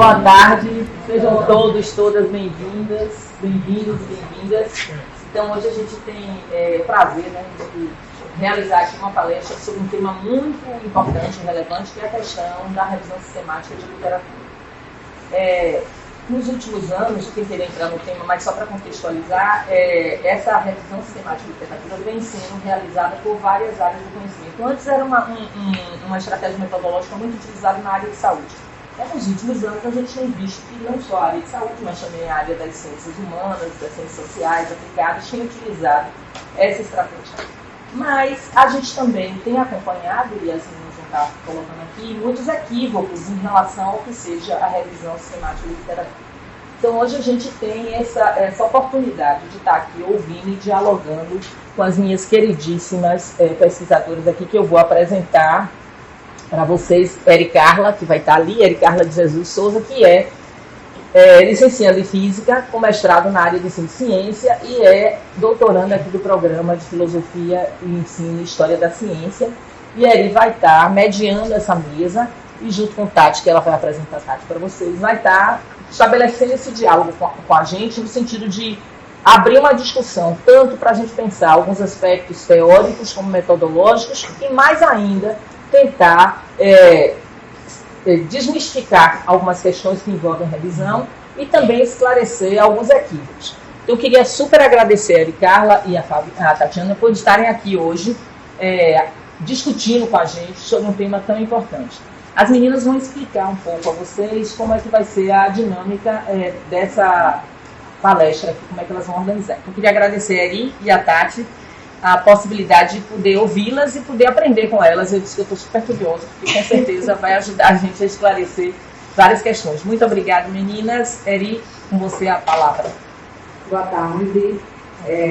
Boa tarde, sejam todos, todas bem-vindos e bem-vindas. Então, hoje a gente tem prazer, né, de realizar aqui uma palestra sobre um tema muito importante e relevante, que é a questão da revisão sistemática de literatura. Nos últimos anos, quem queria entrar no tema, mas só para contextualizar, essa revisão sistemática de literatura vem sendo realizada por várias áreas do conhecimento. Antes era uma estratégia metodológica muito utilizada na área de saúde. Nos últimos anos, a gente tem visto que não só a área de saúde, mas também a área das ciências humanas, das ciências sociais aplicadas, tem utilizado essa estratégia. Mas a gente também tem acompanhado, e assim a gente está colocando aqui, muitos equívocos em relação ao que seja a revisão sistemática de literatura. Então, hoje a gente tem essa oportunidade de estar aqui ouvindo e dialogando com as minhas queridíssimas pesquisadoras aqui, que eu vou apresentar para vocês. Eri Carla, que vai estar ali, Eri Carla de Jesus Souza, que é licenciada em Física, com mestrado na área de Ensino de Ciência e é doutoranda aqui do programa de Filosofia e Ensino e História da Ciência. E Eri vai estar mediando essa mesa e junto com Tati, que ela vai apresentar a Tati para vocês, vai estar estabelecendo esse diálogo com a gente no sentido de abrir uma discussão, tanto para a gente pensar alguns aspectos teóricos como metodológicos e mais ainda tentar desmistificar algumas questões que envolvem revisão e também esclarecer alguns equívocos. Eu queria super agradecer a Eri Carla e a Tatiana por estarem aqui hoje discutindo com a gente sobre um tema tão importante. As meninas vão explicar um pouco a vocês como é que vai ser a dinâmica dessa palestra aqui, como é que elas vão organizar. Então, eu queria agradecer a Eri e a Tati a possibilidade de poder ouvi-las e poder aprender com elas. Eu disse que eu estou super curiosa, porque com certeza vai ajudar a gente a esclarecer várias questões. Muito obrigada, meninas. Eri, com você a palavra. Boa tarde.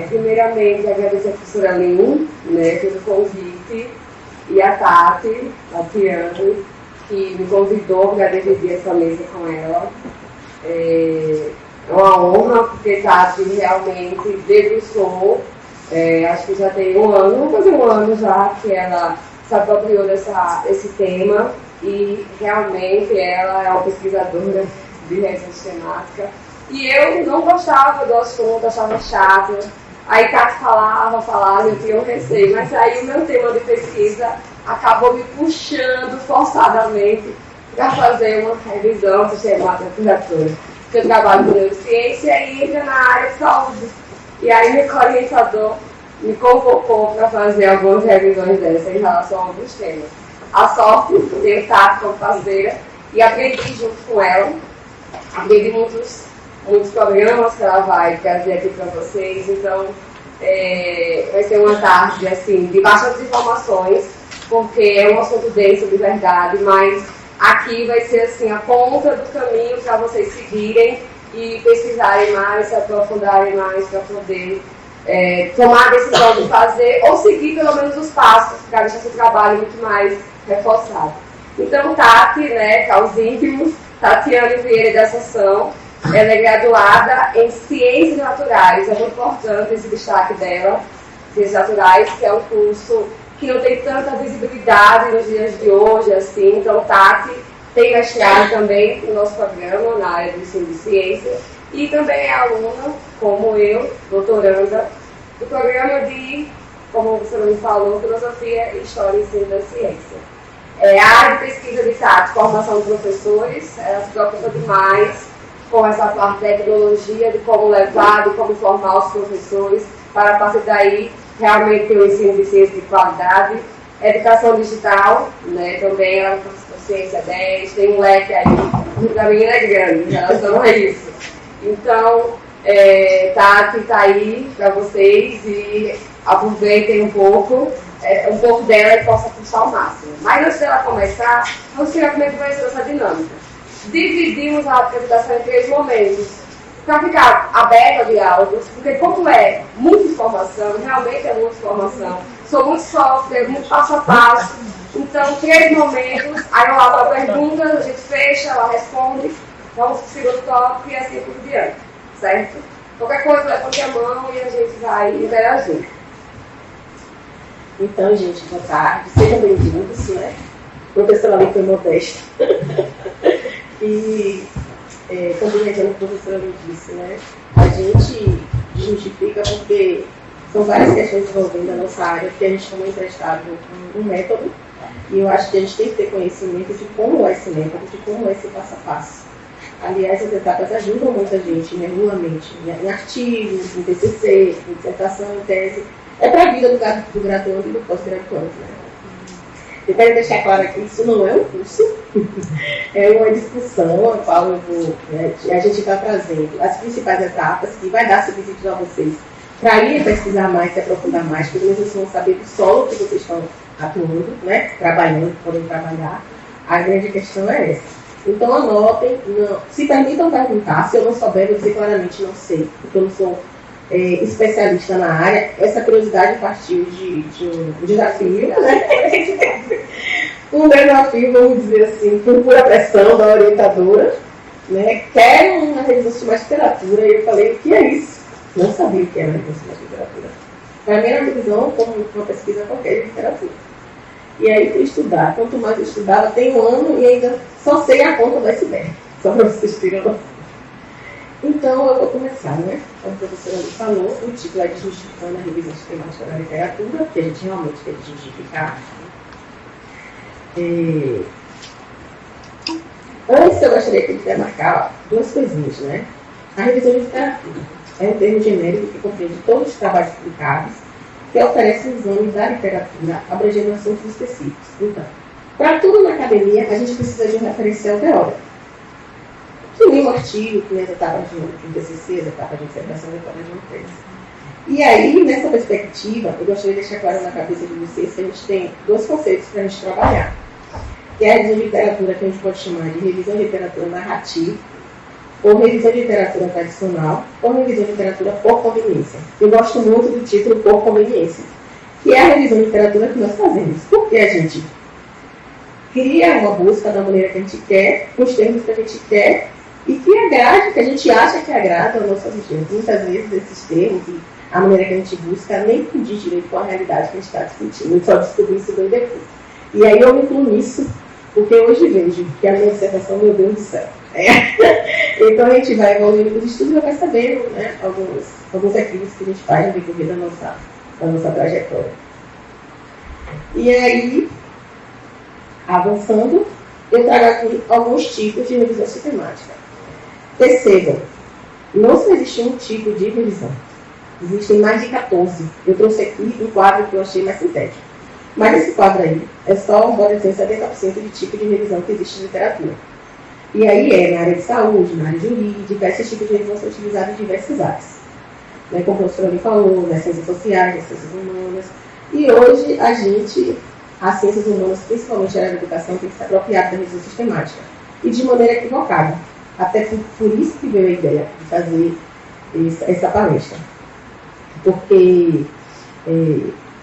Primeiramente, agradecer a professora Lin, pelo convite, e a Tatiana, que me convidou para dividir essa mesa com ela. É uma honra, porque Tati realmente debruçou. Acho que já tem vamos fazer um ano já que ela se apropriou desse tema e realmente ela é uma pesquisadora de revisão sistemática. E eu não gostava do assunto, achava chato. Aí Tati falava, eu tinha um receio, mas aí o meu tema de pesquisa acabou me puxando forçadamente para fazer uma revisão sistemática de literatura. Porque eu trabalho com neurociência e entra na área de saúde. E aí meu orientador me convocou para fazer algumas revisões dessa em relação a alguns temas. A sorte de ter Tati como parceira e aprendi junto com ela. Aprendi muitos programas que ela vai trazer aqui para vocês. Então, vai ser uma tarde assim, de bastantes informações, porque é um assunto denso de verdade, mas aqui vai ser assim, a ponta do caminho para vocês seguirem e pesquisarem mais, se aprofundarem mais para poder tomar a decisão de fazer ou seguir pelo menos os passos para deixar esse trabalho muito mais reforçado. Então, Tati, para os íntimos, Tatiana Vieira de Assunção, ela é graduada em Ciências Naturais. É muito importante esse destaque dela, Ciências Naturais, que é um curso que não tem tanta visibilidade nos dias de hoje, assim. Então, Tati tem mestrado também no nosso programa, na área de ensino de ciência, e também é aluna, como eu, doutoranda, do programa de, como você me falou, Filosofia, História e Ensino da Ciência. A área de pesquisa de Tati, formação de professores, ela se preocupa demais com essa parte da tecnologia, de como levar, de como formar os professores, para a partir daí realmente ter um ensino de ciência de qualidade. Educação digital, também ela Ciência 10, tem um leque aí, para mim é grande em relação a isso. Então, Tati está aí para vocês e aproveitem um pouco dela e possa puxar o máximo. Mas antes dela começar, vamos ver como é que vai ser essa dinâmica. Dividimos a apresentação em 3 momentos, para ficar aberto a diálogos, porque como é muita informação, realmente é muita informação, sou muito software, muito passo a passo, então 3 momentos, aí eu abro a pergunta, a gente fecha, ela responde, vamos para o segundo tópico e assim por diante, certo? Qualquer coisa, levante a mão e a gente vai interagir. Então, gente, boa tarde, sejam bem-vindos, professora ali foi modesta. E complementando o que o professor ali disse, né? A gente justifica porque são várias questões envolvendo a nossa área, que a gente tomou emprestado um método, e eu acho que a gente tem que ter conhecimento de como é esse método, de como é esse passo a passo. Aliás, as etapas ajudam muita gente, né, regularmente, em artigos, em TCC, em dissertação, em tese. É para a vida do graduando e do pós-graduando, né? Eu quero deixar claro aqui que isso não é um curso, é uma discussão a qual a gente está trazendo as principais etapas que vai dar subsídios a vocês para irem pesquisar mais, se aprofundar mais, porque vocês vão saber do solo que vocês estão atuando, né, trabalhando, que podem trabalhar. A grande questão é essa. Então anotem, se permitam perguntar, se eu não souber, eu vou dizer claramente não sei, porque eu não sou especialista na área. Essa curiosidade partiu de um desafio, né? Um desafio, vamos dizer assim, por pura pressão da orientadora, né? Quero uma revisão sistemática de literatura, e eu falei, o que é isso? Não sabia o que era revisão sistemática de literatura. Para mim era uma revisão como uma pesquisa qualquer de literatura. E aí fui estudar. Quanto mais eu estudava, tem um ano e ainda só sei a conta do iceberg, só para vocês terem uma noção. Então, eu vou começar, né? Como a professora ali falou, o título é Desmistificando a Revisão Sistemática da Literatura, que a gente realmente tem que justificar. Antes, eu gostaria de demarcar duas coisinhas, né? A revisão de literatura é um termo genérico que compreende todos os trabalhos publicados que oferece um exame da literatura abrangendo assuntos específicos. Então, para tudo na academia, a gente precisa de um referencial teórico. Que nem um artigo, que nem as etapas de um TCC, as etapas de dissertação, as etapas de uma tese. E aí, nessa perspectiva, eu gostaria de deixar claro na cabeça de vocês que a gente tem dois conceitos para a gente trabalhar. Que é a revisão de literatura, que a gente pode chamar de revisão de literatura narrativa, ou revisão de literatura tradicional, ou revisão de literatura por conveniência. Eu gosto muito do título por conveniência, que é a revisão de literatura que nós fazemos. Porque a gente cria uma busca da maneira que a gente quer, com os termos que a gente quer, e que agrade, que a gente acha que agrada ao nosso objeto. Muitas vezes esses termos e a maneira que a gente busca nem condiz direito com a realidade que a gente está discutindo. Eu só descobri isso bem depois. E aí eu me incluo nisso, porque hoje vejo que a minha dissertação, meu Deus do céu. Então a gente vai evoluindo com os estudos e vai sabendo, né, alguns equívocos que a gente faz no decorrer da nossa trajetória. E aí, avançando, eu trago aqui alguns tipos de revisão sistemática. Percebam, não só existe um tipo de revisão, existem mais de 14. Eu trouxe aqui um quadro que eu achei mais sintético. Mas esse quadro aí é só, pode dizer, 70% de tipo de revisão que existe em literatura. E aí na área de saúde, na área jurídica, esse tipo de revisão são utilizados em diversas áreas. Né, como o professor ali falou, nas ciências sociais, nas ciências humanas. E hoje as ciências humanas, principalmente a área da educação, tem que se apropriar da revisão sistemática. E de maneira equivocada. Até por isso que veio a ideia de fazer essa palestra. Porque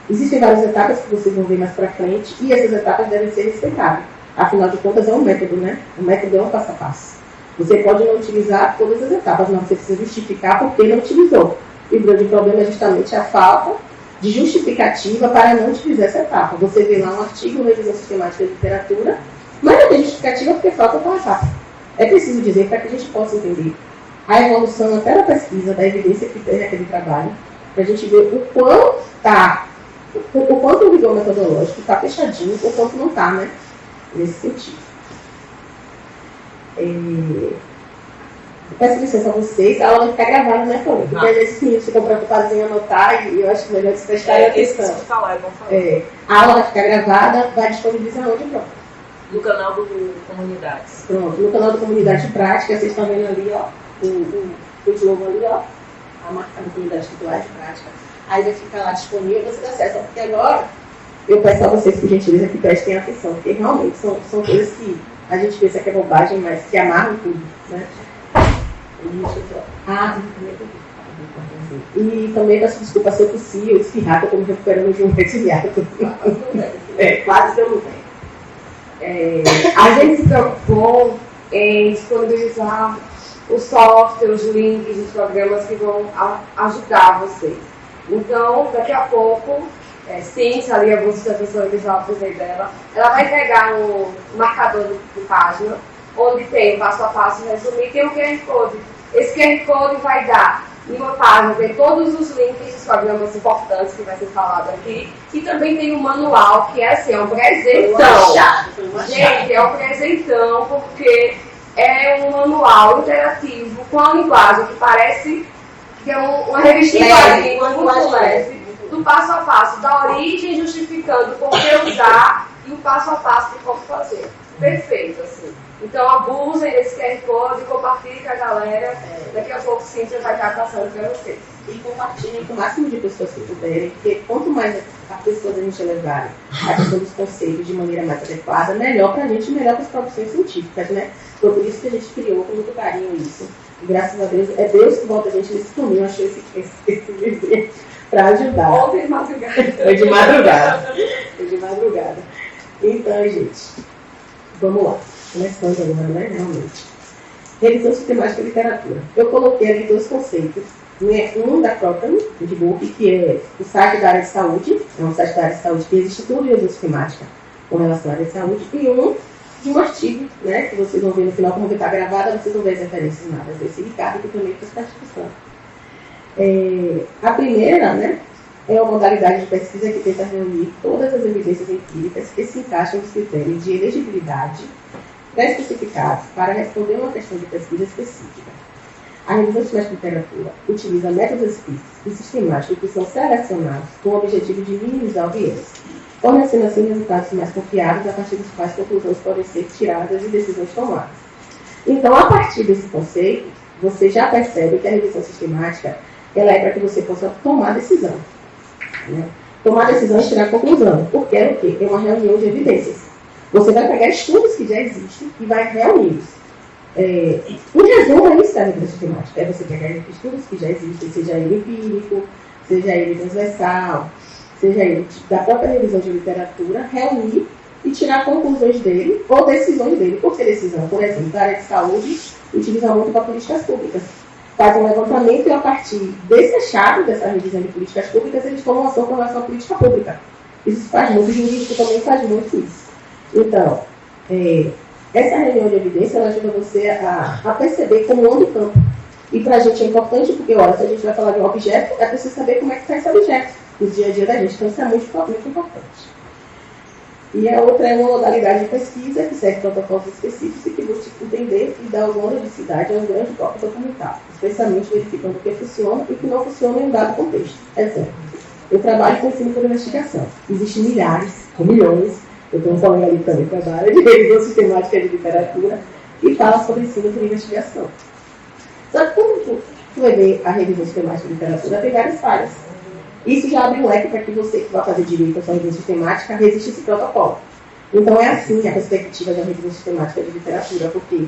existem várias etapas que vocês vão ver mais para frente, e essas etapas devem ser respeitadas. Afinal de contas, é um método, né? O método é um passo a passo. Você pode não utilizar todas as etapas, mas você precisa justificar porque não utilizou. E o grande problema é justamente a falta de justificativa para não utilizar essa etapa. Você vê lá um artigo, revisão sistemática de literatura, mas não tem justificativa porque falta uma etapa. É preciso dizer para que a gente possa entender a evolução até da pesquisa, da evidência que tem naquele trabalho, para a gente ver o quanto o rigor metodológico está fechadinho, o quanto não está, né? Nesse sentido. Peço licença a vocês, a aula vai ficar gravada, né, Paulo? Porque às vezes os meninos ficam preocupados em anotar e eu acho melhor prestarem atenção. A aula vai ficar gravada, vai disponibilizar onde, pronto? No canal do Comunidades. Pronto, no canal do Comunidade Prática, vocês estão vendo ali, ó, o slogan ali, ó, a marca da Comunidade Titular de Prática. Aí vai ficar lá disponível, você acessa, porque agora eu peço a vocês, por gentileza, que prestem atenção, porque realmente são coisas que a gente pensa que é bobagem, mas que amarram tudo, né? E também peço desculpa se eu tossi ou espirrar, que eu estou me recuperando de um resfriado. Quase que eu não tenho. A gente se preocupou em disponibilizar os softwares, os links, os programas que vão ajudar vocês. Então, daqui a pouco, Cíntia, ali a bolsa de atenção visual que eu usei dela, ela vai pegar um marcador de página onde tem o passo a passo resumido, tem o QR Code. Esse QR Code vai dar em uma página, tem todos os links dos programas importantes que vai ser falado aqui, e também tem um manual, que é assim, é um presentão. Gente, é um presentão, porque é um manual interativo com a linguagem que parece que é uma revistinha muito leve, do passo a passo, da origem, justificando por que usar e o passo a passo de como fazer. Perfeito, assim. Então abusem desse QR Code, compartilhem com a galera. Daqui a pouco Cíntia vai estar passando para vocês. E compartilhem com o máximo de pessoas que puderem, porque quanto mais as pessoas a gente levarem a questão dos conceitos de maneira mais adequada, melhor para a gente, melhor para as produções científicas, né? Foi por isso que a gente criou com muito carinho isso. E graças a Deus, é Deus que volta a gente nesse caminho, achou esse livro para ajudar. Ontem de madrugada. Foi de madrugada. Foi de madrugada. Então, gente, vamos lá. Começando agora, né? Realmente. Revisão sistemática de literatura. Eu coloquei ali 2 conceitos. Um da Croton, de book, que é o site da área de saúde. É um site da área de saúde que existe tudo em revisão sistemática com relação à área de saúde. E um de um artigo, né? Que vocês vão ver no final, como está gravada, vocês vão ver as referências nada desse Ricardo, que também está discussão. A primeira, né? É uma modalidade de pesquisa que tenta reunir todas as evidências empíricas que se encaixam nos critérios de elegibilidade pré-especificados para responder uma questão de pesquisa específica. A revisão sistemática de literatura utiliza métodos e sistemáticos que são selecionados com o objetivo de minimizar o viés, fornecendo assim resultados mais confiáveis a partir dos quais conclusões podem ser tiradas e decisões tomadas. Então, a partir desse conceito, você já percebe que a revisão sistemática ela é para que você possa tomar decisão. Né? Tomar decisão e tirar conclusão, porque é o quê? É uma reunião de evidências. Você vai pegar estudos que já existem e vai reuni-los. Em resumo, é isso a revisão sistemática. É você pegar estudos que já existem, seja ele empírico, seja ele transversal, seja ele da própria revisão de literatura, reunir e tirar conclusões dele ou decisões dele. Por que decisão? Por exemplo, a área de saúde utiliza muito para políticas públicas. Faz um levantamento e, a partir desse achado, dessa revisão de políticas públicas, eles tomam ação com relação à política pública. Isso se faz muito, o jurídico também faz muito isso. Então, essa reunião de evidência ela ajuda você a perceber como anda o campo. E para a gente é importante, porque, olha, se a gente vai falar de um objeto, é preciso saber como é que está esse objeto no dia a dia da gente. Então, isso é muito importante. E a outra é uma modalidade de pesquisa que segue protocolos específicos e que busca entender e dar alguma ludicidade a um grande corpo documental, especialmente verificando o que funciona e o que não funciona em um dado contexto. Exemplo, eu trabalho com ensino por investigação. Existem milhares, ou milhões, eu tenho um colega ali também que trabalha de revisão sistemática de literatura e fala sobre ensino por investigação. Só que quando tu vai ver a revisão sistemática de literatura, tem várias falhas. Isso já abre um leque para que você que vai fazer direito à sua revisão sistemática resista esse protocolo. Então é assim a perspectiva da revisão sistemática de literatura, porque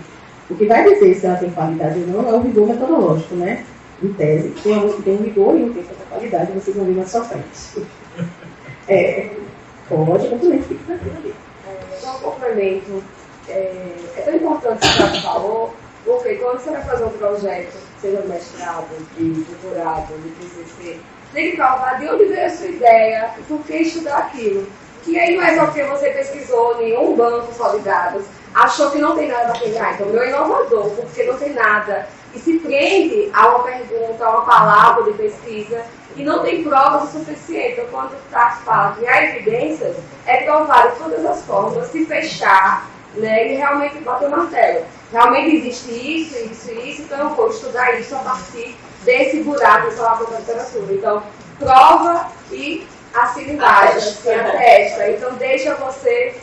o que vai dizer se ela tem qualidade ou não é o rigor metodológico, né? Em tese, tem alguns que tem um rigor e não tem tanta qualidade, vocês vão ver na sua frente. Pode, complemento, fique tranquilo ali. Só um complemento. É tão importante o que você falou, porque quando você vai fazer um projeto, seja mestrado, de doutorado, de TCC, tem que provar de onde veio a sua ideia e por que estudar aquilo. E aí não é só porque você pesquisou em um banco só de dados, achou que não tem nada para pegar, então meu é inovador, porque não tem nada. E se prende a uma pergunta, a uma palavra de pesquisa, e não tem provas o suficiente. Então, quando está fala que há evidências, é provar de todas as formas, se fechar, né, e realmente bater o martelo. Realmente existe isso, então eu vou estudar isso a partir desse buraco que fala da literatura. Então, prova e assina embaixo, assim, atesta. Então, deixa você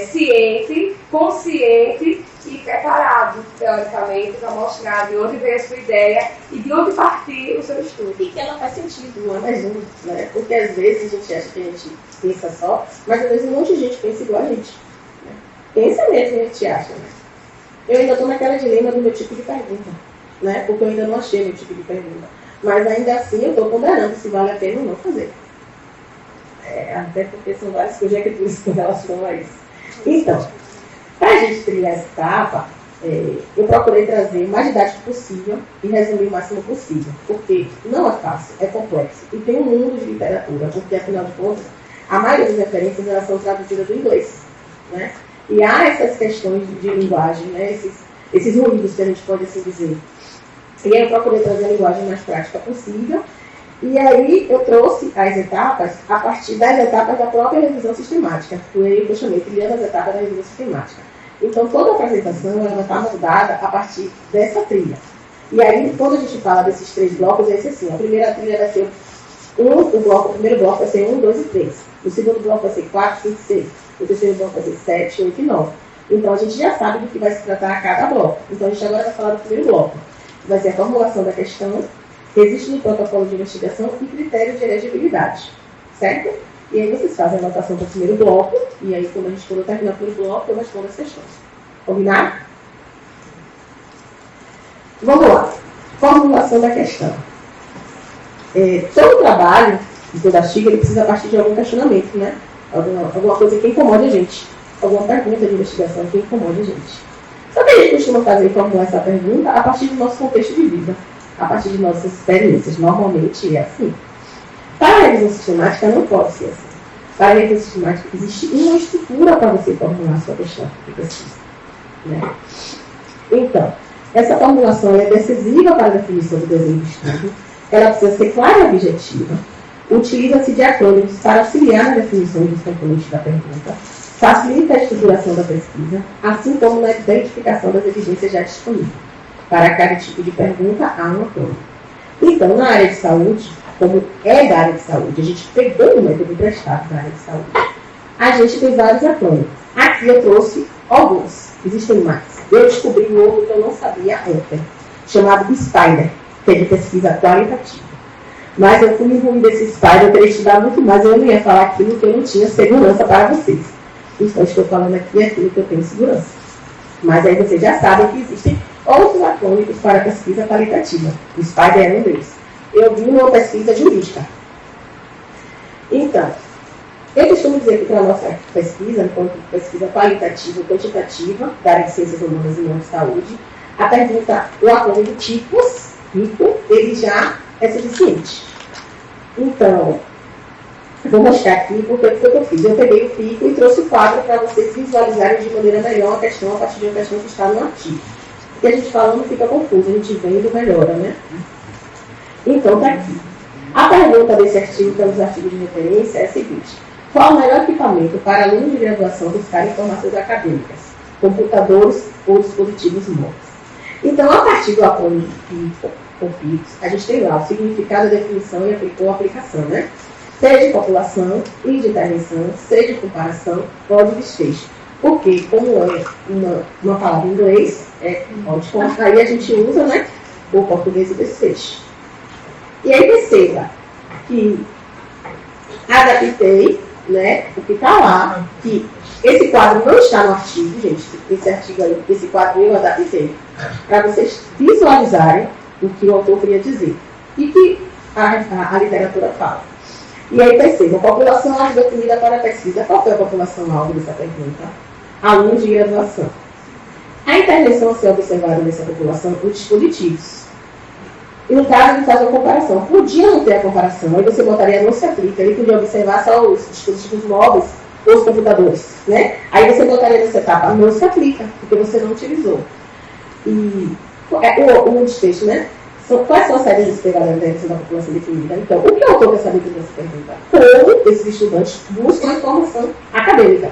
ciente, consciente e preparado, teoricamente, para mostrar de onde veio a sua ideia e de onde partir o seu estudo. E que ela faz sentido, não é mais um, né? Porque às vezes a gente acha que a gente pensa só, mas às vezes um monte de gente pensa igual a gente. Né? Pensa mesmo, a gente acha, né? Eu ainda estou naquela dilema do meu tipo de pergunta, né? Porque eu ainda não achei meu tipo de pergunta. Mas ainda assim eu estou ponderando se vale a pena ou não fazer. Até porque são várias conjecturas com relação a isso. Então, para a gente trilhar essa etapa, eu procurei trazer o mais didático possível e resumir o máximo possível. Porque não é fácil, é complexo. E tem um mundo de literatura, porque afinal de contas, a maioria das referências elas são traduzidas do inglês. Né? E há essas questões de linguagem, né? Esses ruídos que a gente pode assim dizer. E aí eu procurei trazer a linguagem mais prática possível. E aí eu trouxe as etapas a partir das etapas da própria revisão sistemática. Foi aí que eu chamei trilhando as etapas da revisão sistemática. Então toda a apresentação ela vai estar moldada a partir dessa trilha. E aí, quando a gente fala desses 3 blocos, é esse assim. A primeira trilha vai ser o primeiro bloco vai ser 1, 2 e 3. O segundo bloco vai ser 4, 5, 6. O terceiro bloco vai ser 7, 8 e 9. Então a gente já sabe do que vai se tratar a cada bloco. Então a gente agora vai falar do primeiro bloco. Vai ser a formulação da questão, registro do protocolo de investigação e critério de elegibilidade. Certo? E aí vocês fazem a anotação do primeiro bloco. E aí, quando a gente for terminar o primeiro bloco, eu respondo as questões. Combinado? Vamos lá. Formulação da questão. Todo trabalho de toda artigo ele precisa partir de algum questionamento, né? Alguma coisa que incomode a gente. Alguma pergunta de investigação que incomode a gente. Só que a gente costuma fazer e formular essa pergunta a partir do nosso contexto de vida, a partir de nossas experiências. Normalmente é assim. Para a revisão sistemática não pode ser assim. Para a revisão sistemática existe uma estrutura para você formular a sua questão de pesquisa. Né? Então, essa formulação é decisiva para a definição do desenho do estudo. Ela precisa ser clara e objetiva. Utiliza-se de acrônimos para auxiliar na definição dos componentes da pergunta. Facilita a estruturação da pesquisa, assim como na identificação das exigências já disponíveis. Para cada tipo de pergunta, há um acrônimo. Então, na área de saúde, como é da área de saúde, a gente pegou o método emprestado da área de saúde. A gente tem vários acrônimos. Aqui eu trouxe alguns. Existem mais. Eu descobri um outro que eu não sabia ontem, chamado SPIDER, que é de pesquisa qualitativa. Mas eu fui incluir desse SPIDER, eu teria estudado muito mais, eu não ia falar aquilo que eu não tinha segurança para vocês. Então, estou falando aqui aquilo que eu tenho segurança. Mas aí vocês já sabem que existem outros acrônimos para pesquisa qualitativa. O SPIDER é um deles. Eu vi numa pesquisa jurídica. Então, eu costumo dizer que para a nossa pesquisa, enquanto pesquisa qualitativa e quantitativa, da área de ciências humanas e não de saúde, a pergunta, o acrônimo tipos, ele já é suficiente. Então, vou mostrar aqui porque foi o que eu fiz. Eu peguei o pico e trouxe o quadro para vocês visualizarem de maneira melhor a questão a partir de uma questão que está no artigo. Porque a gente falando fica confuso, a gente vendo melhora, né? Então, está aqui. A pergunta desse artigo, que é um dos artigos de referência, é a seguinte: qual o melhor equipamento para alunos de graduação buscar informações acadêmicas? Computadores ou dispositivos móveis? Então, a partir do acrônimo PICO, a gente tem lá o significado, a definição e a aplicação, né? C de população, I de intervenção, C de comparação, O de desfecho. Porque, como é uma palavra em inglês, aí a gente usa, né, o português e desfecho. E aí perceba que adaptei, né, o que está lá, que esse quadro não está no artigo, gente, esse artigo aí, esse quadro eu adaptei, para vocês visualizarem o que o autor queria dizer e que a literatura fala. E aí perceba, a população-alvo definida para a pesquisa. Qual foi a população-alvo dessa pergunta? Alunos de graduação. A intervenção a ser observada nessa população, os dispositivos. E no caso, ele faz uma comparação. Podia não ter a comparação, aí você botaria não se aplica. Ele podia observar só os dispositivos móveis ou os computadores, né? Aí você botaria nessa etapa, não se aplica, porque você não utilizou. E o desfecho, né? Quais são as saídas esperadas da intervenção da população definida? Então, o que o autor quer saber dessa pergunta? Como esses estudantes buscam a informação acadêmica?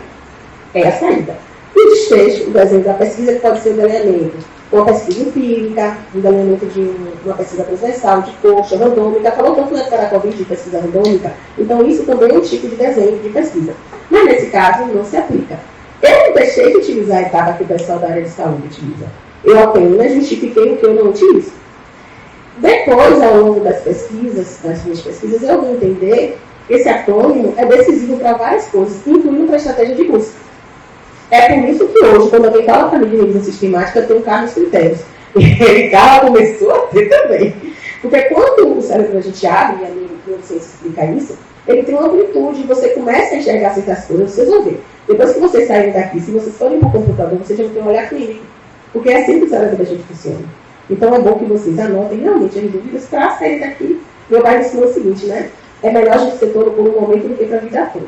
É a saída. E o desfecho, o desenho da pesquisa, que pode ser um delineamento. Uma pesquisa empírica, um delineamento de uma pesquisa transversal, de coxa, randômica. Falou tanto na época da Covid de pesquisa randômica. Então, isso também é um tipo de desenho de pesquisa. Mas, nesse caso, não se aplica. Eu não deixei de utilizar a etapa que o pessoal da área de saúde utiliza. Eu apenas justifiquei o que eu não utilizo. Depois, ao longo das pesquisas, das minhas pesquisas, eu vou entender que esse acrônimo é decisivo para várias coisas, incluindo para a estratégia de busca. É por isso que hoje, quando alguém fala para mim de revisão sistemática, tem um carro dos critérios. E ele começou a ter também. Porque quando o cérebro a gente abre, e a neurociência explica isso, ele tem uma amplitude, você começa a enxergar certas coisas, vocês vão ver. Depois que vocês saírem daqui, se vocês forem para o computador, vocês já vão ter um olhar clínico. Porque é assim que o cérebro da gente funciona. Então é bom que vocês anotem realmente as dúvidas para sair daqui. Meu pai ensinou o seguinte, né? É melhor a gente ser todo por um momento do que para a vida toda.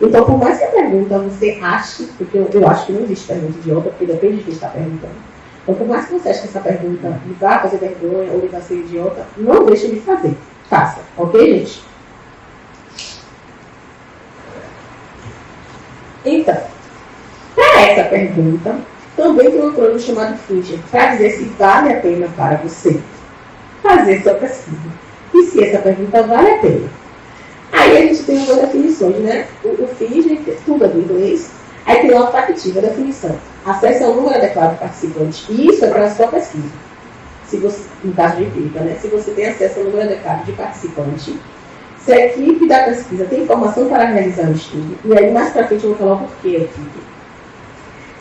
Então, por mais que a pergunta você ache, porque eu acho que não existe pergunta idiota, porque depende de quem está perguntando. Então, por mais que você ache que essa pergunta lhe vá fazer vergonha ou lhe vá ser idiota, não deixe de fazer. Faça, ok, gente? Então, para essa pergunta, também tem um acrônimo chamado FINGER, para dizer se vale a pena para você fazer sua pesquisa. E se essa pergunta vale a pena. Aí a gente tem algumas definições, né? O FINGER, tudo é do inglês. Aí tem uma factível definição. Acesso ao número adequado de participantes. E isso é para a sua pesquisa. Se você, no caso de empírica, né? Se você tem acesso ao número adequado de participantes, se a equipe da pesquisa tem informação para realizar o estudo, e aí mais para frente eu vou falar o porquê a equipe.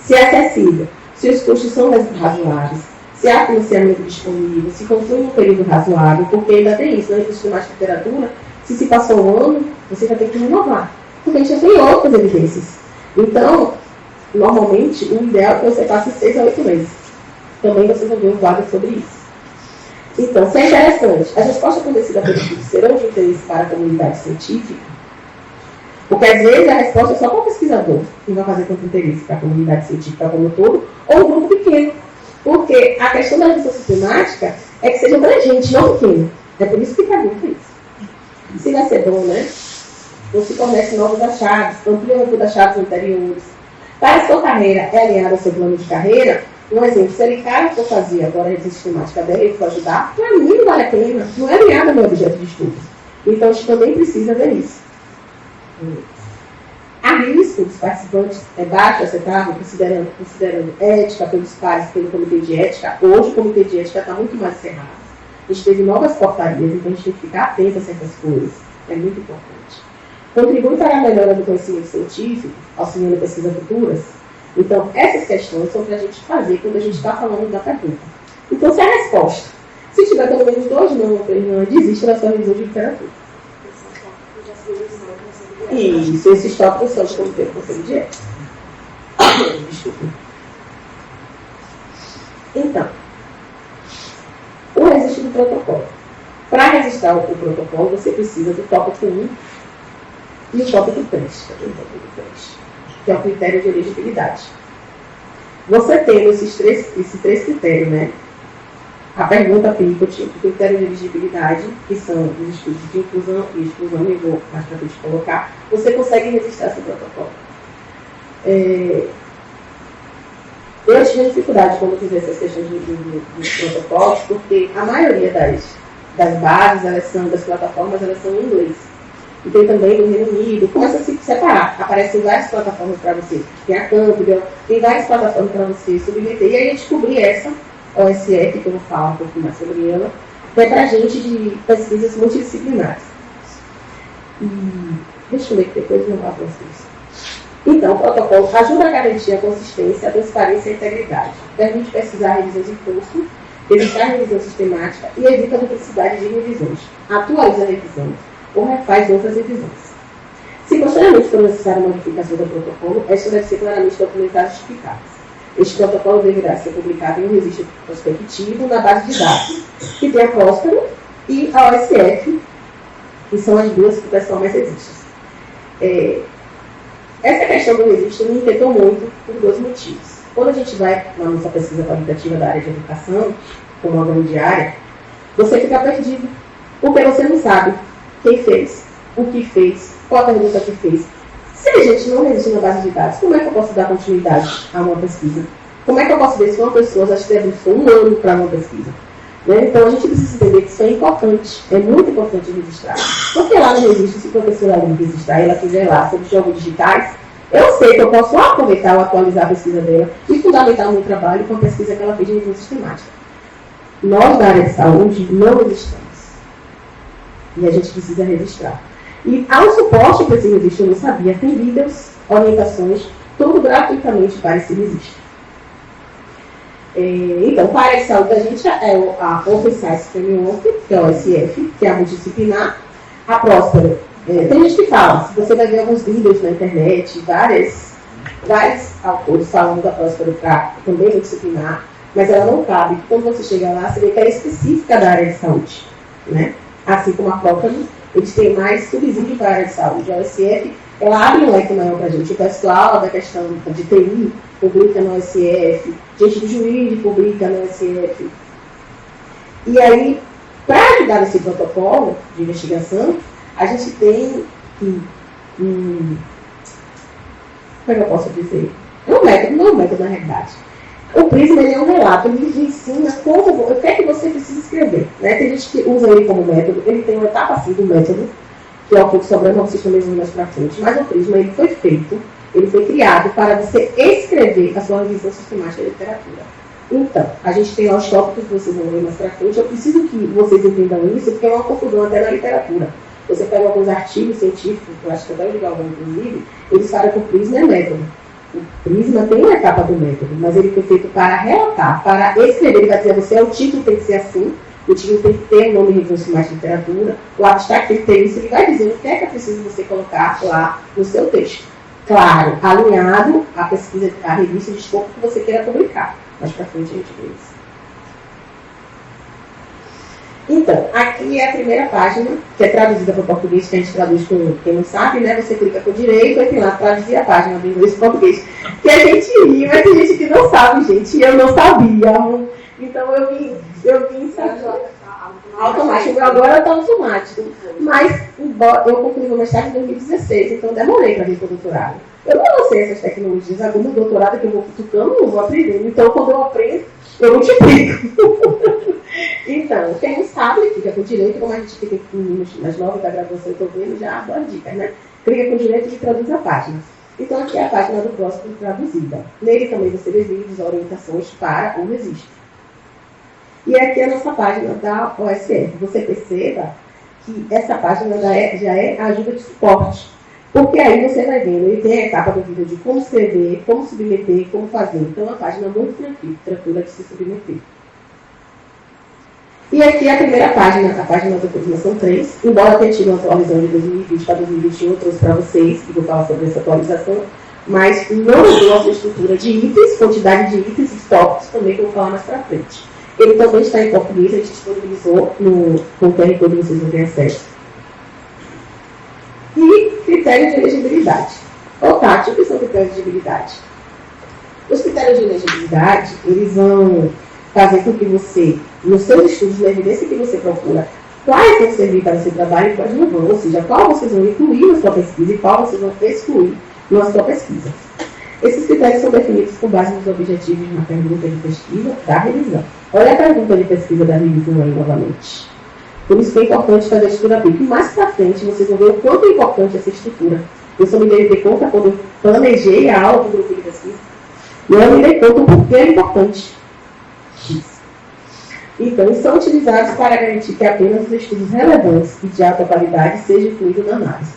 Se é acessível, se os custos são razoáveis, se há financiamento disponível, se conclui um período razoável, porque ainda tem isso, não existe mais literatura, se passou um ano, você já tem que renovar, porque a gente já tem outras evidências. Então, normalmente, o ideal é que você passe 6 a 8 meses. Também vocês vão ver um quadro sobre isso. Então, se é interessante, as respostas fornecidas pelo estudo serão de interesse para a comunidade científica, porque às vezes a resposta é só para o pesquisador, que vai fazer tanto interesse para a comunidade científica como um todo, ou um grupo pequeno. Porque a questão da revisão sistemática é que seja abrangente, não pequeno. É por isso que pergunta isso. E se vai ser bom, né? Você fornece novos achados, amplia o número de achados anteriores. Para a sua carreira é alinhada ao seu plano de carreira, um exemplo, se ele cara for fazer agora a revisão sistemática dele, ele for ajudar, para mim não vale a pena, não é alinhado ao meu objeto de estudo. Então a gente também precisa ver isso. A risco dos participantes é baixo, aceitável, considerando ética pelos pares, pelo comitê de ética. Hoje o comitê de ética está muito mais cerrado. A gente teve novas portarias, então a gente tem que ficar atento a certas coisas. É muito importante. Contribui para a melhora do conhecimento científico, auxiliando pesquisas futuras. Então, essas questões são para a gente fazer quando a gente está falando da pergunta. Então, se é a resposta, se tiver pelo menos 2 não, desista da sua revisão de literatura. Isso, esses tópicos são de comitê do conselho de ética. Desculpa. Então, o registro do protocolo. Para registrar o protocolo, você precisa do tópico 1 e o tópico 3, que é o critério de elegibilidade. Você tem esses três critérios, né? A pergunta PICOT, o critério de elegibilidade, que são os estudos de inclusão e exclusão, eu vou mais para frente colocar, você consegue registrar seu protocolo. Eu tive dificuldade quando eu fiz essas questões dos protocolos, porque a maioria das bases, das plataformas, elas são em inglês. E tem também no Reino Unido, começa a se separar. Aparecem várias plataformas para você. Tem a Campbell, tem várias plataformas para você submeter. E aí eu descobri essa OSF, que eu vou falar um pouco mais sobre ela, que é para a gente de pesquisas multidisciplinares. Deixa eu ler que depois eu vou falar para vocês. Então, o protocolo ajuda a garantir a consistência, a transparência e a integridade. Permite pesquisar revisões em curso, evitar a revisão sistemática e evita a duplicidade de revisões. Atualiza a revisão ou refaz outras revisões. Se posteriormente for necessária a modificação do protocolo, esta deve ser claramente documentada e justificada. Este protocolo deverá ser publicado em um registro prospectivo na base de dados, que tem a Próspero e a OSF, que são as duas que o pessoal mais existe. Essa questão do registro me inquietou muito por 2 motivos. Quando a gente vai na nossa pesquisa qualitativa da área de educação, como uma grande área, você fica perdido, porque você não sabe quem fez, o que fez, qual a pergunta que fez. Se a gente não registra na base de dados, como é que eu posso dar continuidade a uma pesquisa? Como é que eu posso ver se uma pessoa já esteve 1 ano para uma pesquisa? Né? Então a gente precisa entender que isso é importante, é muito importante registrar. Porque lá no registro, se a professora registrar e ela quiser lá sobre jogos digitais, eu sei que eu posso aproveitar ou atualizar a pesquisa dela e fundamentar o meu trabalho com a pesquisa que ela fez de revisão sistemática. Nós, da área de saúde, não registramos. E a gente precisa registrar. E há um suporte para esse registro, eu não sabia. Tem vídeos, orientações, tudo gratuitamente para esse registro. Então, para a área de saúde, a gente é a Open Science Framework, que é a OSF, que é a multidisciplinar. A Próspero, tem gente que fala, você vai ver alguns vídeos na internet, vários autores falando da Próspero para também multidisciplinar, mas ela não cabe. Quando você chega lá, você vê que é específica da área de saúde, né? Assim como a Próspero, eles têm mais subsídio para a área de saúde. A OSF ela abre um leque maior para a gente. O pessoal da questão de TI publica no SF, gente do jurídico publica no SF. E aí, para ajudar nesse protocolo de investigação, a gente tem como é que eu posso dizer? Não é um método na realidade. O Prisma ele é um relato, ele ensina o que é que você precisa escrever. Né? Tem gente que usa ele como método, ele tem uma etapa assim do método, que é um pouco sobrando, vocês também vão mais para frente. Mas o Prisma ele foi feito, ele foi criado para você escrever a sua revisão sistemática de literatura. Então, a gente tem lá os tópicos que vocês vão ver mais para frente. Eu preciso que vocês entendam isso, porque é uma confusão até na literatura. Você pega alguns artigos científicos, eu acho que até o Legal, inclusive, eles falam que o Prisma é método. O Prisma tem uma etapa do método, mas ele foi feito para relatar, para escrever. Ele vai dizer a você, o título tem que ser assim, o título tem que ter o nome de revisão sistemática de literatura, o abstract tem que ter isso, ele vai dizer o que é preciso você colocar lá no seu texto. Claro, alinhado à pesquisa, à revista de escopo que você queira publicar. Mais para frente a gente vê isso. Então, aqui é a primeira página, que é traduzida para o português, que a gente traduz com quem não sabe, né? Você clica com o direito, aí tem lá, traduzir a página do inglês para o português. Que a gente ri, mas tem gente que não sabe, gente, e eu não sabia. Então eu vim sabe, automático, agora está automático. Mas eu concluí o mestrado em 2016, então eu demorei para vir para o doutorado. Eu não sei essas tecnologias, alguma doutorado que eu vou cutucando, eu vou aprendendo. Então, quando eu aprendo, eu multiplico. Então, quem não sabe, fica com direito, como a gente fica nas 9 da graduação, eu estou vendo já boas dicas, né? Clica com direito e traduz a página. Então, aqui é a página do próximo traduzida. Nele também você vê vídeos, orientações para o registro. E aqui é a nossa página da OSF. Você perceba que essa página já é a ajuda de suporte. Porque aí você vai vendo, ele tem a etapa do vídeo de como escrever, como submeter, como fazer. Então, é uma página muito tranquila de se submeter. E aqui a primeira página, a página da Prisma 3. Embora tenha tido uma atualização de 2020 para 2021, eu trouxe para vocês, e vou falar sobre essa atualização, mas não mudou a sua estrutura de itens, quantidade de itens e tópicos também, que eu vou falar mais para frente. Ele também está em português, a gente disponibilizou com o QR Code, vocês vão ter acesso. E critérios de elegibilidade. Tati, o que são critérios de elegibilidade? Os critérios de elegibilidade, eles vão fazer com que você, nos seus estudos, na evidência que você procura, quais vão servir para o seu trabalho e quais não vão. Ou seja, qual vocês vão incluir na sua pesquisa e qual vocês vão excluir na sua pesquisa. Esses critérios são definidos com base nos objetivos na pergunta de pesquisa da revisão. Olha a pergunta de pesquisa da revisão aí novamente. Por isso que é importante fazer a estrutura bíblica. E mais para frente, vocês vão ver o quanto é importante essa estrutura. Eu só me dei conta quando eu planejei a aula do grupo de pesquisa. E eu me dei conta o porquê é importante isso. Então, eles são utilizados para garantir que apenas os estudos relevantes e de alta qualidade sejam incluídos na análise.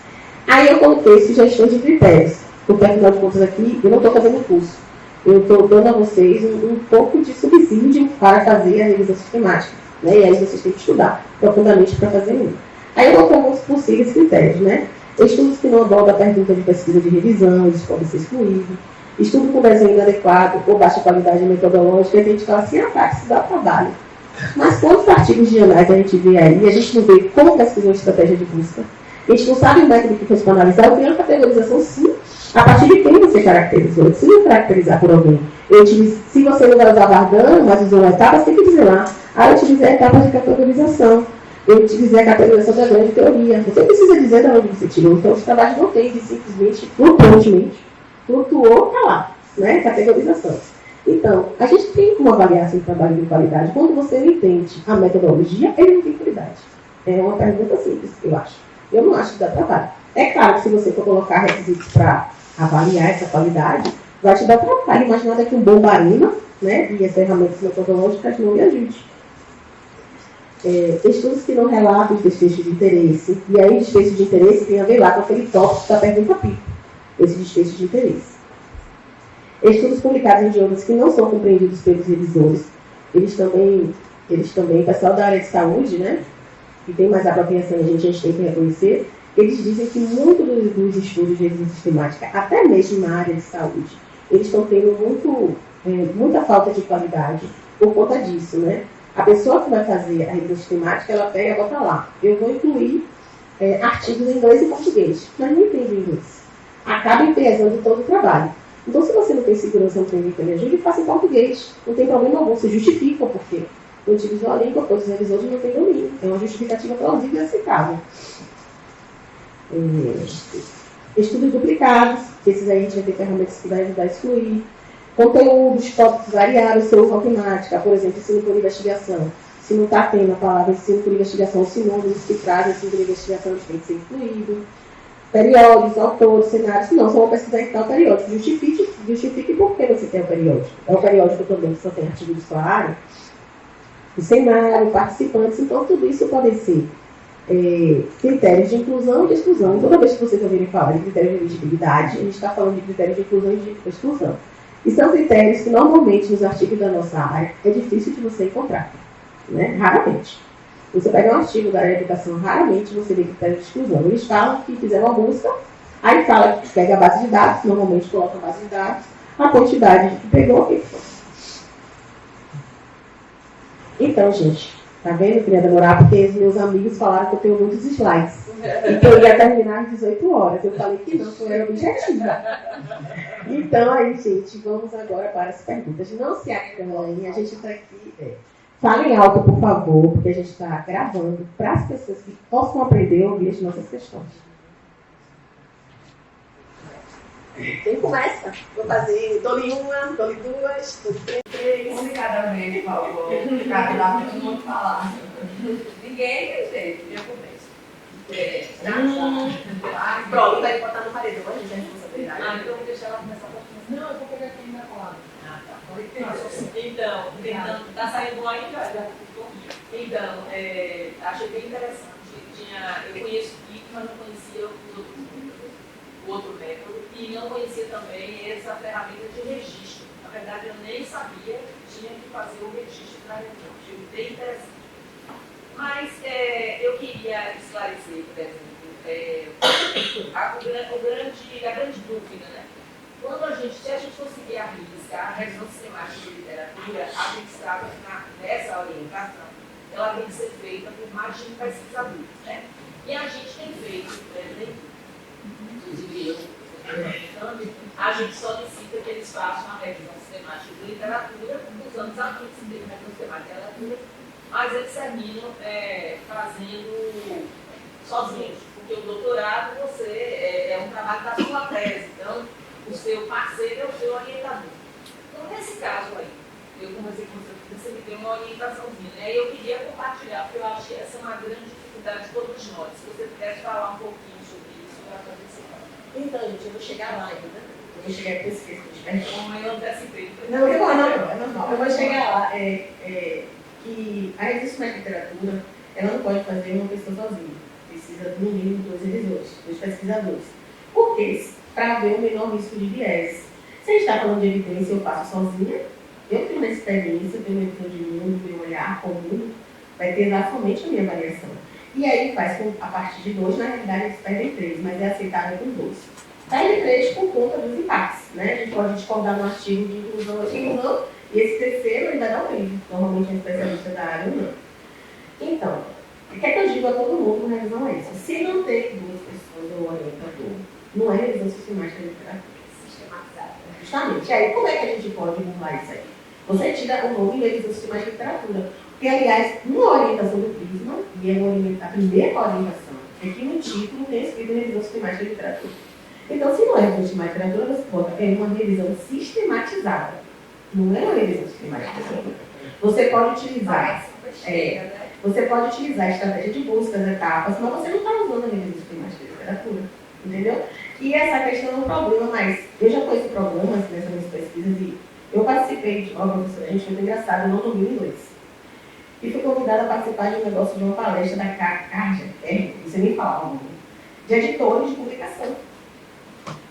Aí eu coloquei sugestões de critérios. Porque, afinal de contas, aqui eu não estou fazendo curso. Eu estou dando a vocês um pouco de subsídio para fazer a revisão sistemática. Né? E aí vocês têm que estudar profundamente para fazer isso. Aí eu coloquei alguns possíveis critérios. Né? Estudos que não abordam a pergunta de pesquisa de revisão, eles podem ser excluídos. Estudo com desenho inadequado ou baixa qualidade metodológica, a gente fala assim, isso dá trabalho. Mas quantos artigos de análise a gente vê aí, a gente não vê como pesquisa uma estratégia de busca, a gente não sabe o método que fez para analisar, eu tenho uma categorização sim, a partir de quem você caracterizou. Eu preciso caracterizar por alguém. Se você não vai usar Vardan, mas usou uma etapa, você tem que dizer lá, eu utilizei a etapa de categorização, eu utilizei a categorização da grande teoria. Você precisa dizer de onde você tirou, então os trabalhos não tem de simplesmente, flutuou, está lá, né? Categorização. Então, a gente tem como avaliar se o trabalho de qualidade. Quando você não entende a metodologia, ele não tem qualidade. É uma pergunta simples, eu acho. Eu não acho que dá trabalho. É claro que se você for colocar requisitos para avaliar essa qualidade, vai te dar trabalho. Mas nada que um bom barima, né? E as ferramentas metodológicas não me ajudem. Estudos que não relatam os desfechos de interesse. E aí, desfecho de interesse tem a ver lá com aquele tópico da pergunta PIP. Esse desfecho de interesse. Estudos publicados em idiomas que não são compreendidos pelos revisores. Eles também, o pessoal da área de saúde, né, que tem mais apropriação, a gente tem que reconhecer, eles dizem que muitos dos estudos de revisão sistemática, até mesmo na área de saúde, eles estão tendo muita falta de qualidade por conta disso, né? A pessoa que vai fazer a revisão sistemática, ela pega e bota lá, eu vou incluir artigos em inglês e português, mas não entende inglês. acaba pesando todo o trabalho. Então, se você não tem segurança, não tem ninguém que lhe ajude, faça em português. Não tem problema algum, você justifica o porquê. Eu utilizo a língua, todos os revisores não têm domínio. É uma justificativa plausível e aceitável. Estudos duplicados, esses aí a gente vai ter ferramentas que vai ajudar a excluir. Conteúdos, tópicos variados, seu uso automática, por exemplo, ensino por investigação. Se não está tendo a palavra ensino por investigação, sinônimos que trazem ensino por investigação, tem que ser incluído. Periódicos, autores, cenários, não, só vou pesquisar em tal periódico. Justifique por que você quer o periódico. É o periódico também que só tem artigo de sua área. O cenário, participantes, então tudo isso pode ser critérios de inclusão e de exclusão. Toda vez que vocês ouvirem falar de critérios de elegibilidade, a gente está falando de critérios de inclusão e de exclusão. E são critérios que normalmente nos artigos da nossa área é difícil de você encontrar, né? Raramente. Você pega um artigo da área de educação, raramente você vê critérios de exclusão. Eles falam que fizeram uma busca, aí fala que pega a base de dados, normalmente coloca a base de dados, a quantidade que pegou e foi. Então, gente, tá vendo? Eu queria demorar porque os meus amigos falaram que eu tenho muitos slides. E que eu ia terminar às 18 horas. Eu falei que não, que eu era objetiva. Então, aí, gente, vamos agora para as perguntas. Não se acanhem, a gente está aqui. Falem alto, por favor, porque a gente está gravando para as pessoas que possam aprender a ouvir as nossas questões. Quem começa? Vou fazer dole uma, dole duas, dole três. Um de cada vez, por favor. Para dar todo mundo falar. Ninguém tem jeito, eu começo. Pronto, vai botar no paredão, a gente é responsabilidade. Então vou deixar ela começar a falar. Não, eu vou pegar aqui na palavra. Então, tá saindo lá ainda? Já ficou. Então, achei bem interessante. Eu conheço o PIC, mas não conhecia o outro método. E não conhecia também essa ferramenta de registro. Na verdade, eu nem sabia que tinha que fazer o registro da reunião. Achei bem interessante. Mas eu queria esclarecer, por exemplo, a grande dúvida, né? Se a gente conseguir arriscar a revisão sistemática de literatura, a gente sabe que nessa orientação, ela tem que ser feita por mais de um pesquisador, né? E a gente tem feito, inclusive eu, a gente solicita que eles façam a revisão sistemática de literatura, usando os alunos de revisão sistemática de literatura, mas eles terminam fazendo sozinhos, porque o doutorado é um trabalho da sua tese, então o seu parceiro é o seu orientador. Então, nesse caso aí, eu conversei com você me deu uma orientaçãozinha, né? E eu queria compartilhar, porque eu acho que essa é uma grande dificuldade de todos nós. Se você pudesse falar um pouquinho sobre isso, para fazer esse caso. Então, gente, eu vou chegar lá ainda. Eu vou chegar com esse texto. Como eu antecipei. Não, é normal. Eu vou chegar lá. Que a revisão de literatura, ela não pode fazer uma pessoa sozinha. Precisa, no mínimo, 2 revisores, 2 pesquisadores. Por quê? Para haver o menor risco de viés. Se a gente está falando de evidência, eu faço sozinha. Eu tenho uma experiência, eu tenho uma visão de mundo, meu olhar comum, vai ter lá somente a minha avaliação. E aí faz com, a partir de 2, na realidade, eles pedem 3, mas é aceitável com 2. Pede 3 por conta dos impactos, né? A gente pode discordar no artigo de inclusão ou exclusão, e esse terceiro ele vai dar um livro, normalmente é um especialista da área ou não. Então, o que é que eu digo a todo mundo na revisão é essa? Se não ter 2 pessoas ou orientador, não é revisão sistemática de literatura. Sistematizada. Justamente. E aí, como é que a gente pode burlar isso aí? Você tira o nome de revisão sistemática de literatura. Porque, aliás, uma orientação do Prisma, e a primeira orientação, é que no título tem escrito revisão sistemática de literatura. Então, se não é revisão sistemática de literatura, você bota, é uma revisão sistematizada. Não é uma revisão sistemática de literatura. Você pode utilizar. Você pode utilizar a estratégia de busca, as etapas, mas você não está usando a revisão sistemática de literatura. Entendeu? E essa questão é um problema, mas eu já conheço problemas nessas minhas pesquisas e eu participei de uma professora, a gente foi muito engraçado, eu não domino inglês. E fui convidada a participar de um negócio de uma palestra da Carja, você nem falava o nome, de editores de publicação.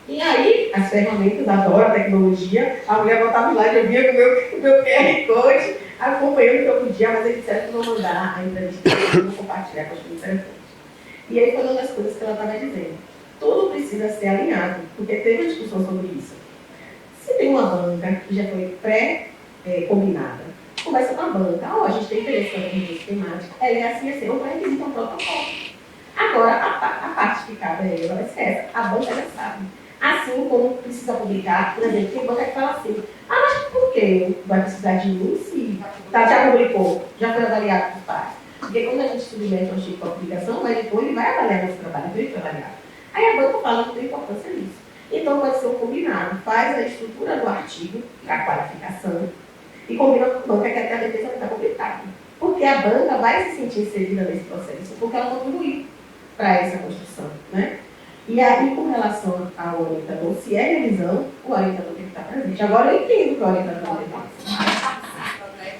E aí, as ferramentas, adoro a tecnologia, a mulher botava lá, eu via com o meu QR Code, acompanhando o que eu podia, mas eles disseram que vão mandar a entrevista, vou compartilhar com as pessoas. E aí foi uma das coisas que ela estava dizendo. Tudo precisa ser alinhado, porque teve uma discussão sobre isso. Se tem uma banca que já foi pré-combinada, conversa com a banca, a gente tem interesse na revisão sistemática, ela é assim, um pré-requisito, um protocolo. Agora, a parte que cabe a ela vai ser essa, a banca já sabe. Assim como precisa publicar, por exemplo, tem banca que fala assim, mas por que vai precisar de mim se já publicou, já foi avaliado por pares? Porque quando a gente submete um tipo de publicação, o editor ele vai avaliar nosso trabalho, então ele foi avaliado. Aí a banca fala que tem importância nisso. Então pode ser um combinado, faz a estrutura do artigo, a qualificação, e combina com a banca que até a defesa vai estar publicada. Porque a banca vai se sentir inserida nesse processo, porque ela contribuiu para essa construção, né? E aí, com relação ao orientador, se é revisão, o orientador tem que estar presente. Agora eu entendo que o orientador não deve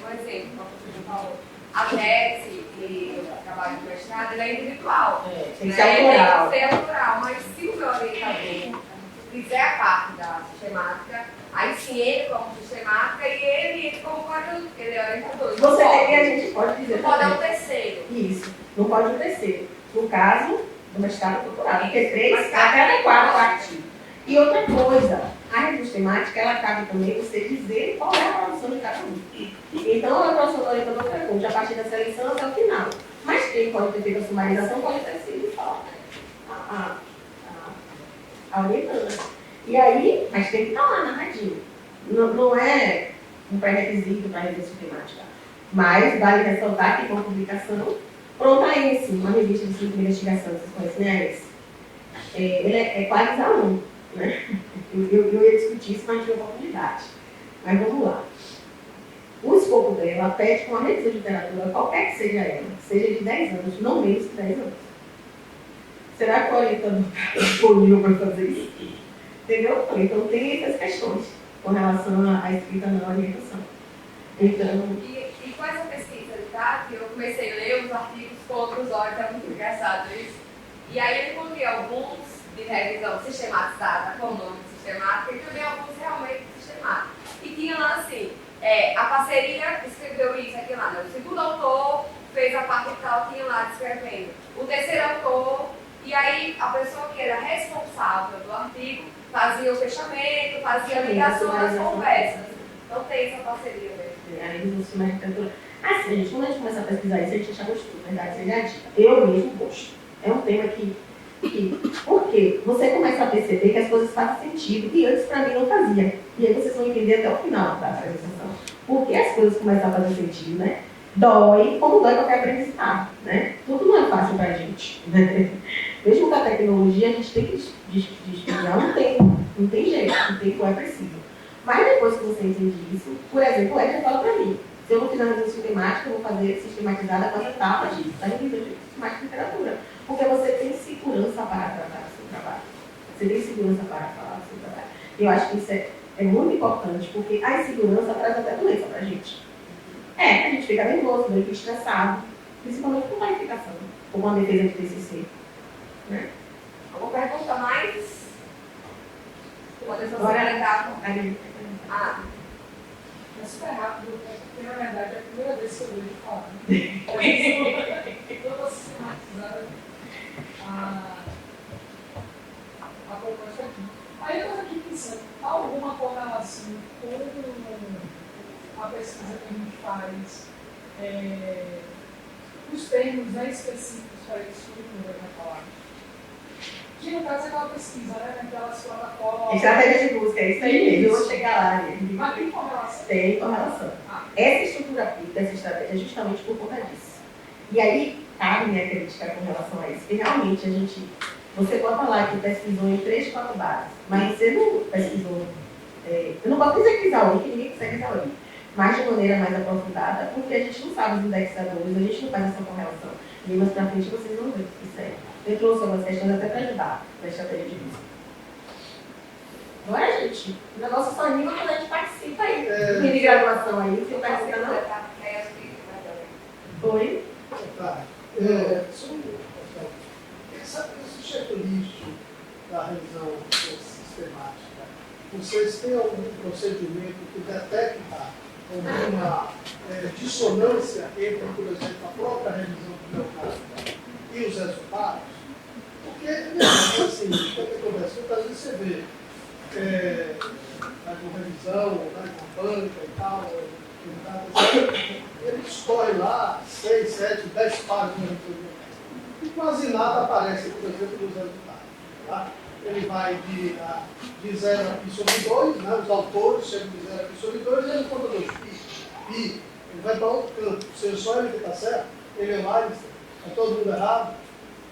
Por exemplo, como você falou, a tese e o trabalho de mestrado ele é individual. Tem que ser autoral. Tem que ser autoral, mas se o meu orientador fizer a parte da sistemática, aí sim ele como sistemática e ele como coordenador, porque ele é orientador. Você tem, a gente pode dizer. Não pode dar um terceiro. Isso, não pode um terceiro. No caso do mestrado doutorado, porque 3 a cada 4 artigos. E outra coisa, a revista temática, ela cabe também você dizer qual é a produção de cada um. Então, a produção do orientador frequente, a partir da seleção até o final. Mas quem pode ter feito a sumarização pode ter sido só a orientanda. E aí, mas tem que estar lá narradinho. Não é um pré-requisito para a revista temática. Mas vale ressaltar que com a publicação, pronto aí, sim, uma revista de investigação, vocês conhecem, né? Ele é quase aluno, né? Eu ia discutir isso, mas não tive oportunidade. Mas vamos lá. O escopo dela pede com a revisão de literatura, qualquer que seja ela, seja de 10 anos, não menos que 10 anos. Será que o orientador está disponível para fazer isso? Entendeu? Então tem essas questões com relação à escrita na orientação. Então, e com essa pesquisa de Tati, eu comecei a ler os artigos com outros olhos, é muito engraçado isso. E aí eu encontrei alguns de revisão sistematizada, com o nome sistemática, e também alguns realmente sistemáticos. E tinha lá assim, a parceria escreveu isso aqui lá, né? O segundo autor fez a parte tal, tinha lá descrevendo. O terceiro autor, e aí a pessoa que era responsável do artigo fazia o fechamento, fazia a ligação das conversas. Então tem essa parceria mesmo. A revisão sistemática. Assim, gente, quando a gente começa a pesquisar isso, a gente já gostou, verdade seja dita. Eu mesmo gosto. É um tema que porque você começa a perceber que as coisas fazem sentido e antes para mim não fazia. E aí vocês vão entender até o final da apresentação. Porque as coisas começam a fazer sentido, né? Dói, como dói qualquer aprendizado, né? Tudo não é fácil pra gente, né? Mesmo com a tecnologia, a gente tem que estudar um tempo, não tem jeito, o tempo é preciso. Mas depois que você entende isso, por exemplo, o Edson fala pra mim, se eu não fizer uma revisão sistemática, eu vou fazer sistematizada com as etapas da revisão sistemática de literatura. Porque você tem segurança para tratar do seu trabalho. Você tem segurança para falar do seu trabalho. E eu acho que isso é muito importante, porque a insegurança traz até doença pra gente. A gente fica nervoso, meio que estressado, principalmente com qualificação, ou com a defesa de TCC. Né? Alguma pergunta mais? Pode Agora, É super rápido, porque na verdade é a primeira vez que eu vejo falar. Toda sistematizada a proposta aqui. Aí eu estou aqui pensando, há alguma correlação com a pesquisa que a gente faz, os termos específicos para isso que o vai falar? Que no caso é aquela pesquisa, né? Naquelas plataformas. Estratégia de busca, é isso aí mesmo. Eu vou chegar lá. Mas tem correlação? Tem correlação. Essa estrutura aplica, essa estratégia, é justamente por conta disso. E aí, cabe minha crítica com relação a isso, que realmente a gente. Você pode falar que pesquisou em 3, 4 bases, mas você não pesquisou. Eu não posso dizer que exauriu, que ninguém consegue exaurir, mas de maneira mais aprofundada, porque a gente não sabe os indexadores, a gente não faz essa correlação. E mais pra frente vocês vão ver isso aí. Eu trouxe algumas questões até para ajudar na estratégia de busca. Não é, gente? O negócio só anima quando a gente participa aí. Tem de graduação aí, você participa não? Oi? Tá. Esse checklist da revisão sistemática, vocês têm algum procedimento que detecta alguma dissonância entre, por exemplo, a própria revisão do meu caso e os resultados? Porque, assim, quando conversa, muitas vezes você vê na revisão, na banca e tal, ele escolhe lá 6, 7, 10 páginas e quase nada aparece, por exemplo, nos resultados. Tá? ele vai de 0 aqui sobre 2, né? Os autores chegam de 0 aqui sobre 2, e ele conta 2 pi. Ele vai para outro campo, ou seja, só ele que está certo, ele é mais, está todo mundo errado.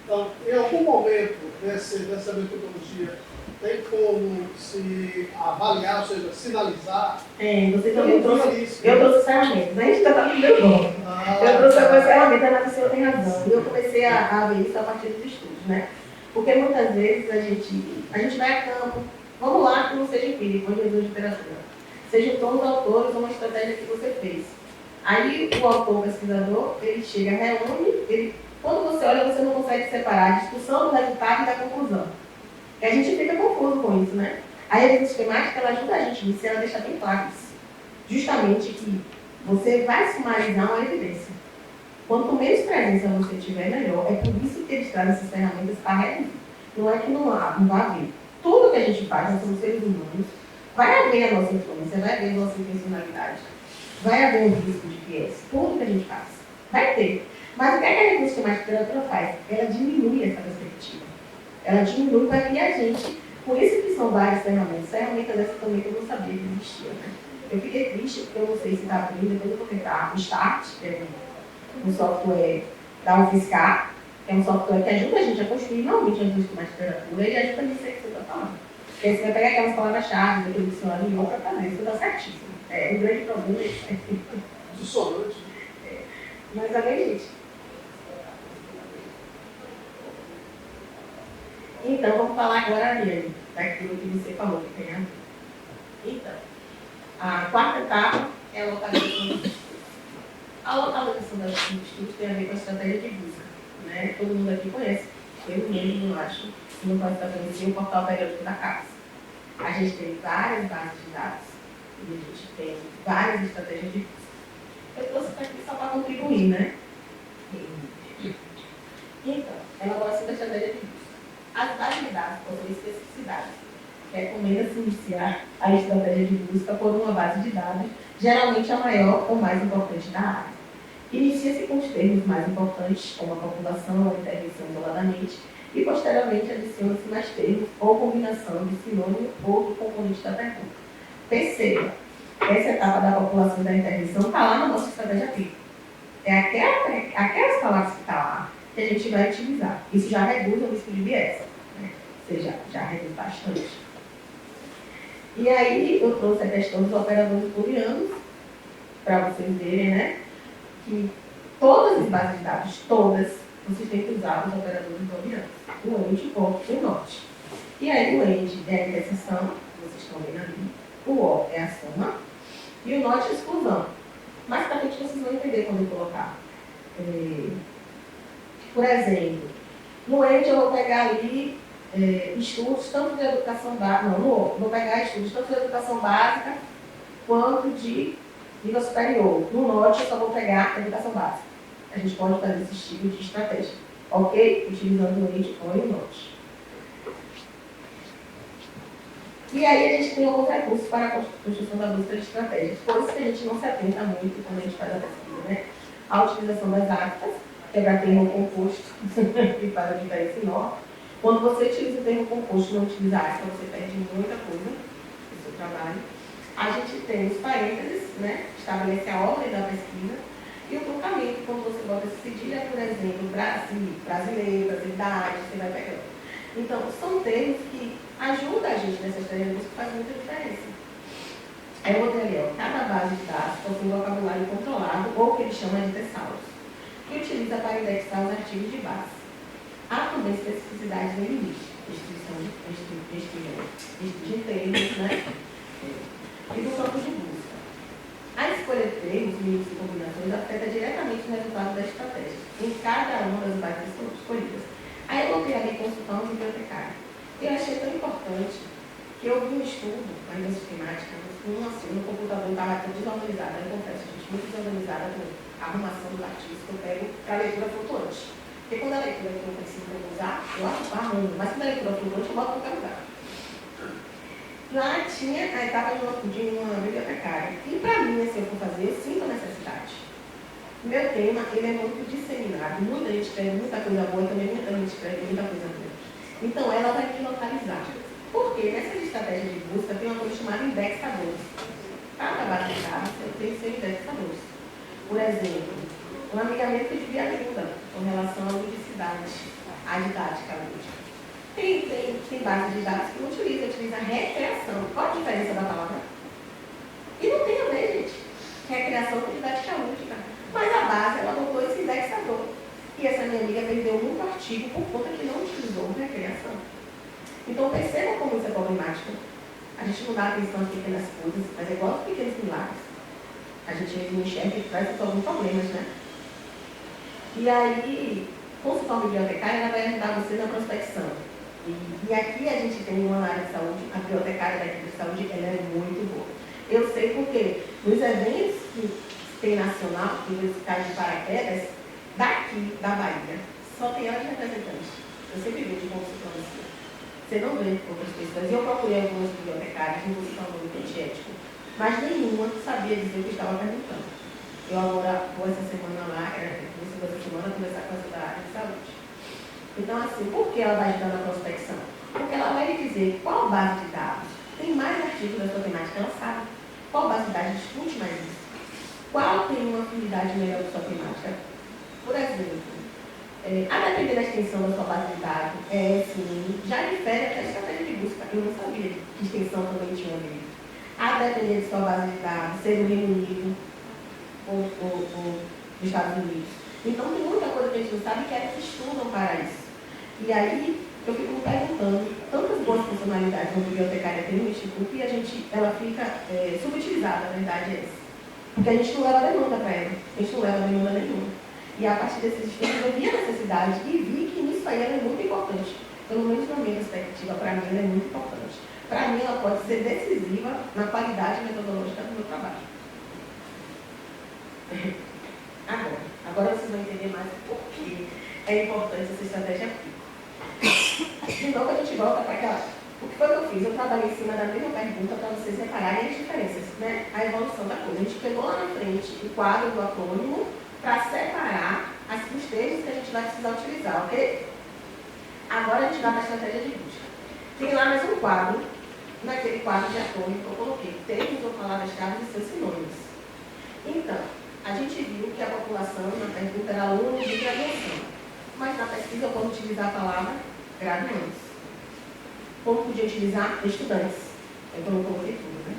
Então, em algum momento dessa metodologia, tem como se avaliar, ou seja, sinalizar. Você também trouxe. Eu trouxe ferramentas, né? A gente está no meu nome. Eu trouxe algumas ferramentas, mas o senhor tem razão. E eu comecei a ver isso a partir dos estudos, né? Porque muitas vezes a gente vai a campo, vamos lá, que não seja empírico, hoje de literatura. Seja todos os autores ou uma estratégia que você fez. Aí o autor, o pesquisador, ele chega, reúne, quando você olha, você não consegue separar a discussão do resultado e da conclusão. E a gente fica confuso com isso, né? Aí a revista sistemática, ela ajuda a gente nisso, ela deixa bem claro isso. Justamente que você vai sumarizar uma evidência. Quanto menos presença você tiver, melhor. É por isso que eles trazem essas ferramentas para reduzir. Não é que não vai haver. Tudo que a gente faz, nós somos seres humanos, vai haver a nossa influência, vai haver a nossa intencionalidade, vai haver um risco de viés. Tudo que a gente faz. Vai ter. Mas o que a revista sistemática da literatura faz? Ela diminui essa perspectiva. Ela diminui para que a gente, por isso que são várias ferramentas dessas também que eu não sabia que existia, né? Eu fiquei triste porque eu não sei se está abrindo, depois eu vou tentar o START, que é um software da UFSCar, que é um software que ajuda a gente a construir realmente as sistemas de literatura e ajuda nisso aí que você está falando. Porque você vai pegar aquelas palavras-chave, daquele dicionário em para fazer, isso dá certíssimo. O grande problema é isso. Dissonante. Mas acredite. Então, vamos falar agora, Ariane, daquilo que você falou, que tem a ver. Então, a quarta etapa é a localização dos estudos. A localização dos estudos tem a ver com a estratégia de busca, né? Todo mundo aqui conhece, eu mesmo acho, se não pode estabelecer o portal periódico da casa. A gente tem várias bases de dados e a gente tem várias estratégias de busca. Eu trouxe para aqui só para contribuir, né? Então, elaboração da estratégia de busca. As bases de dados possuem especificidades. Recomenda-se iniciar a estratégia de busca por uma base de dados, geralmente a maior ou mais importante da área. Inicia-se com os termos mais importantes, como a população ou a intervenção isoladamente, e posteriormente adiciona-se mais termos ou combinação de sinônimo ou do componente da pergunta. Perceba, essa etapa da população e da intervenção está lá na nossa estratégia crítica. É aquelas palavras que estão lá que a gente vai utilizar. Isso já reduz o risco de viés, né? Ou seja, já reduz bastante. E aí eu trouxe a questão dos operadores booleanos, para vocês verem, né? Que todas as bases de dados, todas, vocês têm que usar os operadores booleanos. O AND, o OR e o NOT. E aí o AND é a interseção, vocês estão vendo ali. O OR é a soma. E o NOT é a exclusão. Mas para frente vocês vão entender quando eu colocar. Por exemplo, no AND eu vou pegar ali estudos tanto de educação básica, vou pegar estudos tanto de educação básica quanto de nível superior. No NOT eu só vou pegar a educação básica. A gente pode fazer esse tipo de estratégia, ok? Utilizando o AND com o NOT. E aí a gente tem alguns recursos para a construção da busca de estratégias, coisas que a gente não se atenta muito quando a gente faz a pesquisa, né? A utilização das actas, que é para termo composto, que faz a diferença enorme. Quando você utiliza o termo composto e não utiliza a acta, você perde muita coisa no seu trabalho. A gente tem os parênteses, né? Estabelece a ordem da pesquisa. E o truncamento, quando você bota esse cedilha, por exemplo, brasileiro, brasilidade, você vai pegando. Então, são termos que ajudam a gente nessa estratégia que faz muita diferença. É outro ali, ó. Cada base de dados possui um vocabulário controlado, ou que ele chama de tesauros, que utiliza para indexar os artigos de base. Há também especificidades no limite, restrição de termos, né? E do campo de busca. A escolha de termos, limites e combinações afeta diretamente o resultado da estratégia, em cada uma das bases escolhidas. Aí eu voltei ali consultar um bibliotecário. Eu achei tão importante que eu vi um estudo, ainda sistemática, no computador estava tão desorganizada, eu confesso, gente, muito desorganizada com a arrumação dos artigos que eu pego para a leitura flutuante. Porque quando a leitura que eu preciso usar, eu arrumo, mas quando a leitura flutuante, eu boto em qualquer lugar. Lá tinha a etapa de uma bibliotecária. E para mim, assim, eu for fazer, eu sinto a necessidade. Meu tema, ele é muito disseminado. Muita gente escreve muita coisa boa, também muita gente escreve muita coisa boa. Então, ela vai me localizar. Porque nessa estratégia de busca tem uma coisa chamada indexadores. Cada base de dados tem seus indexadores. Por exemplo, uma amiga minha pediu ajuda com relação à ludicidade, à didática lúdica. Tem base de dados que não utiliza recreação. Qual a diferença da palavra? E não tem a ver, gente. Recreação com didática lúdica. Mas a base, ela botou esse indexador. E essa minha amiga perdeu muito artigo por conta que não utilizou recreação. Então, perceba como isso é problemático. A gente não dá atenção às pequenas coisas, mas é igual aos pequenos milagres. A gente enxerga e traz alguns problemas, né? E aí, consultar uma bibliotecária, ela vai ajudar você na prospecção. E aqui a gente tem uma área de saúde, a bibliotecária da equipe de saúde, ela é muito boa. Eu sei porque nos eventos que tem nacional, que eles caem de paraquedas, daqui, da Bahia, só tem ela de representante. Eu sempre vejo de consultância. Você não vê outras pessoas. Eu procurei algumas bibliotecárias, não vou citar o nome ético, mas nenhuma sabia dizer o que estava perguntando. Eu agora vou essa semana lá, vou essa semana conversar com essa da área de saúde. Então, assim, por que ela vai ajudar na prospecção? Porque ela vai lhe dizer qual base de dados tem mais artigos da sua temática, ela sabe. Qual base de dados discute mais isso? Qual tem uma afinidade melhor com sua temática? Por exemplo, a depender da extensão da sua base de dados, sim, já difere até a estratégia de busca. Eu não sabia que extensão também tinha a ver. A depender de sua base de dados, ser do Reino Unido ou dos Estados Unidos. Então, tem muita coisa que a gente não sabe que eles estudam para isso. E aí, eu fico me perguntando, tantas boas funcionalidades que a bibliotecária tem no Instituto e ela fica subutilizada, a verdade é essa. Porque a gente não leva demanda para ela, a gente não leva demanda nenhuma. E a partir desses estudos eu vi a necessidade e vi que nisso aí ela é muito importante. Pelo menos na minha perspectiva, para mim ela é muito importante. Para mim ela pode ser decisiva na qualidade metodológica do meu trabalho. Agora vocês vão entender mais por que é importante essa estratégia FICO. De novo a gente volta para aquela... O que foi que eu fiz? Eu trabalhei em cima da mesma pergunta para vocês repararem as diferenças, né? A evolução da coisa. A gente pegou lá na frente o quadro do acrônimo para separar os textos que a gente vai precisar utilizar, ok? Agora a gente vai para a estratégia de busca. Tem lá mais um quadro. Naquele quadro de acrônimo que eu coloquei termos ou palavras-chave e seus sinônimos. Então, a gente viu que a população na pergunta era alunos de graduação. Mas na pesquisa eu posso utilizar a palavra graduantes. Como podia utilizar estudantes. Eu não coloquei tudo, né?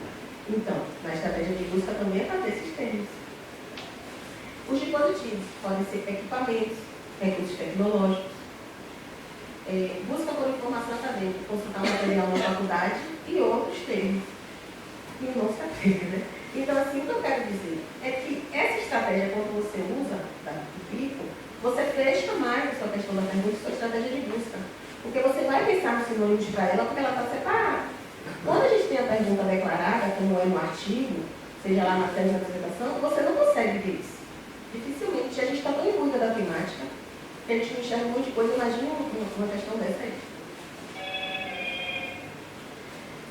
Então, na estratégia de busca também é para ter esses termos. Os dispositivos podem ser equipamentos, recursos tecnológicos, busca por informação acadêmica, consultar material na faculdade e outros termos. E não estratégia, né? Então, assim, o que eu quero dizer é que essa estratégia, quando você usa o FICO, você fecha mais a sua questão da pergunta e sua estratégia de busca. Porque você vai pensar nos sinônimos para ela porque ela está separada. Quando a gente tem a pergunta declarada, como é no artigo, seja lá na tese de apresentação, você não consegue ver isso. Dificilmente, a gente está tão imbuída da temática que a gente não enxerga um monte de coisa. Imagina uma questão dessa aí.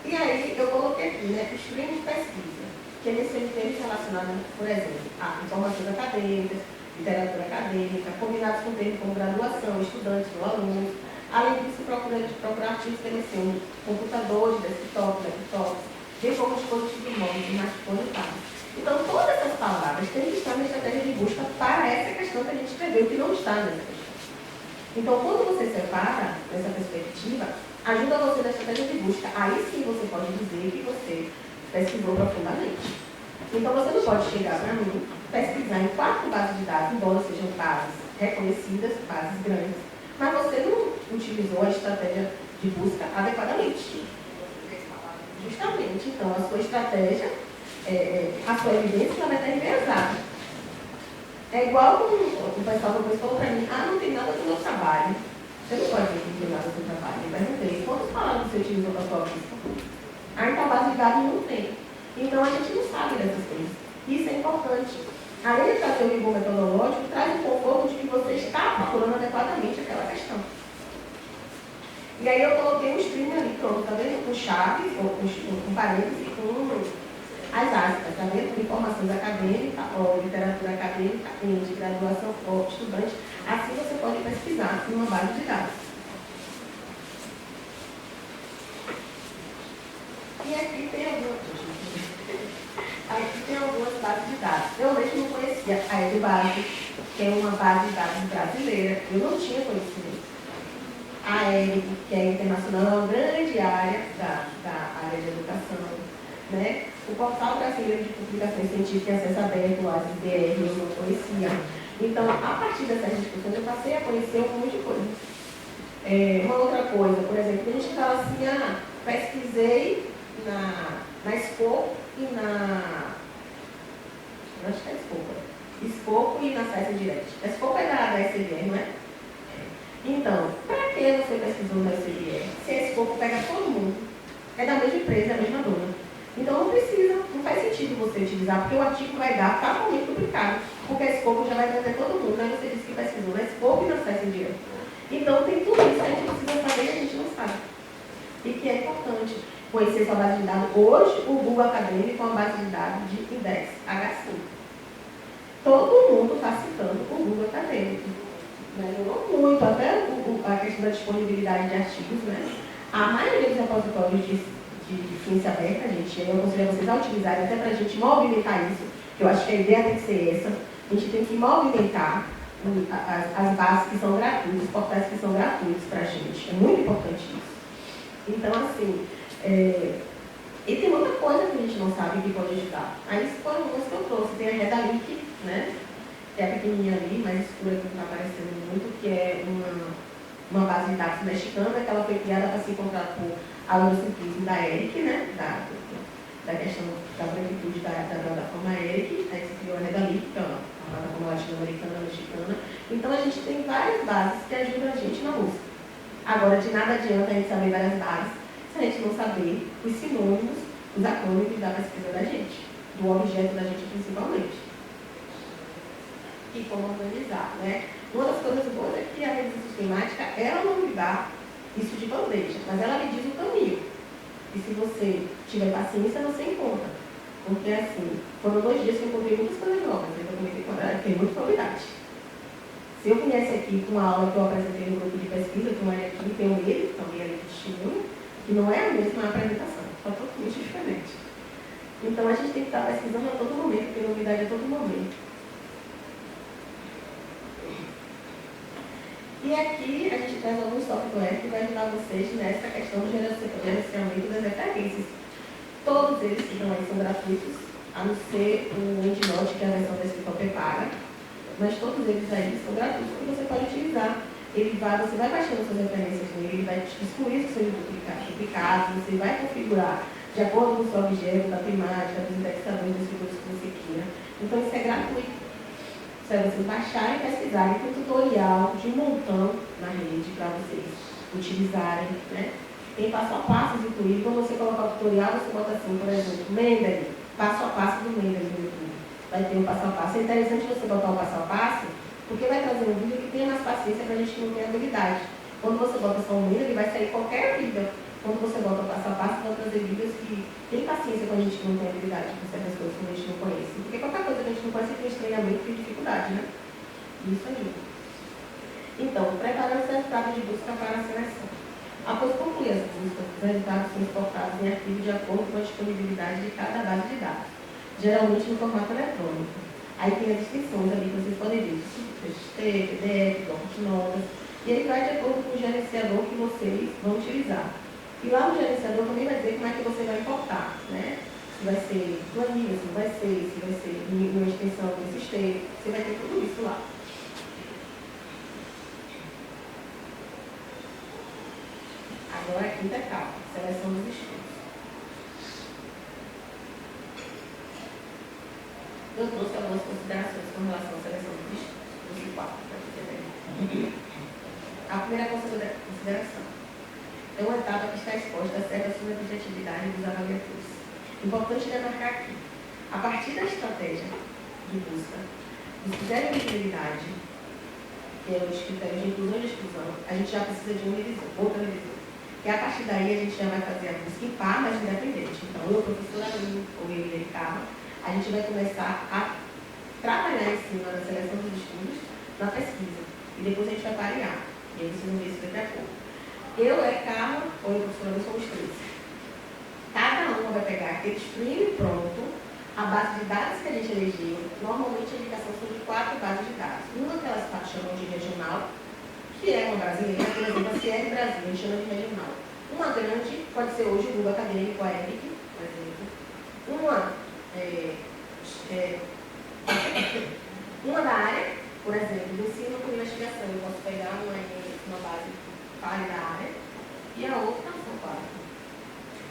E aí, eu coloquei aqui, né, os prêmios de pesquisa, que eles são termos relacionados, por exemplo, a informações acadêmicas, literatura acadêmica, combinados com termos como graduação, estudantes ou alunos. Além disso, procurar artigos que mencionam computadores, desktops, laptops, bem como dispositivos móveis, smartphones e tablets. Então, todas essas palavras têm que estar na estratégia de busca para essa questão que a gente escreveu, que não está nessa questão. Então, quando você separa nessa perspectiva, ajuda você na estratégia de busca. Aí sim você pode dizer que você pesquisou profundamente. Então, você não pode chegar para mim, pesquisar em 4 bases de dados, embora sejam bases reconhecidas, bases grandes, mas você não utilizou a estratégia de busca adequadamente. Justamente, então, a sua estratégia, a sua evidência, ela vai estar enviesada. É igual o pessoal depois falou para mim, não tem nada do meu trabalho. Você não pode ver que não tem nada do seu trabalho. Eu perguntei, quantas palavras você utilizou para a sua busca? Então, a base de dados não tem. Então, a gente não sabe dessas coisas. Isso é importante. Além de trazer o rigor metodológico, traz o conforto de que você está procurando adequadamente aquela questão. E aí eu coloquei um stream ali, pronto, tá vendo? Com chaves, ou com parênteses e com as aspas, tá vendo? Com informações acadêmicas, ou literatura acadêmica, de graduação, ou estudante. Assim você pode pesquisar numa base de dados. aqui tem algumas bases de dados. Eu mesmo não conhecia a EduBase, que é uma base de dados brasileira. Eu não tinha conhecimento. A ERIC, que é internacional, é uma grande área da área de educação. Né? O Portal Brasileiro de Publicações Científicas e Acesso Aberto, o ASBR, eu não conhecia. Então, a partir dessas discussões, eu passei a conhecer um monte de coisa. Uma outra coisa, por exemplo, a gente fala assim, pesquisei na Expo e acho que é Expo e na Science Direct. A Expo é da SBR, não é? Então, para que você pesquisou na SBR? Se a Expo pega todo mundo, é da mesma empresa, é a mesma dona. Então não faz sentido você utilizar, porque o artigo vai dar totalmente duplicado, porque a Expo já vai trazer todo mundo, né? Você disse que pesquisou na Expo e na Science Direct. Então tem tudo isso que a gente precisa saber e a gente não sabe. E que é importante conhecer sua base de dados. Hoje, o Google Acadêmico é uma base de dados de index H5. Todo mundo está citando o Google Acadêmico. Melhorou muito, até a questão da disponibilidade de artigos. Né? A maioria dos repositórios de ciência aberta, gente, eu aconselho vocês a utilizarem até para a gente movimentar isso, que eu acho que a ideia tem que ser essa. A gente tem que movimentar as bases que são gratuitas, os portais que são gratuitos para a gente. É muito importante isso. Então, assim, e tem outra coisa que a gente não sabe que pode ajudar. Aí foram umas que eu trouxe. Tem a Redalic, né? Que é a pequenininha ali, mais escura que não está aparecendo muito, que é uma base de dados mexicana, que ela foi criada para se encontrar com o alurocentrismo da ERIC, né? Da questão da branquitude da plataforma ERIC. Aí se criou a Redalic, que é uma plataforma latino-americana, mexicana. Então, a gente tem várias bases que ajudam a gente na busca. Agora, de nada adianta a gente saber várias bases se a gente não saber os sinônimos, os acrônimos da pesquisa da gente, do objeto da gente principalmente. E como organizar, né? Uma das coisas boas é que a revisão sistemática, ela não me dá isso de bandeja, mas ela me diz o caminho. E se você tiver paciência, você encontra. Porque, assim, foram 2 dias que eu encontrei muitas coisas novas, eu comentei com ela, tem muita novidade. Se eu viesse aqui com uma aula que eu apresentei no grupo de pesquisa, que é aqui, tem ele, também ali de testemunho, que não é a mesma apresentação, só totalmente diferente. Então, a gente tem que estar pesquisando a todo momento, ter novidade a todo momento. E aqui a gente traz alguns softwares que vai ajudar vocês nessa questão do gerenciamento das referências. Todos eles que estão aí são gratuitos, a não ser o EndNote, que é a versão da escritório paga. Mas todos eles aí são gratuitos que você pode utilizar. Você vai baixando suas referências nele, ele vai excluir os seus duplicados, você vai configurar de acordo com o seu objeto, da temática, dos indexadores, dos figuras que você queira. Então isso é gratuito. Isso é vocês baixarem e pesquisarem. Tem um tutorial de um montão na rede para vocês utilizarem. Né? Tem passo a passo incluído. Quando você colocar o tutorial, você bota assim, por exemplo, Mendeley, passo a passo do Mendeley no YouTube. Vai ter um passo a passo. É interessante você botar o passo a passo, porque vai trazer um vídeo que tenha mais paciência para a gente que não tem habilidade. Quando você bota só um vídeo, ele vai sair qualquer vídeo. Quando você bota o passo a passo, vão trazer vídeos que tem paciência com a gente que não tem habilidade, com certas coisas que a gente não conhece. Porque qualquer coisa que a gente não conhece, tem treinamento e dificuldade, né? Isso ajuda. Então, preparar os resultados de busca para a seleção. Após concluir as buscas, os resultados são exportados em arquivo de acordo com a disponibilidade de cada base de dados, geralmente no formato eletrônico. Aí tem as descrições ali que vocês podem ver, TXT, PDF, bloco de notas, e ele vai de acordo com o gerenciador que vocês vão utilizar. E lá no gerenciador também vai dizer como é que você vai importar, né? Se vai ser planilha, se vai ser uma extensão do sistema, você vai ter tudo isso lá. Agora a quinta etapa, seleção dos estudos. Eu trouxe algumas considerações com relação à seleção dos estudos. Trouxe 4 para você ver. A primeira consideração é uma etapa que está exposta a certa subjetividade dos avaliadores. Importante remarcar aqui, a partir da estratégia de busca, dos critérios de visibilidade, que é os critérios de inclusão e de exclusão, a gente já precisa de uma revisão, outra revisão. Que a partir daí a gente já vai fazer a busca em par, mas independente. Então, eu, professora Aline, ou ele, Carla, a gente vai começar a trabalhar em cima da seleção dos estudos na pesquisa. E depois a gente vai parear. E aí vocês vão ver isso daqui a pouco. Eu, Carla, ou eu, professora, somos 3. Cada um vai vai pegar aquele stream pronto, a base de dados que a gente elegeu. Normalmente a indicação são de 4 bases de dados. Uma que elas chamam de regional, que é uma brasileira, por exemplo, a CR Brasil, a gente chama de regional. Uma grande pode ser hoje o Google Acadêmico, a EPIC, por exemplo. Uma da área, por exemplo, do ensino por investigação. Eu posso pegar uma base da área e a outra são 4.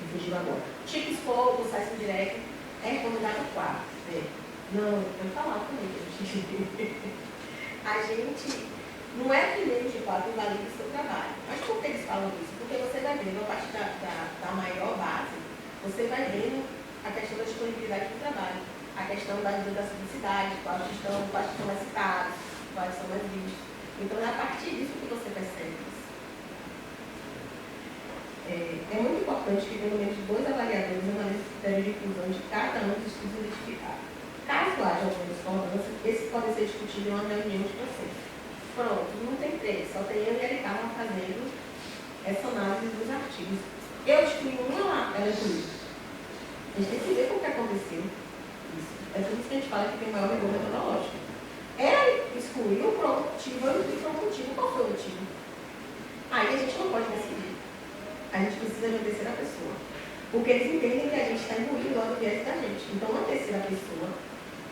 Me fugiu agora. Chips Fogo, o Science Direct, é recomendado 4. Não, vou falar também. A gente não é primeiro de 4 invalida o seu trabalho. Mas por que eles falam isso? Porque você vai vendo, a partir da maior base, você vai vendo a questão da disponibilidade do trabalho, a questão da simplicidade, quais estão mais citados, quais são mais vistos. Então, é a partir disso que você percebe isso. É muito importante que pelo menos 2 avaliadores analisem o critério de inclusão de cada um dos estudos identificados. Caso haja alguma discordância, esses podem ser discutidos em uma reunião de processo. Pronto, não tem 3, só tem eu e ele estavam fazendo essa análise dos artigos. Eu excluí uma lá, ela excluiu. A gente tem que ver o que aconteceu. Isso. É por isso que a gente fala que tem maior rigor metodológico. Ela excluiu por um motivo, eu excluí por um motivo. Qual foi o motivo? Aí a gente não pode decidir. A gente precisa de uma terceira pessoa. Porque eles entendem que a gente está imbuído lá do viés da gente. Então, uma terceira pessoa,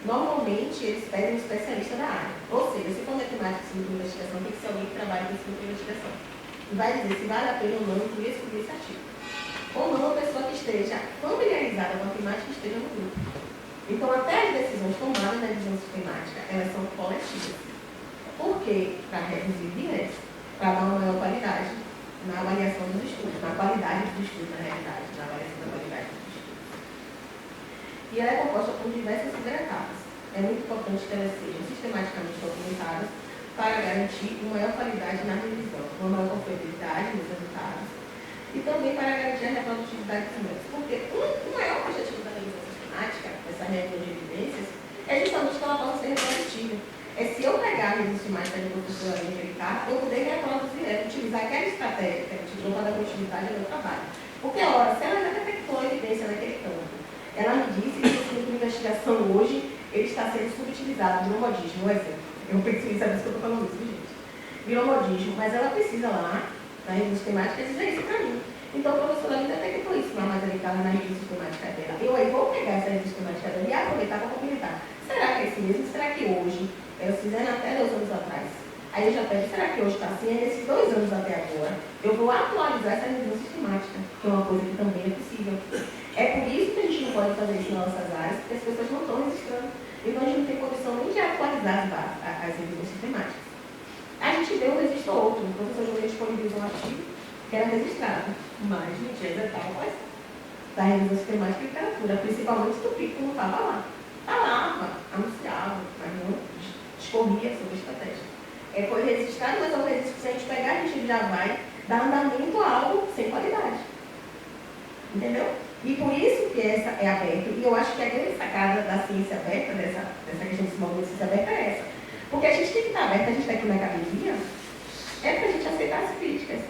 normalmente, eles pedem um especialista da área. Ou seja, se for matemática de investigação, tem que ser alguém que trabalha com ensino de investigação. E vai dizer se vale a pena ou não incluir esse artigo. Ou não, uma pessoa que esteja familiarizada com a temática esteja no grupo. Então, até as decisões tomadas na revisão sistemática, elas são coletivas. Por quê? Para reduzir viés, para dar uma maior qualidade na avaliação dos estudos, na qualidade dos estudos, na realidade, na avaliação da qualidade dos estudos. E ela é composta por diversas etapas. É muito importante que elas sejam sistematicamente documentadas para garantir uma maior qualidade na revisão, uma maior confiabilidade nos resultados e também para garantir a reprodutividade dos métodos. Porque o maior objetivo da revisão sistemática, essa reunião de evidências, é justamente que ela possa ser reprodutível. É se eu pegar a revisão sistemática da professora Angelicar, eu poder reproduzir ela, utilizar aquela estratégia que ela utilizou para dar continuidade ao meu trabalho. Porque, ora, se ela já detectou a evidência naquele campo, ela me disse que o ensino de investigação hoje ele está sendo subutilizado, virou modismo, um exemplo. Eu penso isso, sabe isso que eu estou falando isso, gente? Virou modismo, mas ela precisa lá, na revisão sistemática, dizer isso para mim. Então, a professora ainda detectou isso, mas ela está na revisão sistemática dela. Eu aí vou pegar essa revisão sistemática dela e aproveitar para complementar. Será que é esse mesmo? Será que hoje, elas fizeram até 2 anos atrás, aí eu já pego, será que hoje está assim? É nesses 2 anos até agora, eu vou atualizar essa revisão sistemática, que é uma coisa que também é possível. É por isso que a gente não pode fazer isso nas nossas áreas, porque as pessoas não estão registrando. Então, a gente não tem condição nem de atualizar as revisões sistemáticas. A gente vê um registro ou outro. O professor Júlio disponibilizou um artigo que era registrado. Mas, gente, as etapas da revisão sistemática de literatura, principalmente do pico, não estava lá. Falava, anunciava, mas não discorria sobre a estratégia. Foi registrado, mas é um registro que se a gente pegar, a gente já vai dar andamento a algo sem qualidade. Entendeu? E por isso que essa é aberta, e eu acho que a grande sacada da ciência aberta, dessa questão desse movimento de ciência aberta é essa. Porque a gente tem que estar aberta, a gente está aqui na academia, é para a gente aceitar as críticas,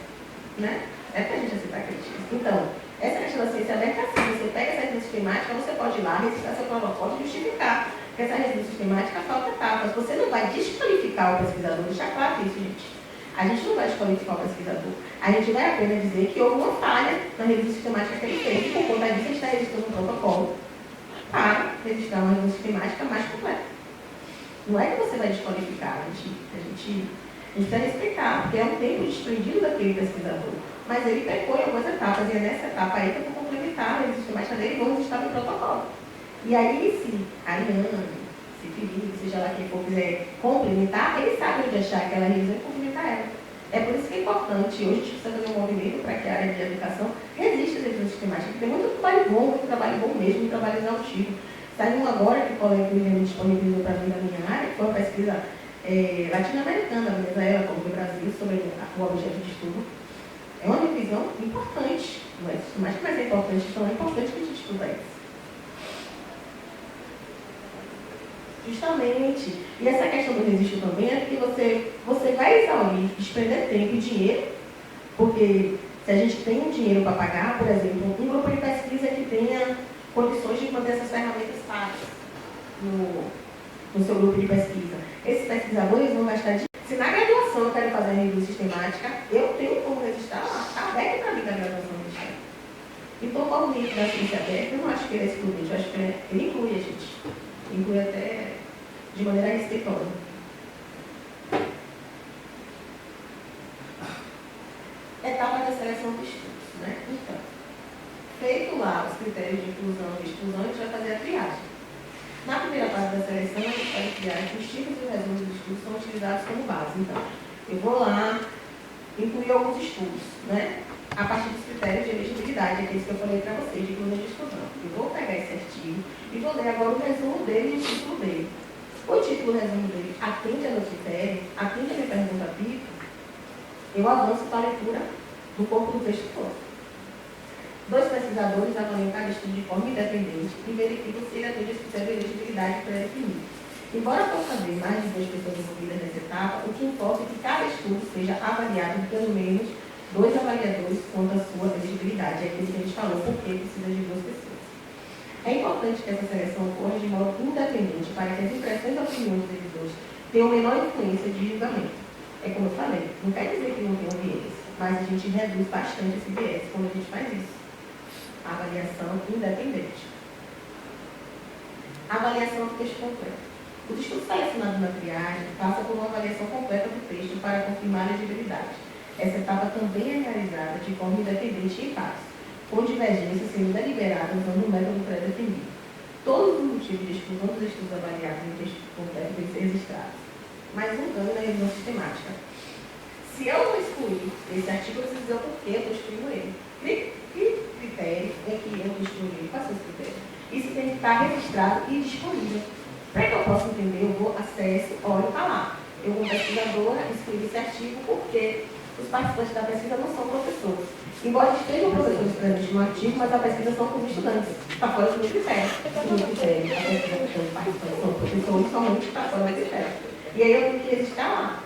né? É para a gente aceitar críticas. Então, essa questão da ciência aberta é assim, você pega essa revisão sistemática, você pode ir lá, registrar seu protocolo e justificar. Porque essa revisão sistemática falta etapas. Você não vai desqualificar o pesquisador, deixar claro isso, gente. A gente não vai desqualificar o pesquisador. A gente vai apenas dizer que houve uma falha na revisão sistemática que ele fez. E por conta disso, a gente está registrando um protocolo para registrar uma revisão sistemática mais completa. Não é que você vai desqualificar, a gente precisa respeitar, porque é um tempo desprendido daquele pesquisador. Mas ele pecou em algumas etapas, e é nessa etapa aí que eu vou complementar a revisão sistemática dele e vou registrar no protocolo. E aí, se a Ariane, se Felipe, seja lá quem for quiser complementar, ele sabe onde achar aquela revisão e complementar ela. É por isso que é importante, hoje a gente precisa fazer um movimento para que a área de educação resista às revisões sistemáticas. Tem muito trabalho bom mesmo, muito trabalho exaustivo. Saiu agora que o colega William disponibilizou para mim da minha área, que foi uma pesquisa latino-americana, a Venezuela, como do Brasil, sobre o objeto de estudo. É uma revisão importante, não é sistemática, mas é importante, então é importante que a gente estuda isso. Justamente. E essa questão do registro também é que você vai exaurir, desprender tempo e dinheiro, porque Se a gente tem um dinheiro para pagar, por exemplo, um grupo de pesquisa que tenha condições de manter essas ferramentas pagas no seu grupo de pesquisa. Esses pesquisadores vão gastar dinheiro. Se na graduação eu quero fazer a review sistemática, eu tenho como registrar lá, está aberto para mim da graduação registrar. Então, o movimento da ciência aberta, eu não acho que ele é excludente, eu acho que ele inclui a gente. Inclui até de maneira respeitosa. Etapa da seleção de estudos, né? Então, feito lá os critérios de inclusão e exclusão, a gente vai fazer a triagem. Na primeira parte da seleção, a gente faz a triagem, os tipos e o resumo dos estudos são utilizados como base. Então, eu vou lá, incluir alguns estudos, né? A partir dos critérios de elegibilidade, aqueles que eu falei para vocês, de inclusão e exclusão. Eu vou pegar esse artigo e vou ler agora o resumo dele e o título dele. O título e o resumo dele atende a meu critério, atende a minha pergunta BIP, eu avanço para a leitura do corpo do texto todo. 2 pesquisadores avaliam cada estudo de forma independente e verificam se ele atende esse critério de elegibilidade pré-definido. Embora possa haver mais de 2 pessoas envolvidas nessa etapa, o que importa é que cada estudo seja avaliado por pelo menos 2 avaliadores quanto à sua elegibilidade. É aquilo que a gente falou, porque precisa de 2 pessoas. É importante que essa seleção ocorra de modo independente para que as impressões e opiniões dos revisores tenham menor influência de julgamento. É como eu falei, não quer dizer que não tenha viés, mas a gente reduz bastante esse viés quando a gente faz isso. A avaliação independente. Avaliação do texto completo. O estudo selecionado na triagem passa por uma avaliação completa do texto para confirmar a elegibilidade. Essa etapa também é realizada de forma independente e em pares, com divergências sendo deliberadas usando um método pré-definido. Todos os motivos de exclusão dos estudos avaliados no texto completo devem ser registrados. Mas um ganho na revisão sistemática. Se eu não excluir esse artigo, eu preciso dizer o porquê eu estou excluindo ele. Que critério é que eu estou excluindo ele? Quais são os critérios? Isso tem que estar registrado e disponível. Para que eu possa entender, eu vou acesso, olho para lá. Eu, como pesquisadora, escrevi esse artigo porque os participantes da pesquisa não são professores. Embora estejam professores presentes no artigo, mas a pesquisa são como estudantes. Está fora do meu critério. O meu critério, a pesquisa que os participantes são professores, somente está fora do critério. E aí eu tenho que registrar lá.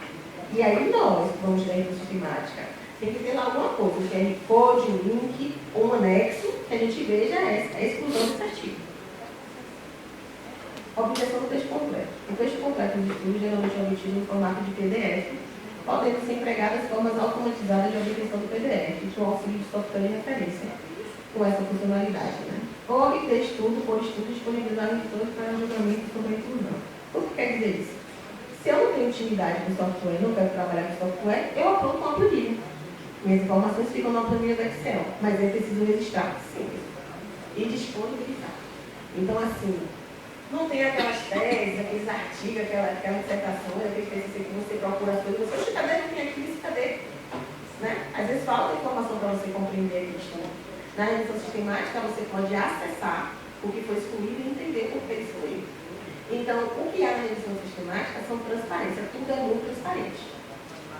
E aí nós, vamos ver a sistemática, tem que ter lá alguma coisa, um QR Code, um link, ou um anexo, que a gente veja a exclusão desse artigo. Obtenção do texto completo. O texto completo do estudo geralmente é obtido em formato de PDF, podendo ser empregadas formas automatizadas de obtenção do PDF, com auxílio de software de referência, com essa funcionalidade. Né? Ou obter estudo por estudo disponibilizado em editores para julgamento sobre a inclusão. O que quer dizer isso? Se eu não tenho intimidade com software, não quero trabalhar com software, eu apronto uma planilha. Minhas informações ficam na planilha do Excel, mas eu preciso registrar, sim, e disponibilizar. Então, assim, não tem aquelas teses, aqueles artigos, aquela dissertação, aquele TCC que você procura as coisas, você, cadê? Não tem aqui, isso, cadê? Né? Às vezes falta informação para você compreender aquele estudo. Na revisão sistemática, você pode acessar o que foi excluído e entender por que ele excluiu. Então, o que há na revisão sistemática são transparência, tudo é muito transparente.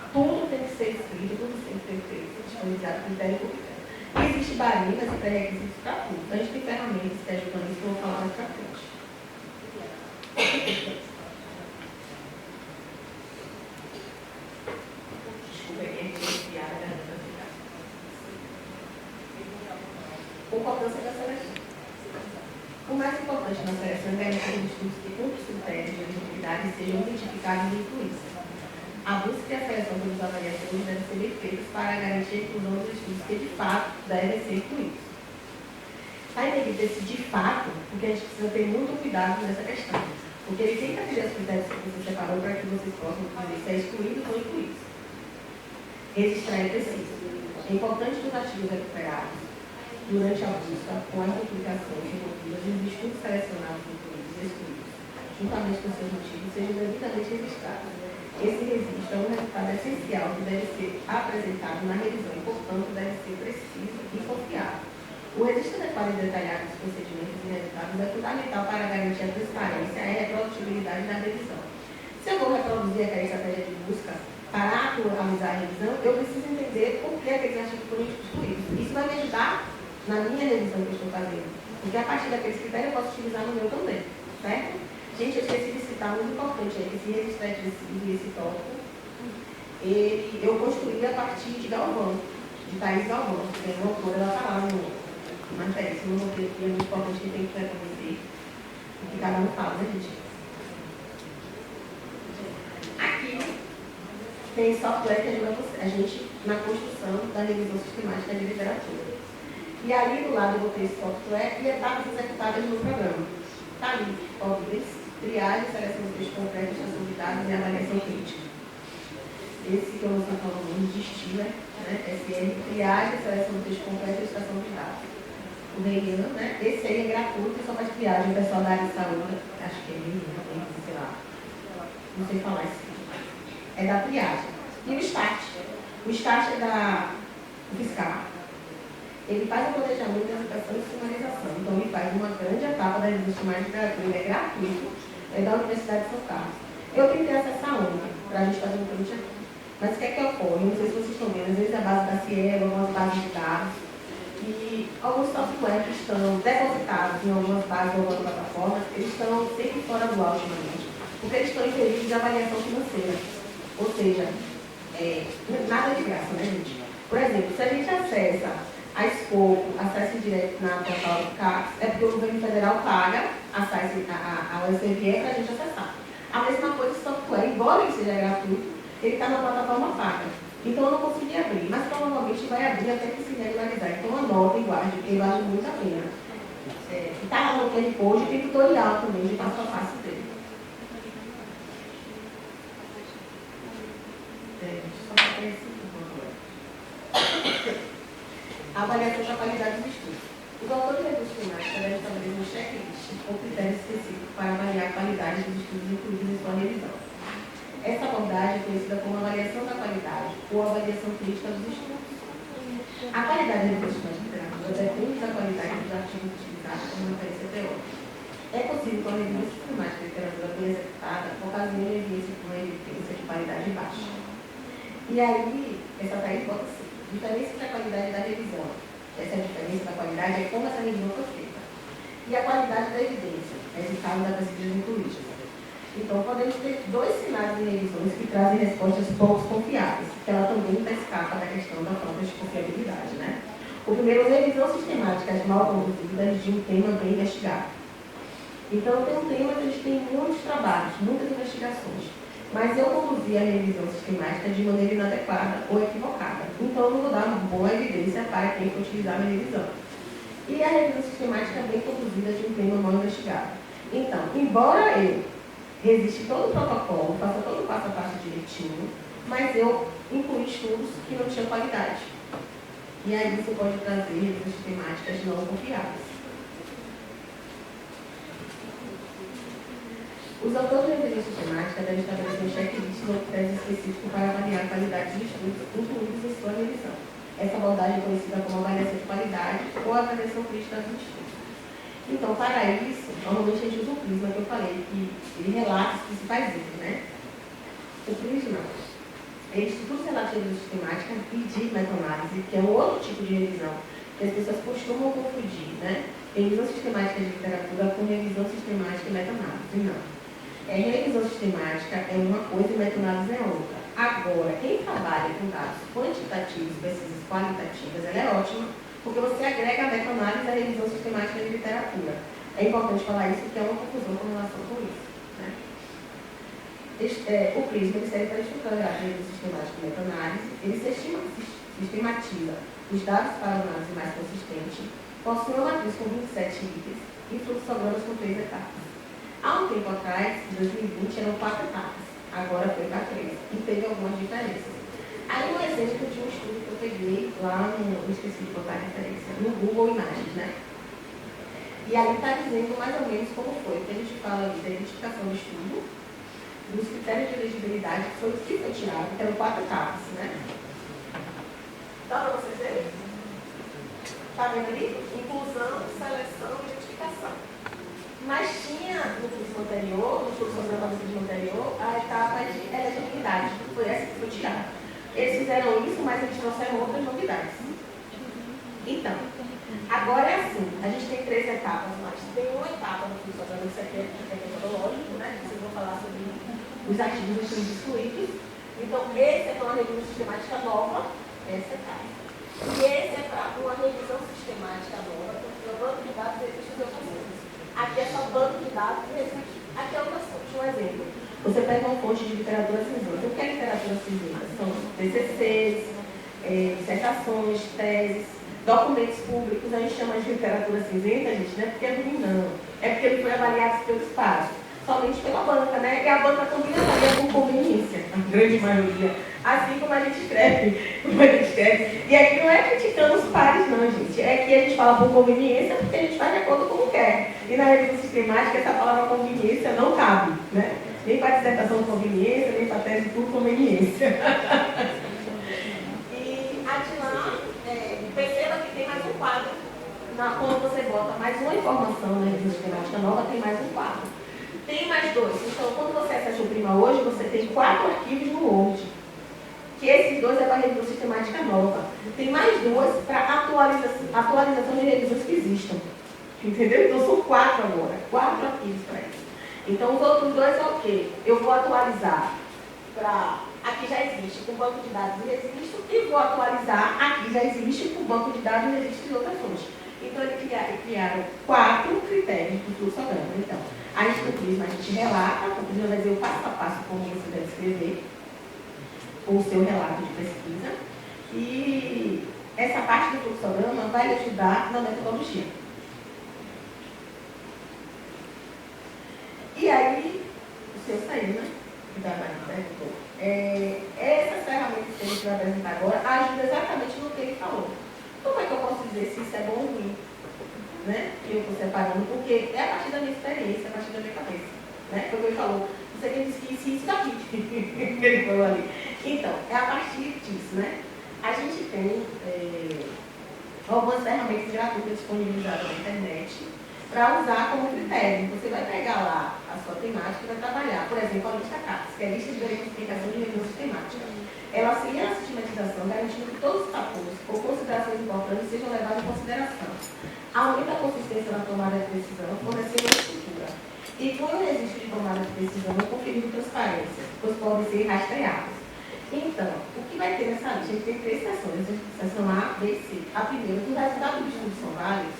Tudo tem que ser escrito, tudo tem que ser feito, disponibilizado critério por critério. E existem balizas e pré-requisitos para tudo. Então, a gente tem ferramentas que ajudam nisso, que eu vou falar mais para frente. Desculpa, é piada, Concordância da seleção. O mais importante na seleção é garantir que os estudos que cumpram os critérios de elegibilidade sejam identificados e incluídos. A busca e a seleção pelos avaliadores devem ser bem feitas para garantir a inclusão dos estudos que, de fato, devem ser incluídos. Aí tem que ter esse de fato, porque a gente precisa ter muito cuidado nessa questão. Porque ele tem que atender os critérios que você separou para que vocês possam dizer se é excluído ou incluído. Registrar é preciso. É importante que os artigos recuperados durante a busca, com as publicações envolvidas e os estudos selecionados incluídos e excluídos, juntamente com seus motivos, sejam devidamente registrados. Esse registro é um resultado essencial que deve ser apresentado na revisão e, portanto, deve ser preciso e confiável. O registro adequado e detalhado dos procedimentos e resultados é fundamental para garantir a transparência e a reprodutibilidade da revisão. Se eu vou reproduzir aquela estratégia de busca para atualizar a revisão, eu preciso entender por que aqueles artigos foram excluídos. Isso vai me ajudar na minha revisão que eu estou fazendo. Porque a partir daqueles critérios eu posso utilizar no meu também, certo? Gente, eu esqueci de citar muito importante aí, esse registro de resíduos e esse tópico, eu construí a partir de Galvão. de Thaís Galvão, que é uma autora, ela está lá no manifesto, no roteiro, que é muito importante que tem que reconhecer o que cada um fala, né, gente? Aqui tem software que ajuda a gente na construção da revisão sistemática de literatura. E ali do lado eu botei esse software e etapas executadas no programa. Está ali, óbvios, triagem, seleção de texto concreto, extração de dados e avaliação crítica. Esse que eu estou falando de estilo, né? SR, triagem, seleção de texto concreto e extração de dados. O Reian, né? Esse aí é gratuito, só faz triagem, o pessoal da área de saúde, acho que é Reian, sei lá, não sei falar isso. É da triagem. E o STAT. O STAT é da fiscal. Ele faz o planejamento da educação e sistematização. Então, ele faz uma grande etapa da revisão sistemática de literatura. Ele é gratuito. É da Universidade de São Carlos. Eu tentei acessar ontem, para a gente fazer um print aqui. Mas o que é que ocorre? Não sei se vocês estão vendo. Às vezes é a base da Cielo, algumas bases de dados. E alguns softwares que estão depositados em algumas bases ou algumas plataformas, eles estão sempre fora do ar ultimamente. Porque eles estão em período de avaliação financeira. Ou seja, nada de graça, né, gente? Por exemplo, se a gente acessa a Escopo, acesso direto na portal do CAPES, é porque o governo federal paga a USFE para a gente acessar. A mesma coisa o software, embora ele seja gratuito, ele está na plataforma paga. Então eu não consegui abrir, mas provavelmente vai abrir até que se regularizar. Então anota e guarde, porque vale muito a pena. Está lá no QR Code, tem tutorial também de passo a passo dele. Só para esse a avaliação da qualidade dos estudos. O autor de recursos climáticos deve estabelecer um checklist com critérios específicos para avaliar a qualidade dos estudos incluídos em sua revisão. Essa abordagem é conhecida como avaliação da qualidade ou avaliação crítica dos estudos. A qualidade dos estudos de literatura depende da qualidade dos artigos utilizados como referência teórica. É possível que a revisão sistemática de literatura bem executada ocasione uma evidência de qualidade baixa. E aí, essa Thaís bota assim. Diferença entre a qualidade da revisão. Essa diferença da qualidade é como essa revisão foi feita. E a qualidade da evidência, resultado da pesquisa incluída. Então, podemos ter dois sinais de revisões que trazem respostas pouco confiáveis, que ela também escapa da questão da própria confiabilidade, né? O primeiro, revisão sistemática mal conduzida de um tema bem investigado. Então, tem um tema que a gente tem muitos trabalhos, muitas investigações. Mas eu conduzi a revisão sistemática de maneira inadequada ou equivocada. Então, eu não vou dar uma boa evidência para quem for utilizar a minha revisão. E a revisão sistemática bem conduzida de um tema mal investigado. Então, embora eu resista todo o protocolo, faça todo o passo a passo direitinho, mas eu incluí estudos que não tinham qualidade. E aí você pode trazer revisões sistemáticas não confiáveis. Os autores de revisão sistemática devem estabelecer um checklist ou critério específico para avaliar a qualidade dos estudos incluídos em sua revisão. Essa abordagem é conhecida como avaliação de qualidade ou avaliação crítica dos estudos. Então, para isso, normalmente a gente usa o prisma que eu falei, que ele relata os principais erros, né? O prisma é estudos relativos à sistemática e de meta-análise, que é um outro tipo de revisão, que as pessoas costumam confundir, né? Revisão sistemática de literatura com revisão sistemática e meta-análise. Não. Revisão sistemática é uma coisa e meta-análise é outra. Agora, quem trabalha com dados quantitativos, pesquisas qualitativas, ela é ótima, porque você agrega a meta-análise à revisão sistemática de literatura. É importante falar isso, porque é uma confusão com relação com isso. Né? O PRISM ele serve para estudar a revisão sistemática e meta-análise, ele sistematiza os dados para análise mais consistente, possui uma matriz com 27 itens e fluxogramas com 3 etapas. Há um tempo atrás, em 2020, eram 4 etapas, agora foi para 3, e teve algumas diferenças. Aí um exemplo de um estudo que eu peguei lá no esqueci de botar a referência, no Google Imagens, né? E aí está dizendo mais ou menos como foi, que a gente fala ali da identificação do estudo, dos critérios de elegibilidade, que foi o que foi tirado, que eram 4 etapas, né? Dá para vocês verem? Está vendo ali? Inclusão, seleção e identificação. Mas tinha no curso anterior, no curso anterior, a etapa de elegibilidade, que foi essa que foi tirada. Eles fizeram isso, mas eles trouxeram outras novidades. Então, agora é assim, a gente tem 3 etapas, mas tem uma etapa no curso anterior, isso aqui é metodológico, né? Vocês vão falar sobre os artigos dos estudos excluídos. Então, essa é uma revisão sistemática nova, essa etapa. sistemática nova, porque o banco de dados existe de outras coisas. Aqui é só banco de dados que existe. Aqui é outras coisas. Um exemplo. Você pega uma fonte de literatura cinzenta. O que é literatura cinzenta? São TCCs, dissertações, teses, documentos públicos. A gente chama de literatura cinzenta, gente, não é porque é ruim, não. É porque ele foi avaliado pelos pares, somente pela banca, né? E a banca também avalia por conveniência, a grande maioria. Assim como a gente escreve. E aqui não é criticando os pares, não, gente. É que a gente fala por conveniência porque a gente faz de acordo com como quer. E na revisão sistemática, essa palavra conveniência não cabe, né? Nem para dissertação por conveniência, nem para tese por conveniência. E aqui lá, perceba que tem mais um quadro. Quando você bota mais uma informação na revisão sistemática nova, tem mais um quadro. Tem mais dois. Então, quando você acessa o Prima hoje, você tem 4 arquivos no Word. Que esses 2 é para a revisão sistemática nova. Tem mais 2 para atualização de revisões que existam. Entendeu? Então, são 4 agora. 4 arquivos para isso. Então, os outros 2 é o quê? Eu vou atualizar para... Aqui já existe, com o banco de dados de registro, e vou atualizar, aqui já existe, com o banco de dados de registro de outras fontes. Então, eles criaram 4 critérios do fluxograma. Então, a gente conclui, a gente relata, a conclusão vai dizer o passo a passo como você deve escrever o seu relato de pesquisa. E essa parte do fluxograma vai lhe ajudar na metodologia. E aí, o seu saiu, né? Essas ferramentas que a gente vai apresentar agora ajudam exatamente no que ele falou. Como é que eu posso dizer se isso é bom ou ruim? Né? Eu estou separando, porque é a partir da minha experiência, a partir da minha cabeça. Né? Como ele falou, você tem que isso daqui. Ele falou ali. Então, é a partir disso, né? A gente tem algumas ferramentas gratuitas disponibilizadas na internet para usar como critério. Você vai pegar lá a sua temática e vai trabalhar. Por exemplo, a lista CAPES, que é a lista de verificação de revisão sistemática. Ela auxilia na sistematização, garantindo que todos os fatores ou considerações importantes sejam levados em consideração. Aumenta a consistência na tomada de decisão, fornecendo estrutura. E quando o registro de tomada de decisão é conferido transparência, pois podem ser rastreados. Então, o que vai ter nessa lista? A gente tem 3 seções, seção A, B e C. A primeira, os resultados do estudo são vários.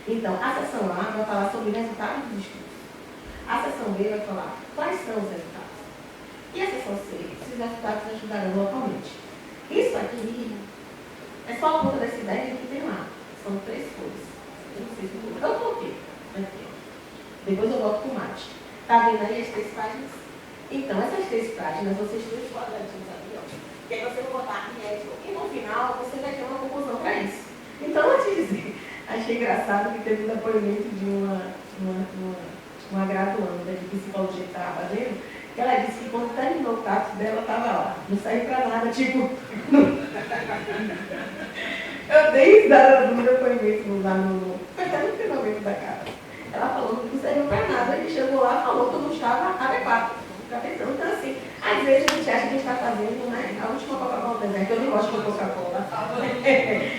Então, a seção A vai falar sobre resultados dos estudos. A seção B vai falar quais são os resultados. E a seção C, se os resultados ajudarão localmente. Isso aqui é só a ponta dessa ideia que tem lá. São 3 cores. Eu não sei se eu coloquei. Aqui. Depois eu volto com o mate. Está vendo aí as 3 páginas? Então, essas 3 páginas, vocês têm os quadradinhos ali, ó. Que aí você vai botar e no final você vai ter uma conclusão para isso. Então, antes de dizer, achei engraçado que teve um depoimento de uma graduanda de psicologia que estava fazendo, que ela disse que quando terminou o TAPS dela, estava lá. Não saiu para nada, tipo... Eu dei risada do depoimento lá até no finalmente da casa. Ela falou que não saiu para nada, ele chegou lá e falou que não estava adequado. Então, assim, às vezes a gente acha que a gente está fazendo, né? A última Coca-Cola do deserto, eu nem gosto de Coca-Cola.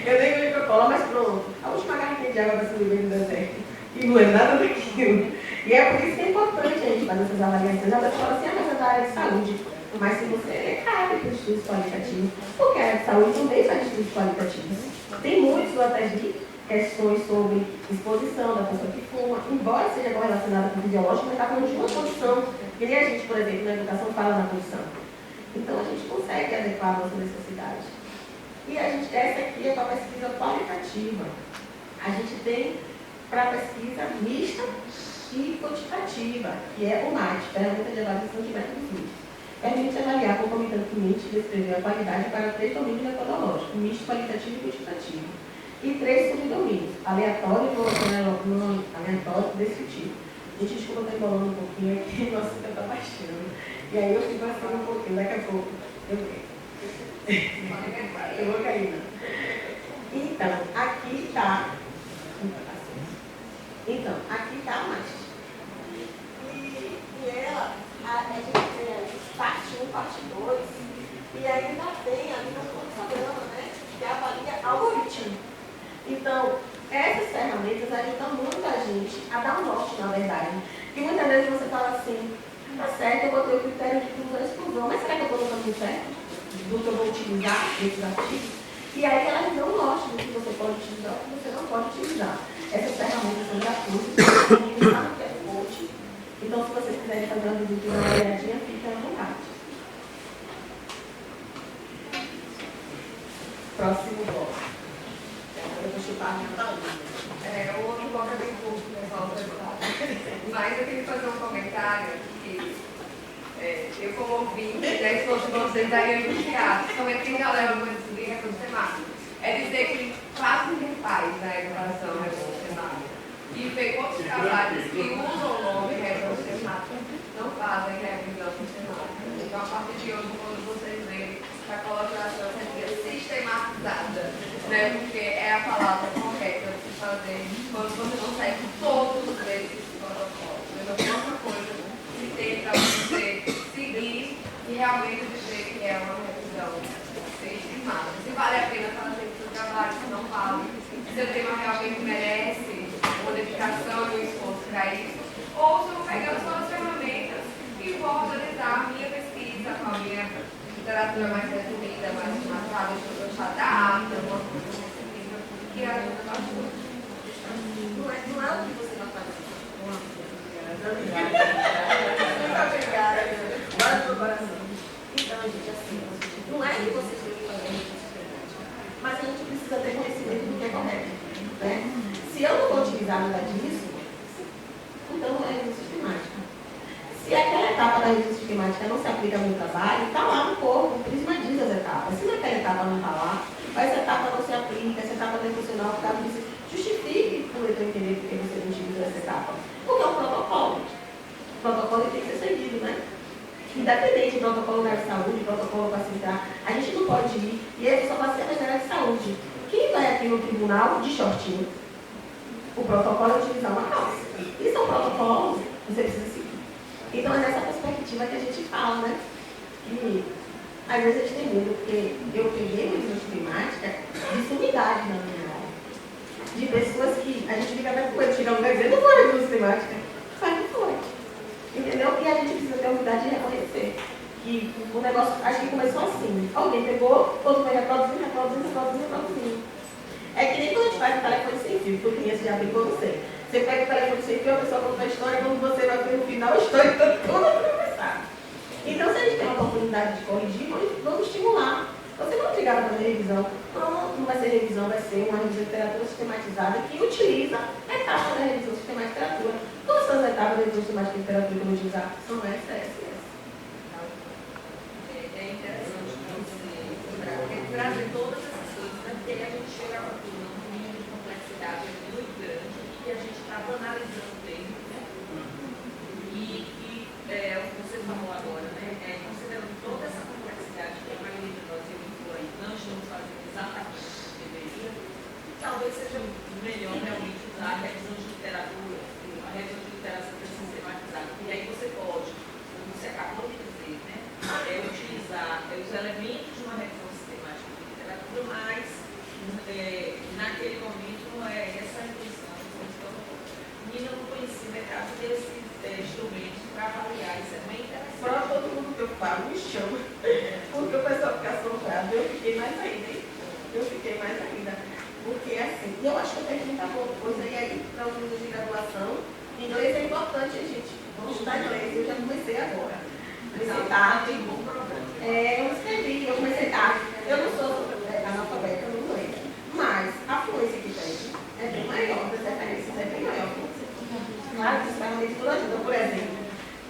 Eu nem gosto de Coca-Cola, mas pronto. A última garrafinha de água vai se beber no deserto. E não é nada daquilo. E é por isso que é importante a gente fazer essas avaliações. A pessoa fala assim, mas é da área de saúde. Mas se você cabe para estudos qualitativos, porque a área de saúde também faz estudos qualitativos. Tem muitos lá atrás de questões sobre exposição da pessoa que fuma, embora seja correlacionada com o fisiológico, mas está falando de uma condição, que nem a gente, por exemplo, na educação fala na condição. Então a gente consegue adequar a nossa necessidade. E essa aqui é para a pesquisa qualitativa. A gente tem para a pesquisa mista e quantitativa, que é o MAT, ferramenta de avaliação de métodos mistos. Permite avaliar concomitantemente e descrever a qualidade para 3 domínios metodológicos, misto, qualitativo e quantitativo. E 3 subdomínios, aleatório, não aleatório e descritivo. Gente, desculpa, eu estou embolando um pouquinho aqui, nossa, eu estou baixando. E aí eu fico assim um pouquinho, daqui a pouco eu vou cair, não. Então, aqui está a MAT. E ela, a gente tem parte 1, parte 2, e ainda tem ali no fluxograma, né, que avalia algoritmo. Então, essas ferramentas ajudam muito a gente a dar um norte, na verdade. E muitas vezes você fala assim, tá certo, eu botei o critério de inclusão e exclusão, mas será que eu estou no caminho certo do que eu vou utilizar nesses artigos? E aí elas dão um norte do que você pode utilizar ou o que você não pode utilizar. Essas ferramentas são gratuitas, você não está no QR Code. Então, se vocês quiserem fazer uma visita e uma olhadinha, fica à vontade. Próximo bloco. Eu vou chutar a minha balinha. O outro bloco é bem curto, pessoal, mas eu queria fazer um comentário que eu, como ouvinte, né, se fosse vocês, daria entusiasmo, principalmente quem já leva muito de recurso temático, é dizer que quase ninguém faz na educação recurso temático. E ver outros trabalhos que usam o nome recurso temático não fazem revisão sistemática. Então, a partir de hoje, quando vocês lerem, a colaboração seria sistematizada, né? Porque é a palavra correta de se fazer quando você não segue todos esses protocolos. Então, tem outra coisa que tem para você seguir e realmente dizer que é uma revisão sistemática. Se vale a pena fazer o seu trabalho, se não vale, se o seu tema realmente merece modificação e um esforço para isso, ou se eu vou pegar só as ferramentas e vou organizar a minha pesquisa com a minha literatura mais resumida, mais marcada, deixa da arte, alguma coisa mais resumida, que ajuda bastante. Não é o que você vai fazer. Bora pro coração. Então, gente, assim, não é que vocês têm que fazer isso sistemática, mas a gente precisa ter conhecimento do que é correto. Né? Se eu não vou utilizar nada disso, então não é revisão sistemática. Se aquela etapa da revisão sistemática não se aplica no trabalho, está lá no corpo, o prisma diz as etapas. Se naquela etapa não está lá, essa etapa não se aplica, essa etapa não é funcional, por causa disso, justifique por eu entender porque você não utiliza essa etapa. Porque é um protocolo. O protocolo tem que ser seguido, né? Independente do protocolo da área de saúde, protocolo para citar, a gente não pode ir, e eu só paciente da área de saúde. Quem vai aqui no tribunal de shortinho? O protocolo é utilizar uma calça. Isso é um protocolo, você precisa seguir. Então é nessa perspectiva que a gente fala, né? E às vezes a gente tem medo, porque eu peguei uma visão sistemática de sumidade na minha área. De pessoas que a gente fica até com medo, chega um lugar e dizer, não foi visão sistemática. Sabe que foi. Entendeu? E a gente precisa ter a humildade de reconhecer que o negócio, acho que começou assim. Alguém pegou, outro foi reproduzindo. É que nem quando a gente faz o telefone sem fio, que eu conheço, já aplicou, não sei. Você pega o telefone sem fio, a pessoa conta a história, quando você vai ver no final, a história está toda atravessada. Então, se a gente tem a oportunidade de corrigir, vamos estimular. Você não é obrigado a fazer revisão. Não vai ser revisão, vai ser uma revisão de literatura sistematizada que utiliza etapas da revisão sistemática de literatura. Todas as etapas da revisão sistemática de literatura que eu vou utilizar são essas. É interessante lembrar, porque trazer todas essas coisas, né? Porque a gente chega a um nível de complexidade muito grande e a gente está banalizando mesmo, né? Você falou agora, né? Considerando toda essa complexidade que a maioria de nós não estamos fazendo exatamente o que deveria, talvez seja melhor realmente usar a revisão de literatura, a revisão de literatura sistematizada, porque aí você pode, como você acabou de dizer, né? Utilizar os elementos de uma revisão sistemática de literatura, mas naquele momento não é essa a intenção. E não conheci o mercado desses instrumentos para avaliar, isso é bem interessante. Para todo mundo que eu falo, me chama. Porque o pessoal fica assombrado, eu fiquei mais ainda, hein? Porque assim, eu acho que eu tenho muita boa coisa, e aí, para os níveis de graduação, inglês é importante, gente. Vamos estudar inglês, eu já comecei agora. Comecei tarde. Eu escrevi, eu comecei tarde. Eu não sou analfabeta no inglês, mas a fluência que tem é bem maior, as referências é bem maior. Claro que isso realmente tudo ajuda. Por exemplo,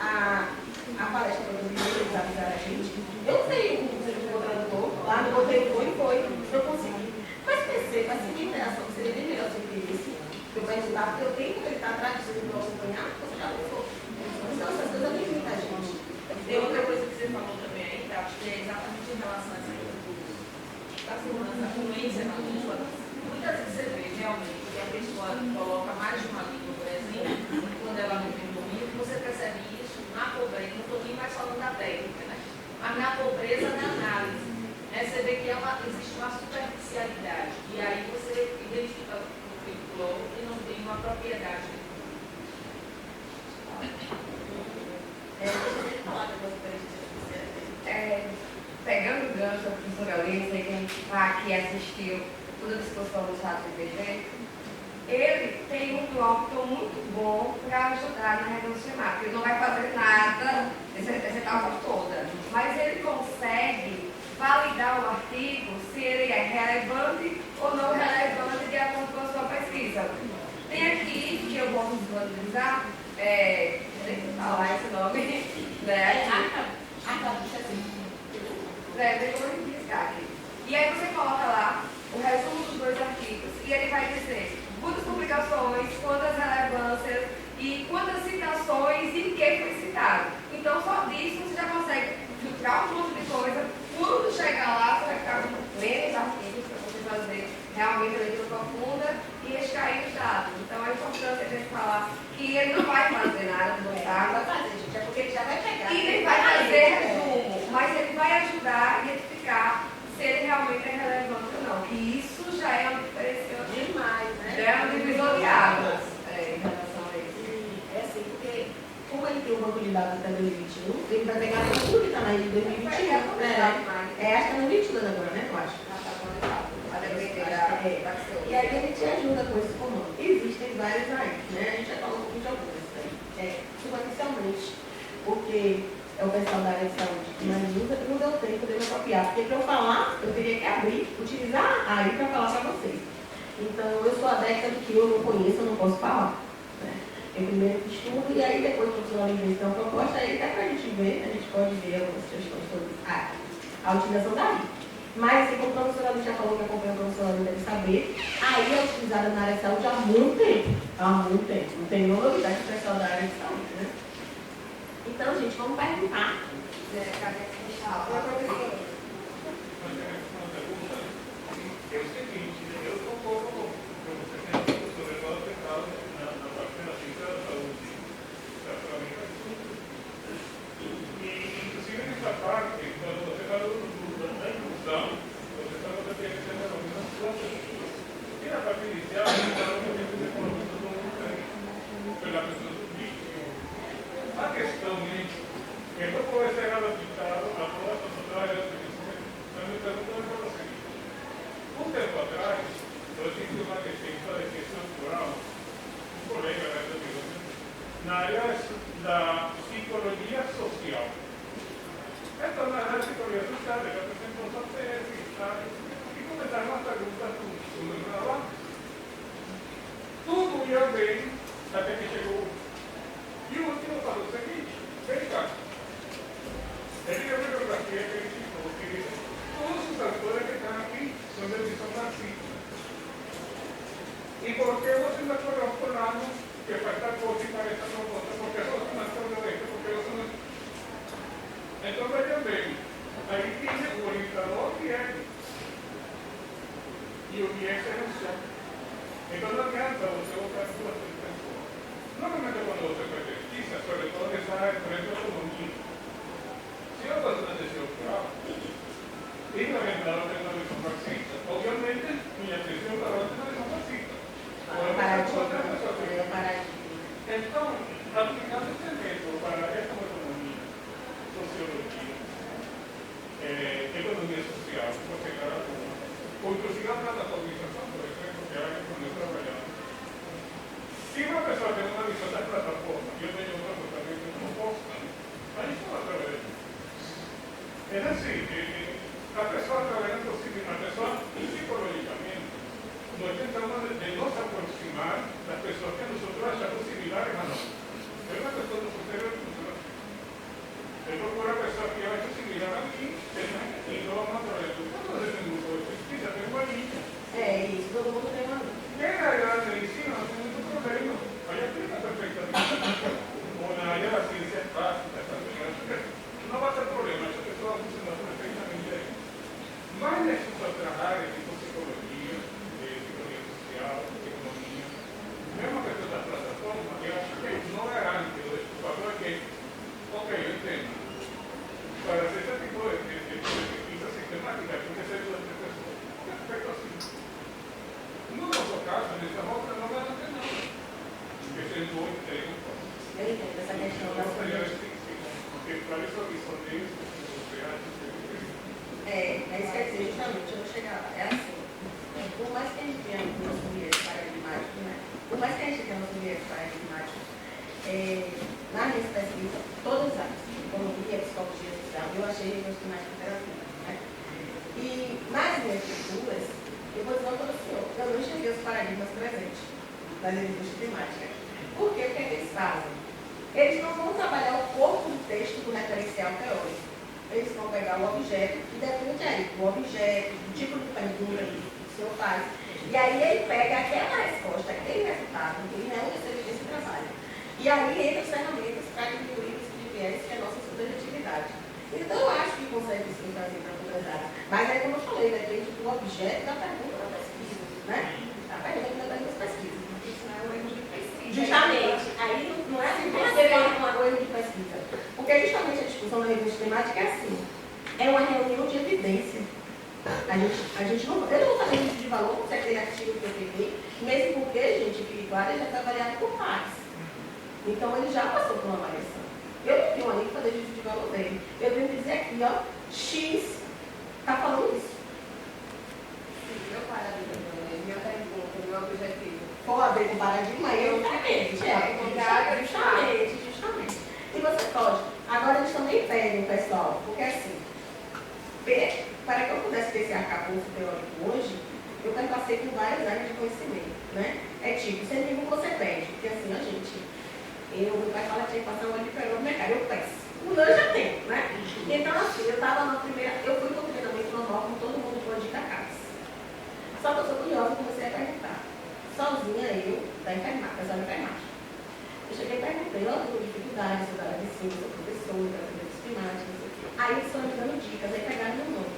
a palestra que eu vi, eles avisaram a gente, eu tenho um tradutor, lá no botei foi, eu consegui. Mas pensei, para seguir interação, seria bem melhor se eu quisesse, eu vou ajudar, porque eu tenho que ele está traduzindo para acompanhar, você já pensou. Então, essas coisas não limitam a gente. Tem outra coisa que você falou também aí, tá? Acho que é exatamente em relação a essa coisa da segurança, a fluência na língua. Muitas vezes você vê realmente que a pessoa coloca mais de uma língua, por exemplo, quando ela não tem domínio, você percebe isso na pobreza, não estou nem mais falando da técnica, né? Mas na pobreza da análise. Você vê que existe uma superficialidade, e aí você identifica o currículo e não tem uma propriedade. Pegando o gancho da professora Lisa, que a gente está aqui assistiu toda a disposição do Estado de PG, ele tem um âmbito muito bom para ajudar na redação sistemática. Ele não vai fazer nada essa etapa toda, mas ele consegue validar o artigo se ele é relevante ou não relevante de acordo com a sua pesquisa. Tem aqui, que eu vou visualizar, deixa eu falar esse nome, né? Deixa eu riscar aqui. E aí você coloca lá o resumo dos 2 artigos e ele vai dizer quantas publicações, quantas relevâncias e quantas citações e em que foi citado. Então só disso você já consegue filtrar um monte de coisa. Quando chegar lá, você vai ficar lendo os artigos para você fazer realmente a leitura profunda e extrair os dados. Então é importante a gente falar que ele não vai fazer nada no estado. É porque ele já vai pegar. E ele vai fazer resumo, mas ele vai ajudar a identificar se ele realmente é relevante ou não. E isso já é uma diferença Demais, né? já é um divisor de águas em relação a isso. É assim, porque como ele tem o banco de dados até 2021, ele vai pegar tudo que está na ilha de 2021. Acho que está no 22 agora, né? Eu acho. E aí ele te ajuda com esse comando. Existem vários aí, né? A gente já falou um pouquinho de alguns aí. Superficialmente, porque é o pessoal da área de saúde que mais usa, não deu tempo de eu me apropriar. Porque para eu falar, eu teria que abrir, utilizar aí para falar para vocês. Então, eu sou adepta do que eu não conheço, eu não posso falar. Né? Eu primeiro estudo e aí depois que eu a proposta, aí dá para a gente ver, a gente pode ver algumas questões sobre a utilização da lei. Mas, assim, como o professor Ali já falou que acompanha o professor Ali deve saber, aí é utilizada na área de saúde há muito tempo. Há muito tempo. Não tem nenhuma novidade para o pessoal da área de saúde, né? Então, gente, vamos perguntar. Cadê que está? É o seguinte, eu concordo com você tem dito sobre o hospital na parte da ciência da saúde, e inclusive nessa parte, quando você fala da inclusão, você fala da definição da organização, e na parte inicial, você fala da definição pela pessoa do bicho. A questão é que não pode ser adaptado a toda a sociedade da definição, mas me perguntando para você. Um tempo atrás, eu tive uma defesa de questão cultural, um colega na área da psicologia social. Então, na área da psicologia social, ele apresentou sua tese e começaram as perguntas sobre o trabalho. Tudo ia bem até que chegou. E o último falou o seguinte: vem cá. Ele é uma bibliografia que ele citou, que todos os autores que estão aqui são de edição marxista. E por que você não colocou nada que falta coisa para essa proposta? Porque você não está doente, porque você não. Então, vejam bem, aí tinha o orientador que é, e o que é seleção. Então, não adianta você botar duas pessoas. Normalmente, quando você faz pesquisa, sobre todo essa área de autonomia, se eu gosto de ser cultural, e na verdade eu tenho uma visão marxista, obviamente minha atenção para outra é uma visão marxista. Então, aplicando esse método para essa autonomia, sociologia, economia social, por chegar a uma, ou inclusive a plataformização, por exemplo, que é a que nós trabalhamos. Se uma pessoa tem uma visão da plataforma e eu tenho outra totalmente oposta, aí isso não através disso. É assim, a pessoa trabalhando a pessoa psicologicamente, nós tentamos de nos aproximar das pessoas que nosotros achamos similares a nós. É uma questão do cérebro funcional. Eu procuro a pessoa que eu acho similar a mim e não vamos através do quando você tem um grupo de pesquisa, tem uma linha. É isso, todo mundo tem uma linha. Quem na área da medicina não tem muito problema. Aí aplica perfeitamente. Ou na área da ciência prática, não vai ter problema, essa pessoa funciona perfeitamente aí. Mas nessas outras áreas, tipo psicologia, psicologia social, economia, mesmo a questão da plataforma, eu acho que não garante o favor que, ok, eu entendo. Para hacer ese tipo de pesquisa sistemática, hay que ser duas pessoas. Perfeito assim. No nosso caso, nessa volta, não garante nada. Porque sendo outro, tem um passo. Eu entendo essa questão da porque para isso a visão deles, é isso que quer dizer, justamente, eu vou chegar lá. É assim. por mais que a gente tenha nosso viés paradigmático, né? Por mais que a gente tenha nosso viés paradigmático, nas minhas pesquisas, todas as áreas, economia, psicologia social, eu achei neurossistemática interativa, né? E nas minhas estruturas, eu vou dizer para o senhor, eu não enxerguei os paradigmas presentes da neurossistemática. Por quê? O que é que eles fazem? Eles não vão trabalhar o corpo do texto do referencial teórico. Eles vão pegar o objeto e depende aí do objeto, do tipo de pergunta que o senhor faz. E aí ele pega aquela resposta, aquele resultado, que ele reúne essa evidência e trabalha. E aí entra as ferramentas para diminuir os viés, que é a nossa subjetividade. Então eu acho que consegue sim trazer para todas as áreas. Mas aí, como eu falei, depende do objeto da pergunta da pesquisa, né? A pergunta da pesquisa. Isso não é um erro de pesquisa. Justamente. Aí não é assim, você vai um erro de pesquisa. Porque justamente a discussão da revista temática é assim. É uma reunião de evidência. A gente não, eu não vou fazer juízo de valor com aquele artigo que eu peguei, mesmo porque, gente, o Filipe já está avaliado por pares. Então ele já passou por uma avaliação. Eu não tenho ali que fazer juízo de valor dele. Eu tenho que dizer aqui, ó, X está falando isso. Meu paradigma, minha pergunta, meu objetivo. For abrir o paradigma, justamente. E você pode. Agora eles também pedem, pessoal, porque assim, para que eu pudesse ter esse arcabouço teórico hoje, eu passei por várias áreas de conhecimento, né? É tipo, sempre que você pede, porque assim, a gente, meu pai fala que tinha que passar um olho de pegou no mercado, eu peço. O não eu já tenho, né? Então assim, eu estava na primeira, eu fui com o treinamento normal, com todo mundo pode ir da casa. Só que eu sou curiosa e comecei a perguntar. Sozinha eu, da enfermagem, pessoal da enfermagem. Eu cheguei e perguntei, olha, eu tenho dificuldade, sou da área de ensino, sou professora, tratamento sistemático, não sei o quê. Aí eles foram me dando dicas, aí pegaram meu nome.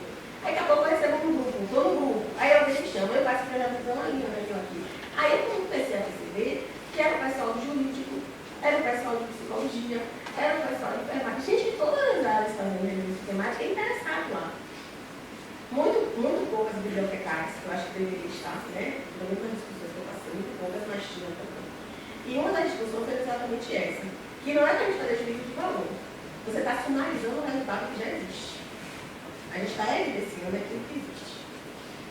Aí daqui a pouco eu recebo um grupo, estou no grupo. Aí eu me chamo, eu faço para já me uma linha aqui. Aí eu comecei a perceber que era o pessoal do jurídico, era o pessoal de psicologia, era o pessoal de enfermagem. Gente, de todas as áreas fazendo revista sistemática é interessado lá. Muito poucas bibliotecárias, que eu acho que deveria estar, né? Então, muitas discussões que eu passei, muito poucas, mas tinham também. E uma das discussões foi exatamente essa, que não é para a gente fazer juízo de valor. Você está finalizando o resultado que já existe. A gente está evidenciando aquilo que existe.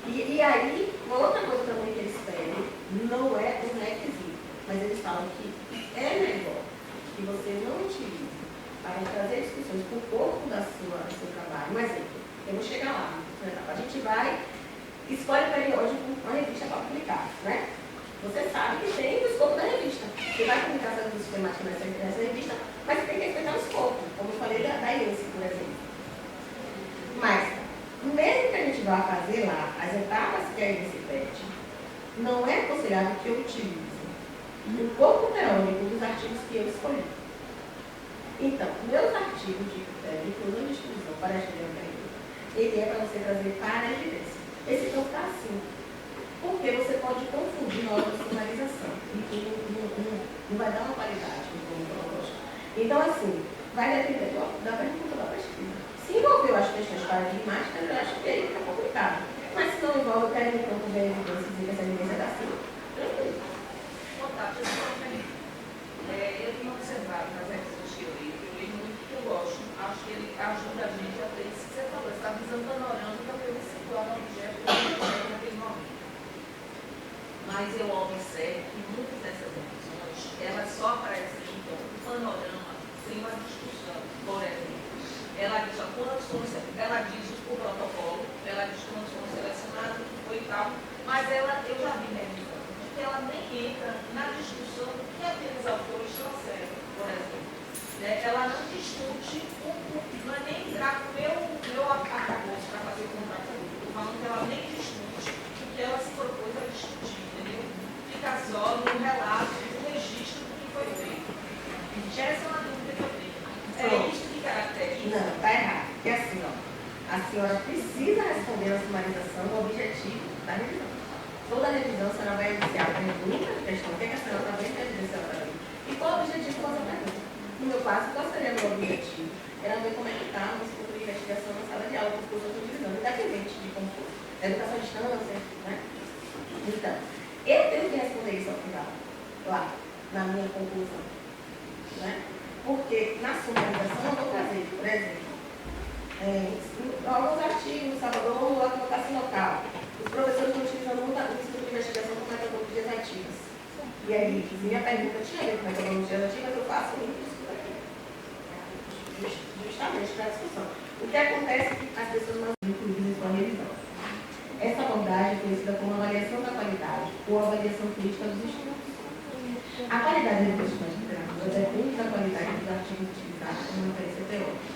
E aí, uma outra coisa também que eles pedem, não é um requisito, mas eles falam que é melhor que você não utilize para trazer discussões para o corpo do seu trabalho. Um exemplo, eu vou chegar lá. A gente vai, escolhe periódico, uma revista para publicar, né? Você sabe que tem o escopo da revista. Você vai publicar essa sistemática nessa revista, mas você tem que respeitar o escopo, como eu falei da IENSE, por exemplo. Mas, mesmo que a gente vá fazer lá as etapas que a IENSE pede, não é aconselhável que eu utilize o corpo teórico dos artigos que eu escolhi. Então, meus artigos de inclusão de exclusão para a pergunta, ele é para você trazer para a evidência. Esse campo está assim. Porque você pode confundir na hora da sinalização. E não vai dar uma qualidade no cronológico. Então, assim, vai depender da pergunta da pesquisa. Se envolveu as questões paradigmáticas, eu acho que aí fica complicado. Mas se não envolve, eu quero no campo da evidência, dizer que essa evidência dá sim. Tranquilo. Eu tenho observado nas revistas que eu li muito que eu gosto. Acho que ele ajuda a gente a ter isso que você falou. Você está visando panorâmica para eu situar no objeto naquele momento. Mas eu observo que muitas dessas revisões, elas só apresentam um panorama sem uma discussão. Por exemplo, ela diz ela diz o protocolo, ela diz quantos foram selecionados, o que foi e tal, mas eu já vi revisão, que ela nem entra na discussão do que aqueles autores trouxeram, por exemplo. Ela não discute, não é nem entrar com o meu arcabouço para fazer o contrato. Estou falando que ela nem discute o que ela se propôs a discutir, entendeu? Fica só no relato, no registro do que foi feito. Essa é uma dúvida que eu tenho. É isso que caracteriza? Não, está errado. Porque assim, ó, a senhora precisa responder a sumarização do objetivo da revisão. Toda revisão, a senhora vai iniciar a pergunta, a questão, o que a senhora está bem evidenciando para mim? E qual o objetivo da sua pergunta? No meu caso, qual seria o meu objetivo? Era ver como é que está o estudo de investigação na sala de aula, porque eu estou utilizando, independente de como for. Educação à distância, né? Então, eu tenho que responder isso ao final, lá, na minha conclusão. Né? Porque na sumarização eu vou trazer, por exemplo, alguns artigos, Salvador, a colocação local. Os professores estão utilizando muito a instituto de investigação com metodologias ativas. E aí, minha pergunta tinha a ver com metodologias ativas, eu faço isso aqui. Justamente para a discussão. O que acontece é que as pessoas não são incluídas em sua revisão. Essa abordagem é conhecida como avaliação da qualidade ou avaliação crítica dos estudos. A qualidade da investigação de literatura depende da qualidade dos artigos utilizados como referência teórica.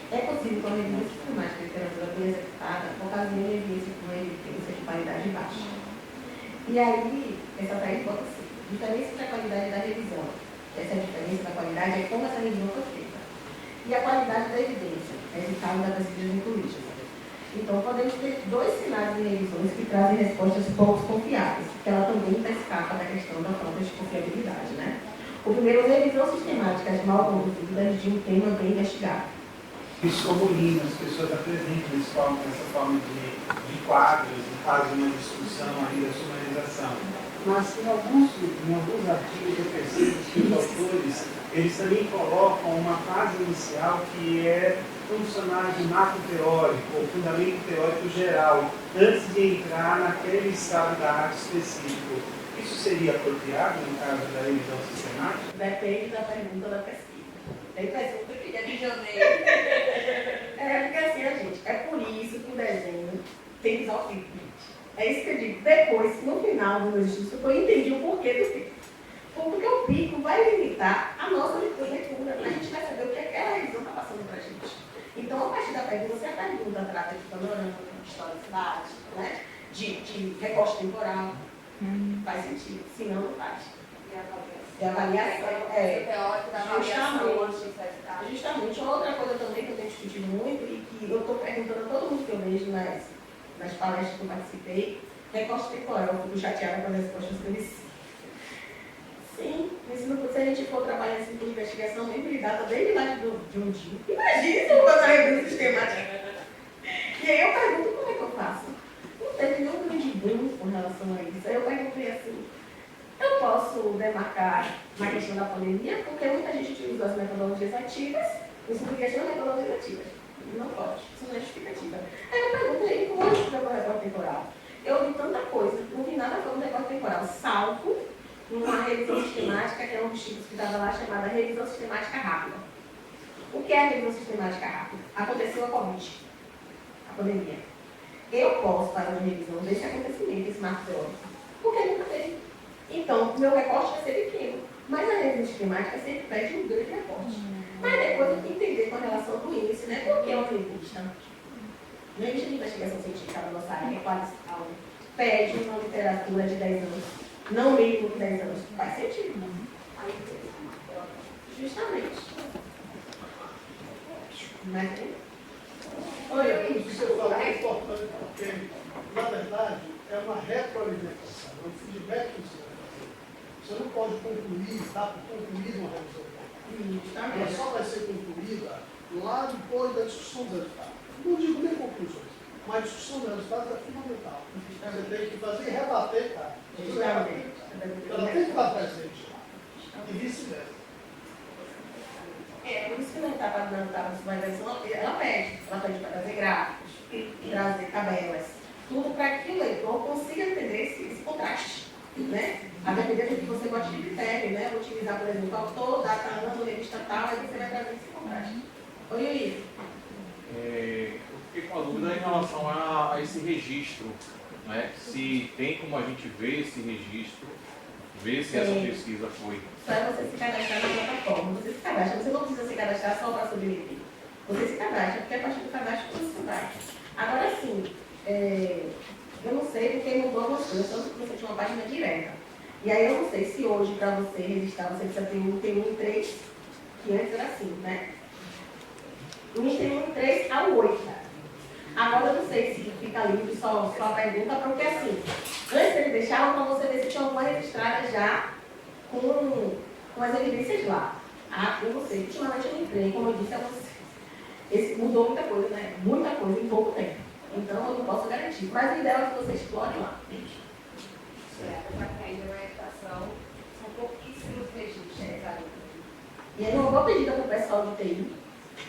É possível que a revisão sistemática de literatura bem executada ocasione evidência com uma evidência de qualidade baixa. E aí, essa daí bota assim, diferença entre a qualidade da revisão. Essa diferença da qualidade é como essa revisão foi feita. E a qualidade da evidência, resultado da pesquisa empirista. Então, podemos ter dois cenários de revisões que trazem respostas pouco confiáveis, que ela também escapa da questão da falta de confiabilidade, né? O primeiro, revisão sistemática mal conduzida de um tema bem investigado. Isso como linha, as pessoas apresentam essa forma de quadros, no caso de uma discussão ali da sumarização. Mas em alguns artigos eu percebo que os autores, eles também colocam uma fase inicial que é funcionar de marco teórico, ou fundamento teórico geral, antes de entrar naquele estado da arte específico. Isso seria apropriado no caso da revisão sistemática? Depende da pergunta da pesquisa. Tem pergunta que é de janeiro. Porque assim, gente, é por isso que o desenho tem visão crítica. É isso que eu digo. Depois, no final do meu estudo, eu entendi o porquê do pico. Porque o pico vai limitar a nossa leitura, para a gente perceber o que aquela revisão está passando para a gente. Então, a partir da pergunta, se a pergunta trata de panorama, de historicidade, né? de recorte temporal, faz sentido. Senão, não faz. E a avaliação. Justamente. Outra coisa também que eu tenho discutido muito e que eu estou perguntando a todo mundo que eu vejo nas palestras que eu participei, recorte temporal. Eu fico chateada com as respostas que eu recebi. Sim, se a gente for trabalhar assim com investigação, sempre data desde lá de um dia. Imagina se eu vou fazer revisão sistemática. E aí eu pergunto como é que eu faço. Não teve nenhum grande boom com relação a isso. Aí eu perguntei assim, eu posso demarcar na questão da pandemia, porque muita gente utiliza as metodologias ativas, isso por questão de metodologias ativas. Não pode, isso não é justificativa. Aí eu perguntei como eu estudei o recorte temporal. Eu vi tanta coisa, não vi nada como recorte temporal, salvo numa revisão sistemática, que é um dos tipos que estava lá, chamada revisão sistemática rápida. O que é a revisão sistemática rápida? Aconteceu a Covid, a pandemia. Eu posso fazer uma revisão desse acontecimento, esse marco teórico, porque nunca teve. Então, meu recorte vai ser pequeno, mas a revisão sistemática sempre pede um grande recorte. Mas depois eu tenho que entender com a relação do índice, né? Por que é uma revista? Uma revista de investigação científica da nossa área, quadrical, pede uma literatura de 10 anos. Não mínimo que 10 anos. Faz sentido. Aí, justamente. Mas, Olha, isso que você falou é importante, porque, na verdade, é uma retroalimentação, é um feedback que você vai fazer. Você não pode concluir, dar por concluída uma revisão. Ela só vai ser concluída lá depois da discussão dos resultados. Não digo nem conclusões, mas a discussão dos resultados é fundamental. Você tem que fazer e rebater, cara. Ela tem que estar presente lá. E vice-versa. Por isso que na etapa da visualização, ela pede para trazer gráficos, trazer tabelas, tudo para que o leitor consiga entender esse contraste, né? A depender do que você gosta de critério, né? Vou utilizar, por exemplo, autor, data, ano, revista tal, aí você vai trazer esse contraste. Oi, Luiz. Eu fiquei com a dúvida em relação a esse registro, né? Se tem como a gente ver esse registro, ver se essa pesquisa foi. Só é você se cadastrar na plataforma. Você se cadastra, você não precisa se cadastrar só para submeter. Você se cadastra, porque a partir do cadastro você vai. Agora sim, eu não sei porque mudou algumas coisas, tanto que você tinha uma página direta. E aí eu não sei se hoje, para você registrar, você precisa ter um T1 e 3, que antes era assim, né? Um T1 e 3 ao 8. Agora eu não sei se fica livre só a pergunta, porque assim, antes eles deixavam para você ver se tinha alguma registrada já com as evidências lá. Eu não sei, ultimamente eu não entrei, como eu disse a você. Mudou muita coisa, né? Muita coisa em pouco tempo. Então eu não posso garantir. Mas o ideal é que você explore lá. Certo, para quem ainda na educação, são pouquíssimos registros. E aí eu vou pedir para o pessoal de TI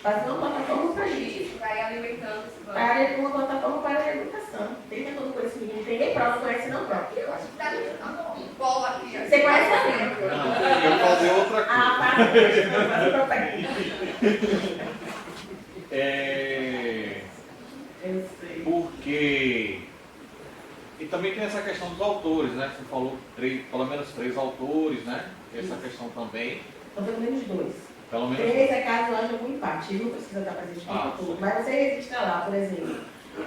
Fazer uma plataforma para isso. Isso, vai alimentando esse banco. Para uma plataforma para a educação. Tem todo conhecimento. Ninguém prova, não conhece não prova. Eu acho que tá um polo aqui. Você conhece a minha? Não, eu quero fazer outra coisa. Ah, faz propaganda. Eu sei. Porque... E também tem essa questão dos autores, né? Você falou pelo menos 3 autores, né? Essa questão também. Então, pelo menos 2. Pelo menos 3 é caso haja algum empate. Ele não precisa estar presente o tempo todo. Mas você registra lá, por exemplo.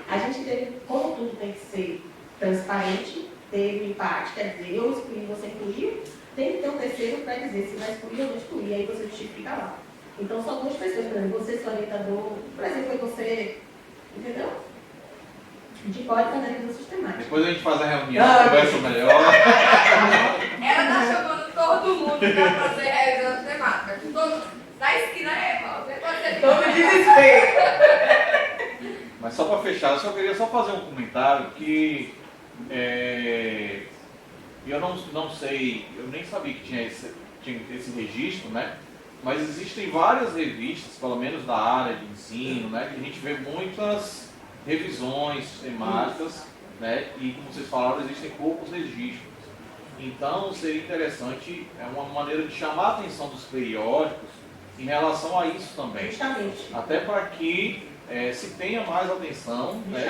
A gente teve, como tudo tem que ser transparente, teve empate, quer dizer, eu excluí, você incluiu, tem que ter um terceiro para dizer se vai excluir ou não excluir, aí você justifica lá. Então são 2 pessoas, por exemplo, você, seu orientador, por exemplo, foi você, entendeu? A gente pode fazer a revisão sistemática. Depois a gente faz a reunião, conversa melhor. Ela tá chamando todo mundo para fazer revisão sistemática. Todo, na esquina você pode ser Todo desespero. Mas só para fechar, eu só queria fazer um comentário que eu não sei, eu nem sabia que tinha esse registro, né? Mas existem várias revistas, pelo menos da área de ensino, né? Que a gente vê muitas revisões sistemáticas, né? E como vocês falaram, existem poucos registros. Então seria interessante, uma maneira de chamar a atenção dos periódicos em relação a isso também. Justamente. Até para que se tenha mais atenção, né,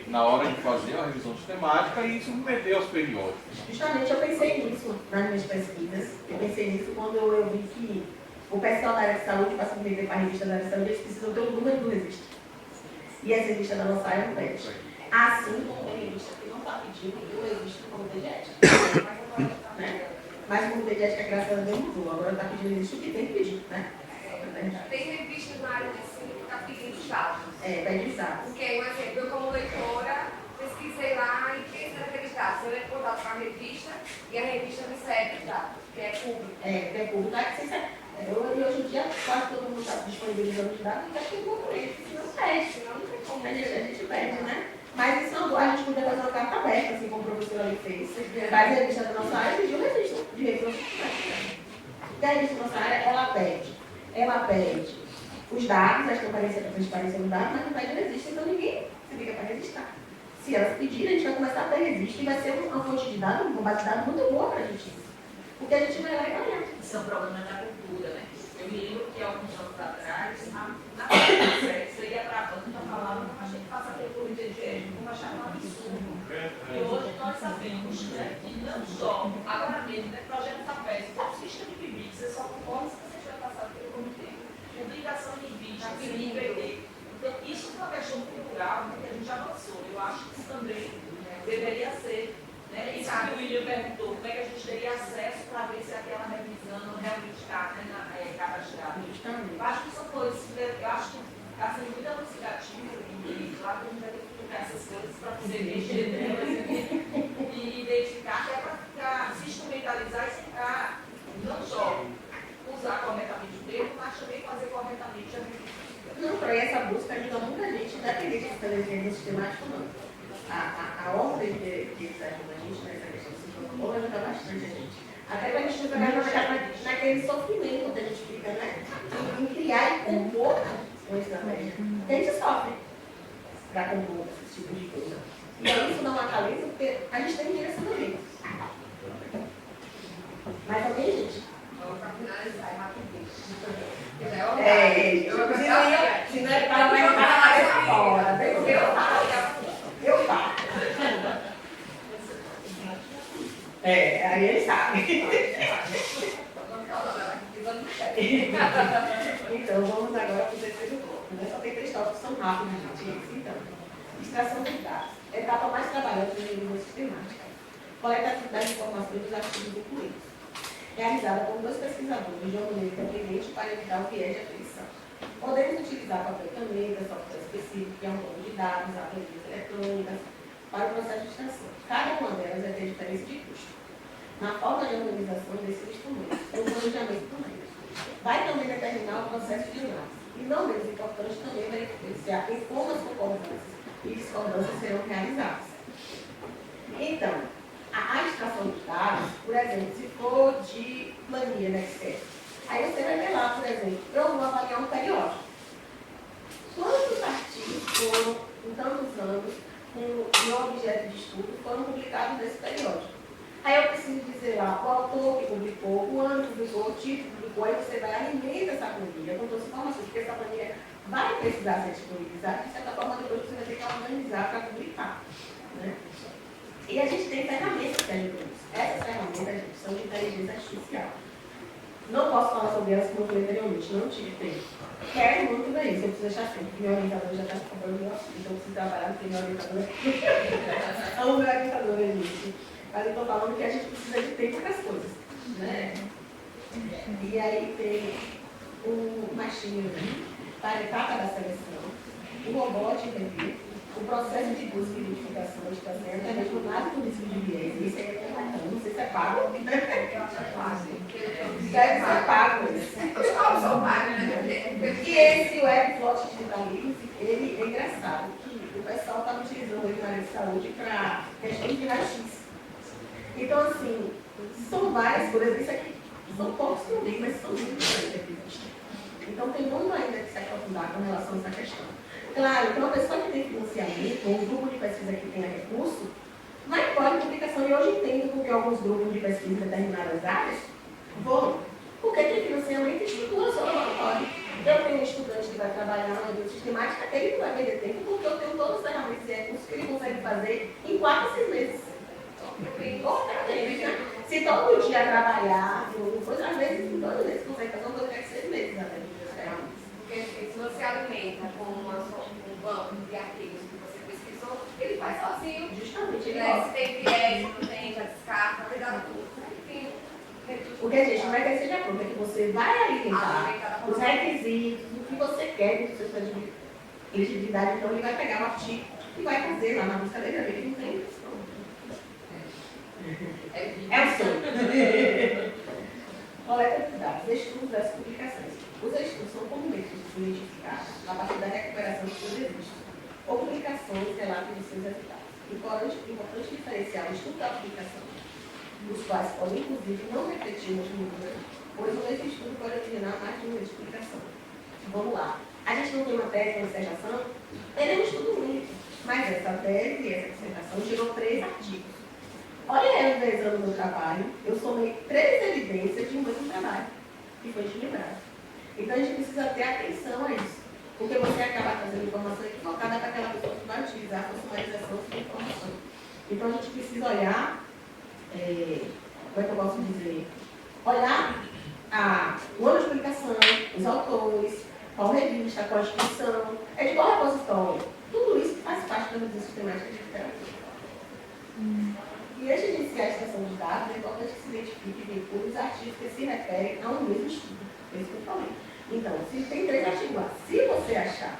na hora de fazer uma revisão sistemática e submeter aos periódicos. Justamente, eu pensei nisso nas minhas pesquisas. Eu pensei nisso quando eu vi que o pessoal da área de saúde, para submeter para a revista da área de saúde, eles precisam ter o número do registro. E essa revista da nossa área não pede. Assim como tem revista que não está pedindo o registro do comitê de ética. Né? Mas o comitê de ética, graças a Deus, mudou. Agora está pedindo registro que tem que pedir. Né? Tem revistas na área de ensino que está pedindo status. Pede status. Porque, um exemplo, eu como leitora, pesquisei lá e quem será registrado. Se eu entro em contato com a revista e a revista me cede status, que é público. Que é público, tá? Que você hoje em dia quase todo mundo está disponibilizando os dados, então tem como isso. Não pede, senão não tem como. A gente pede, né? Mas isso não, a gente podia fazer uma carta aberta, assim como o professor ali fez. Faz a revista da nossa área e pediu registro de revisão. Porque a revista da nossa área, ela pede os dados, a transparência dos dados, mas não pede registro, então ninguém se liga para registrar. Se elas pedirem, a gente vai começar a ter registro e vai ser uma fonte de dados, uma base de dados muito boa para a gente. Porque a gente vai lá e vai olhar. Isso é um problema da cultura, né? Eu me lembro que alguns anos atrás, na série, você ia para a banca e falava, não, a gente passa pelo comitê de ética, como achava um absurdo. E hoje nós sabemos, né, que não só, agora mesmo, né, projeto FAPES, consiste em PIBIC, você só concorre se você tiver passado pelo comitê. Publicação em vídeo, em DVD. Então, isso é uma questão cultural, né, que a gente avançou. Eu acho que isso também deveria ser. Né? Isso que o William perguntou, como é que a gente teria acesso para ver se aquela revisão realmente está cadastrada. Eu acho que são coisas, eu acho que está sendo muito elucidativo e claro que a gente vai ter que colocar essas coisas para poder mexer nelas e identificar, até para se instrumentalizar e ficar, não só usar corretamente o termo, mas também fazer corretamente a revisão. Não, para essa busca ajuda muita gente, independente de fazer revisão sistemática ou não. A ordem que eles ajudam a gente nessa questão do sistema ajuda bastante a gente. Até para a gente não ficar naquele sofrimento que a gente fica, né? Em criar e compor uma estratégia. Porque a gente sofre para compor esse tipo de coisa. E aí isso não acalenta porque a gente tem direcionamento. Mais alguém, gente? Vamos para finalizar rapidinho. Se não é para mais para fora. Eu falo. Aí ele sabe. Então, vamos agora para o terceiro bloco. Só tem 3 tópicos, são rápidos, gente. Então, extração de dados. Etapa mais trabalhada de revisão sistemática. Coleta das informações dos artigos incluídos. Realizada por 2 pesquisadores de uma maneira independente para evitar o viés de atribuição. Podemos utilizar papel e caneta, software específico, que é um banco de dados, planilhas eletrônicas, para o processo de extração. Cada uma delas vai ter diferença de custo. Na forma de organização desses instrumentos, no planejamento também. Vai também determinar o processo de análise. E não menos importante também vai influenciar em como as concordâncias e discordâncias serão realizadas. Então, a extração de dados, por exemplo, se for de planilha no Excel, Aí você vai ver lá, por exemplo, eu vou avaliar um periódico. Quantos artigos foram, em tantos anos, com o objeto de estudo, foram publicados nesse periódico? Aí eu preciso dizer lá o autor que publicou, o ano que publicou, o título que publicou, aí você vai alimentar essa planilha com todas as informações, porque essa planilha vai precisar ser disponibilizada, de certa forma depois você vai ter que organizar para publicar. Né? E a gente tem ferramentas que ajudam isso. Essas ferramentas, gente, são de inteligência artificial. Não posso falar sobre elas como eu falei anteriormente, não tive tempo. Quero muito ver isso, eu preciso deixar tempo. Meu orientador já está se comprando meu assunto, então eu preciso trabalhar porque meu orientador é amo meu orientador, é isso. Mas eu estou falando que a gente precisa de tempo para as coisas. Né? E aí tem o machine learning, para a etapa da seleção, o robô de entender, o processo de busca e identificação de pacientes, a mesmo nada com risco de viés. Isso aí é bacana, não sei se é pago. Deve ser pago. Os povos são pagos, né? E esse webplot digital ele é engraçado, que o pessoal estava utilizando ele na área de saúde para questões de raio-x. Então, assim, são várias coisas, isso aqui são poucos que eu digo, mas são muitas coisas que existem. Então, tem muito ainda que se aprofundar com relação a essa questão. Claro, então, a pessoa que tem financiamento, ou um grupo de pesquisa que tenha recurso, vai embora em publicação. E hoje entendo porque alguns grupos de pesquisa em determinadas áreas vão. Porque tem financiamento e estrutura só não pode. Eu tenho um estudante que vai trabalhar na rede sistemática, ele não vai perder tempo, porque eu tenho todas as ferramentas e recursos que ele consegue fazer em 4 a 6 meses. Importante, né? Se todo dia trabalhar, coisa, às vezes em 2 meses consegue fazer uma coisa que é 6 meses até as ferramentas. Porque se você alimenta com um banco de artigos que você pesquisou, ele faz sozinho. Justamente, ele Se tem viés, não tem, já descarta, vai dar tudo. Enfim. O que a gente vai querer seja pronto, é que você vai alimentar os requisitos, o que você quer de sua elegibilidade, então ele vai pegar o artigo e vai fazer lá na busca dele, ele não tem. É o sonho. Coleta de dados, estudos das publicações. Os estudos são comumente identificados a partir da recuperação de seus registros ou publicações, relatos de seus resultados. Importante diferenciar o estudo da publicação, os quais podem, inclusive, não refletir nos números, pois o mesmo estudo pode originar mais de uma explicação. Vamos lá. A gente não tem uma tese, uma dissertação, ele é um estudo único, mas essa tese e essa dissertação gerou 3 artigos. Olha eu realizando o meu trabalho, eu somei 3 evidências de um mesmo trabalho, que foi equilibrado. Então a gente precisa ter atenção a isso, porque você acaba trazendo informação equivocada para aquela pessoa que vai utilizar a sumarização de informação. Então a gente precisa olhar, como é que eu posso dizer? Olhar o ano de publicação, os autores, qual revista, qual instituição, de qual repositório. Tudo isso faz parte da revisão sistemática de literatura. E antes de iniciar a extração de dados, é importante que se identifique e vincule os artigos que se referem a um mesmo estudo. É isso que eu falei. Então, se tem 3 artigos lá, se você achar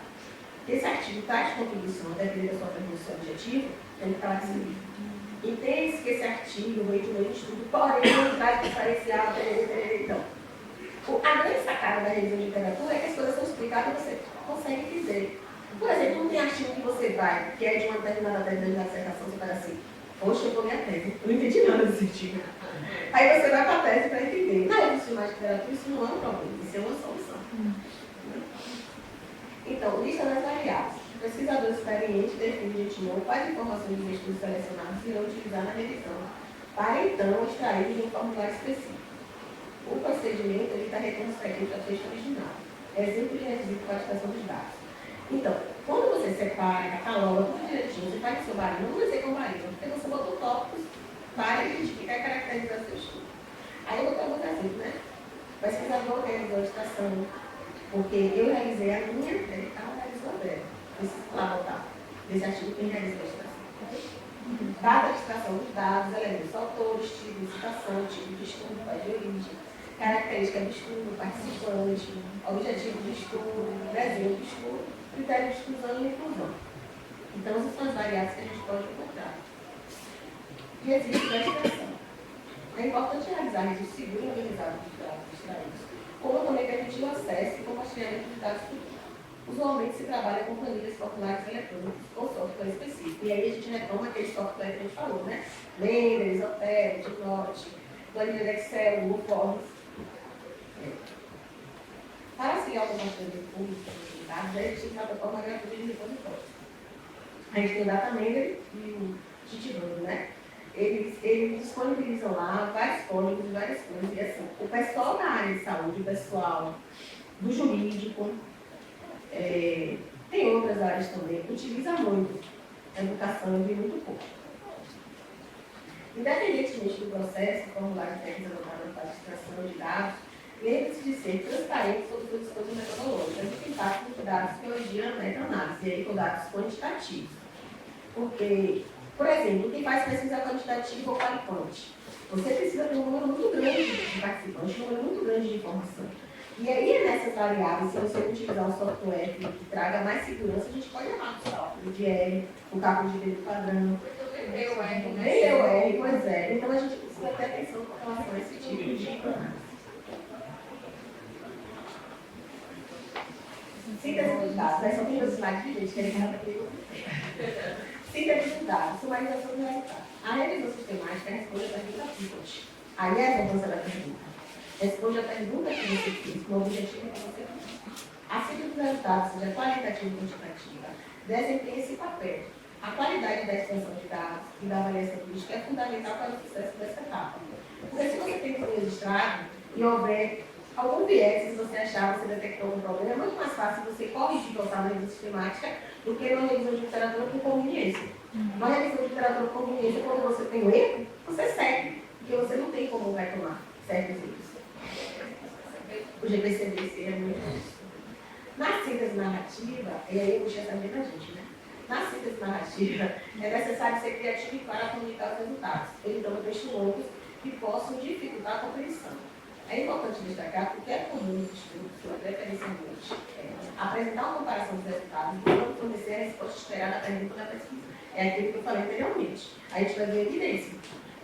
que esse artigo traz contribuição, dependendo da sua pergunta objetiva, tem que falar que sim. Entende-se que esse artigo veio de um estudo, porém não traz diferencial. Então, a grande sacada da revisão de literatura é que as coisas são explicadas e você consegue dizer. Por exemplo, não tem artigo que você vai, que é de uma determinada tese da dissertação, você fala assim, poxa, eu vou ler a tese, eu não entendi nada desse artigo. Aí você vai para a tese para entender. Na revisão de literatura, isso não é um problema, isso é uma solução. Então, lista das variáveis. O pesquisador experiente define de antemão quais informações dos estudos selecionados irão utilizar na revisão, para então extrair de um formulário específico. O procedimento está retrospectivo ao texto original. Exemplo de requisito para a extração dos dados. Então, quando você separa, cataloga tudo direitinho, você faz o seu barulho, não vai ser com barulho, porque você botou tópicos para identificar e caracterizar seu estudo. Aí eu vou ter um exemplo, né? O pesquisador realizou a extração, porque eu realizei a minha, ela realizou a dela. Preciso lá botar desse artigo quem realizou a extração. Dada a extração dos dados, elementos autores, tipo de citação, tipo de estudo, país de origem, característica do estudo, participante, objetivo de estudo, desenho de estudo, critério de exclusão e inclusão. Então, essas são as variáveis que a gente pode encontrar. E existe a extração. É importante realizar registro seguro e organizado dos dados extraídos, como também permitir o acesso e compartilhamento de dados futuros. Usualmente se trabalha com planilhas populares eletrônicas ou software específico. E aí a gente retoma aquele software que a gente falou, né? Lender, Isotero, Tipnote, planilha de Excel, Google Forms. Para se autoconstruir público, a gente tem plataforma gratuita de repositório. A gente tem o Data Manager e o Gitboard, né? Eles disponibilizam lá vários códigos e várias coisas. E assim, o pessoal da área de saúde, o pessoal do jurídico, tem outras áreas também, utiliza muito a educação e muito pouco. Independentemente do processo, formulário técnico adotado para a extração de dados, lembre-se de ser transparente sobre suas escolhas metodológicas e tentar com dados que originam a meta-análise, e aí com dados quantitativos. Porque, por exemplo, quem faz pesquisa quantitativa ou qualiquante, você precisa ter um número muito grande de participantes, um número muito grande de informação. E aí, nessas variáveis, se você utilizar um software que traga mais segurança, a gente pode errar o cálculo de R, o cálculo de delta padrão. DOR, pois é. Então, a gente precisa ter atenção com relação a esse tipo de análise. Síntese dos dados. Aí só tem dois slides de gente, que ele quer aprender. Síntese dos dados. Sumarização do resultado. A revisão sistemática responde a pergunta frequent. Aí é a relevância da pergunta. Responde a pergunta que você fez, com o objetivo que você fez. A síntese dos resultados, seja qualitativa ou quantitativa, desempenha esse papel. A qualidade da extensão de dados e da avaliação turística é fundamental para o sucesso dessa etapa. Porque se você tem um registrado e houver algum viés, se você achar que você detectou um problema, é muito mais fácil você corrigir e voltar na revisão sistemática do que numa revisão de literatura por conveniência. Uma revisão de literatura por conveniência, quando você tem um erro, você segue, porque você não tem como retomar certos erros. O GPCDC é muito isso. Na síntese narrativa, e aí eu puxei essa dica da gente, né? Na síntese narrativa, é necessário ser criativo para comunicar os resultados, evitando textos longos que possam dificultar a compreensão. É importante destacar porque é comum nos estudos, preferencialmente, apresentar uma comparação dos resultados e não fornecer a resposta esperada à pergunta da pesquisa. É aquilo que eu falei anteriormente. A gente vai ver evidência.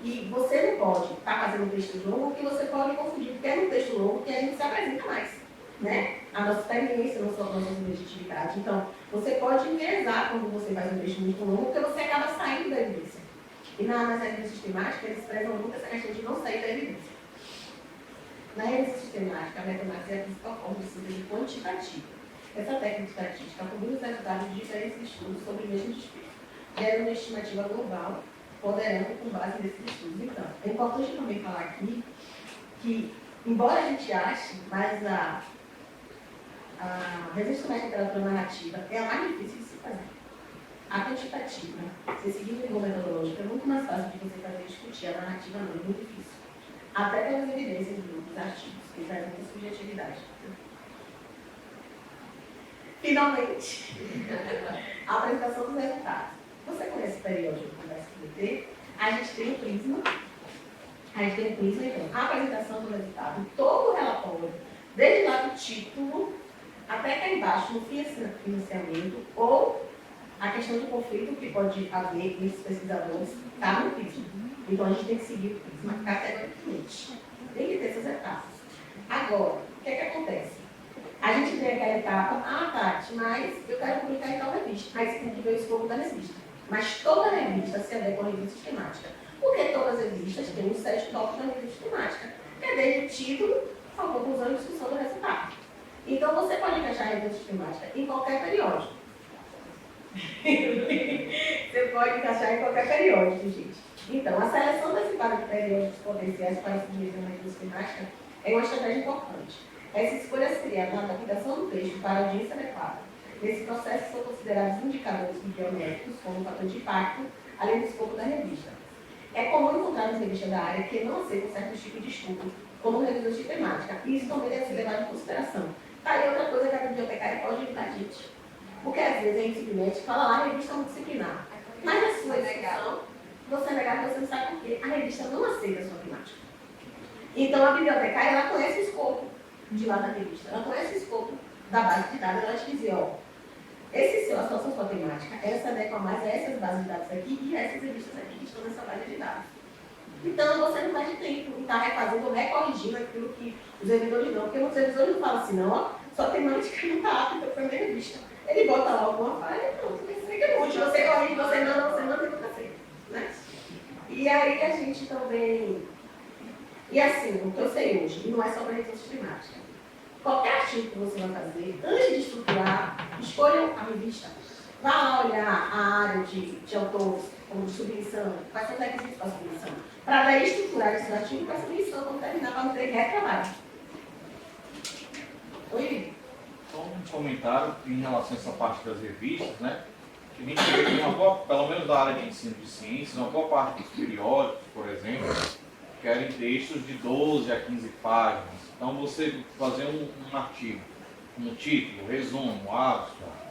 E você não pode estar fazendo um texto longo, porque você pode confundir, porque é no texto longo que a gente se apresenta mais. Né? A nossa experiência, a nossa legitimidade. Então, você pode enviesar quando você faz um texto muito longo, porque você acaba saindo da evidência. E na análise sistemática, eles prezam muito essa questão de não sair da evidência. Na análise sistemática, a meta-análise é a principal forma de síntese quantitativa. Essa técnica estatística combina os resultados de diferentes estudos sobre o mesmo desfecho, gerando uma estimativa global, ponderando com base nesses estudos. Então, é importante também falar aqui que, embora a gente ache, mas a revisão de literatura narrativa é a mais difícil de se fazer. A quantitativa, se seguir uma metodológica, é muito mais fácil de você fazer discutir. A narrativa não, é muito difícil. Até pelas evidências dos artigos, que trazem muita subjetividade. Finalmente, a apresentação dos resultados. Você conhece o periódico da SBT? A gente tem um prisma. Então, a apresentação do resultado, todo o relatório, desde lá do título, até cá embaixo, no financiamento, ou a questão de conflito que pode haver entre os pesquisadores, está no prisma. Então, a gente tem que seguir o prisma categoricamente. Tem que ter essas etapas. Agora, o que é que acontece? A gente tem aquela etapa, Tati, mas eu quero publicar em tal revista. Aí você tem que ver o escopo da revista. Mas toda revista se adequa à revista sistemática. Porque todas as revistas têm um set top da revista sistemática. Que é desde o título, a conclusão e discussão do resultado. Então, você pode encaixar a revista sistemática em qualquer periódico. Você pode encaixar em qualquer periódico, gente. Então, a seleção antecipada de periódicos potenciais para submeter uma revista sistemática é uma estratégia importante. Essa escolha se cria na adaptação do texto para a audiência adequada. Nesse processo, são considerados indicadores bibliométricos, como o fator de impacto, além do escopo da revista. É comum encontrar nas revistas da área que não aceitam certos tipos de estudo, como revisão sistemática, e isso também deve ser levado em consideração. Tá aí outra coisa que a bibliotecária pode evitar, gente. Porque às vezes a gente simplesmente fala lá, a revista multidisciplinar. Mas na sua discussão, você é legal, você não sabe por quê. A revista não aceita a sua temática. Então a bibliotecária, ela conhece o escopo de lá da revista, ela conhece o escopo da base de dados, ela te diz, ó, a sua temática, ela se adequa mais a essas bases de dados aqui e a essas revistas aqui que estão nessa base de dados. Então, você não perde tempo em estar refazendo ou recorrigindo aquilo que os revisores dão, porque muitos revisores não falam assim, não, ó, sua temática não está apta para a minha revista. Ele bota lá alguma falha e pronto, segue muito. Você corrige, você manda e nunca aceita. Né? E aí a gente também... E assim, o que eu sei hoje, e não é só para revisão sistemática, qualquer artigo que você vai fazer, antes de estruturar, escolha a revista. Vá lá olhar a área de autores, como de submissão, quais são os requisitos para a submissão. Para daí estruturar esse artigo para a submissão, quando terminar, para não ter retrabalho. Oi? Só um comentário em relação a essa parte das revistas, né? Que a gente vê que uma boa, pelo menos da área de ensino de ciências, uma boa parte dos periódicos, por exemplo, querem textos de 12 a 15 páginas. Então você fazer um artigo, um título, resumo, abstract,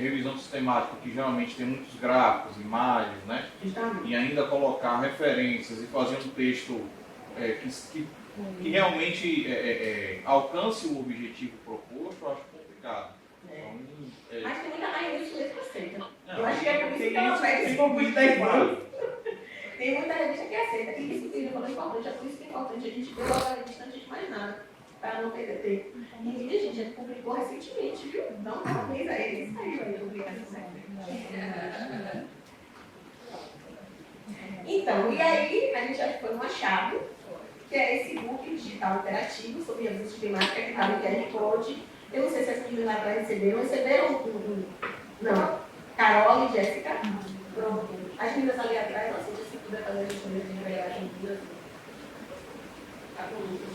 revisão sistemática, que geralmente tem muitos gráficos, imagens, né? E ainda colocar referências e fazer um texto que realmente alcance o objetivo proposto, eu acho complicado. Então, mas tem muita revista que aceita. Eu acho que é por isso que ela pega esse concurso da escola. Tem muita revista que aceita. E isso que ele falou é importante, é por isso que é importante a gente ver a revista antes de mais nada, para não perder tempo. E, gente, a gente publicou recentemente, viu? Dá um parabéns a eles. Isso aí, vai publicar essa. Então, e aí, a gente já foi numa chave, que é esse book digital interativo sobre a sistemática que está no QR Code. Eu não sei se as meninas lá para receberam não, Carol e Jéssica. Pronto. As meninas ali atrás, não sei se puder fazer a gente de entregar as meninas. Tá com lucro.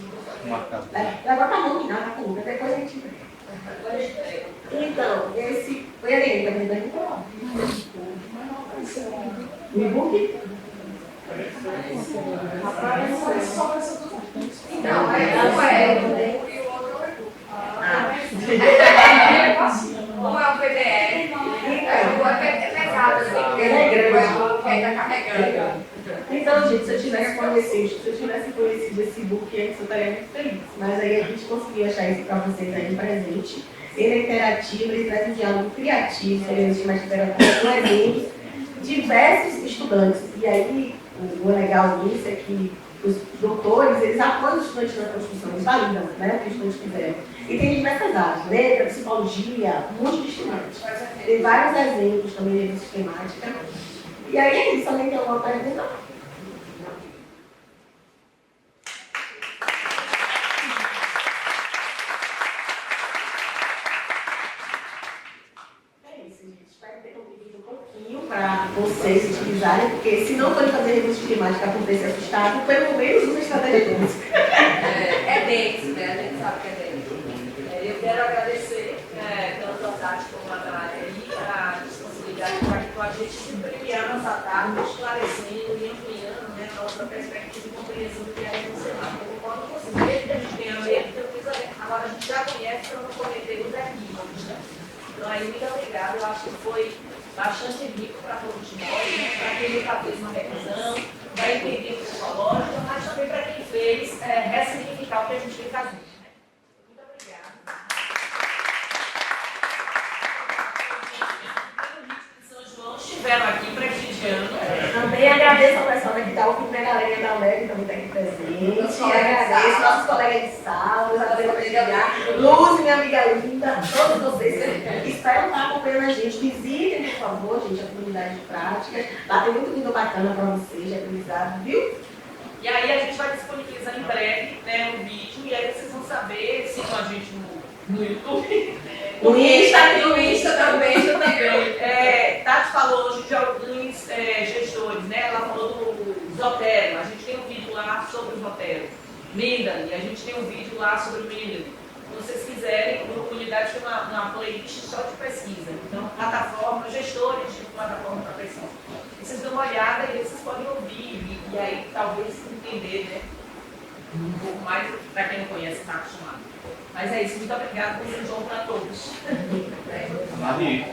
Agora tá bom, não, tá com lucro. Depois a gente entrega. Então, esse foi a lei, também da Nicolau. O e-book? Então, não é. Como é um PDF, é pesado, assim, Ele é grande. Está carregando. Então, gente, se eu tivesse conhecido esse book antes, eu estaria muito feliz. Mas aí a gente conseguiu achar isso para vocês aí presente. Ele é interativo, ele traz um diálogo criativo sobre a estimativa com exemplos, diversos estudantes. E aí, o legal disso é que os doutores, eles apoiam os estudantes na construção, eles validam, né, o que os estudantes fizeram. E tem diversas áreas, letra, psicologia, um monte de estudantes. Tem vários exemplos também de sistemática. E aí é isso, alguém tem alguma pergunta? É isso, gente. Espero ter contribuído um pouquinho para vocês utilizarem, porque se não forem fazer revista climática por ter se assustado, pelo menos usa estratégia música. É denso, né? A gente sabe que é denso. Eu quero agradecer tanto a Tati como a Natália aí a disponibilidade para a gente se brilhar nossa tarde, esclarecendo e ampliando, né, a nossa perspectiva e compreensão do que é o Senado. Eu concordo com vocês, mesmo que a gente tenha medo, agora a gente já conhece para não cometer os equívocos, né? Então, aí, muito obrigada. Eu acho que foi bastante rico para todos nós, né? Para quem nunca fez uma revisão, para entender o psicológico, mas também para quem fez ressignificar o que a gente fez juntos. Muito obrigada. São João estiveram aqui prestigiando. Também agradeço ao pessoal que está ouvindo, a galerinha da UNEB também está aqui presente. Agradeço nossos colegas de sala, os colegas prestigiar, Luz, minha amiga linda, todos vocês que esperam estar acompanhando a gente. Visitem, por favor, gente, a comunidade de práticas. Lá tem muito vídeo bacana para vocês, de aprendizado, viu? E aí a gente vai disponibilizar em breve, né, um vídeo, e aí vocês vão saber, sigam a gente no YouTube. No Insta também. Tati falou hoje de alguns gestores, né? Ela falou do Zotero, a gente tem um vídeo lá sobre o Zotero. Mendeley, a gente tem um vídeo lá sobre o Mendeley. Se vocês quiserem, a comunidade tem uma playlist só de pesquisa. Então, plataforma, gestores de plataforma para pesquisa. Vocês dão uma olhada e aí vocês podem ouvir e aí talvez entender, né? Um pouco mais para quem não conhece, está acostumado. Mas é isso, muito obrigada por São João para todos. Maria.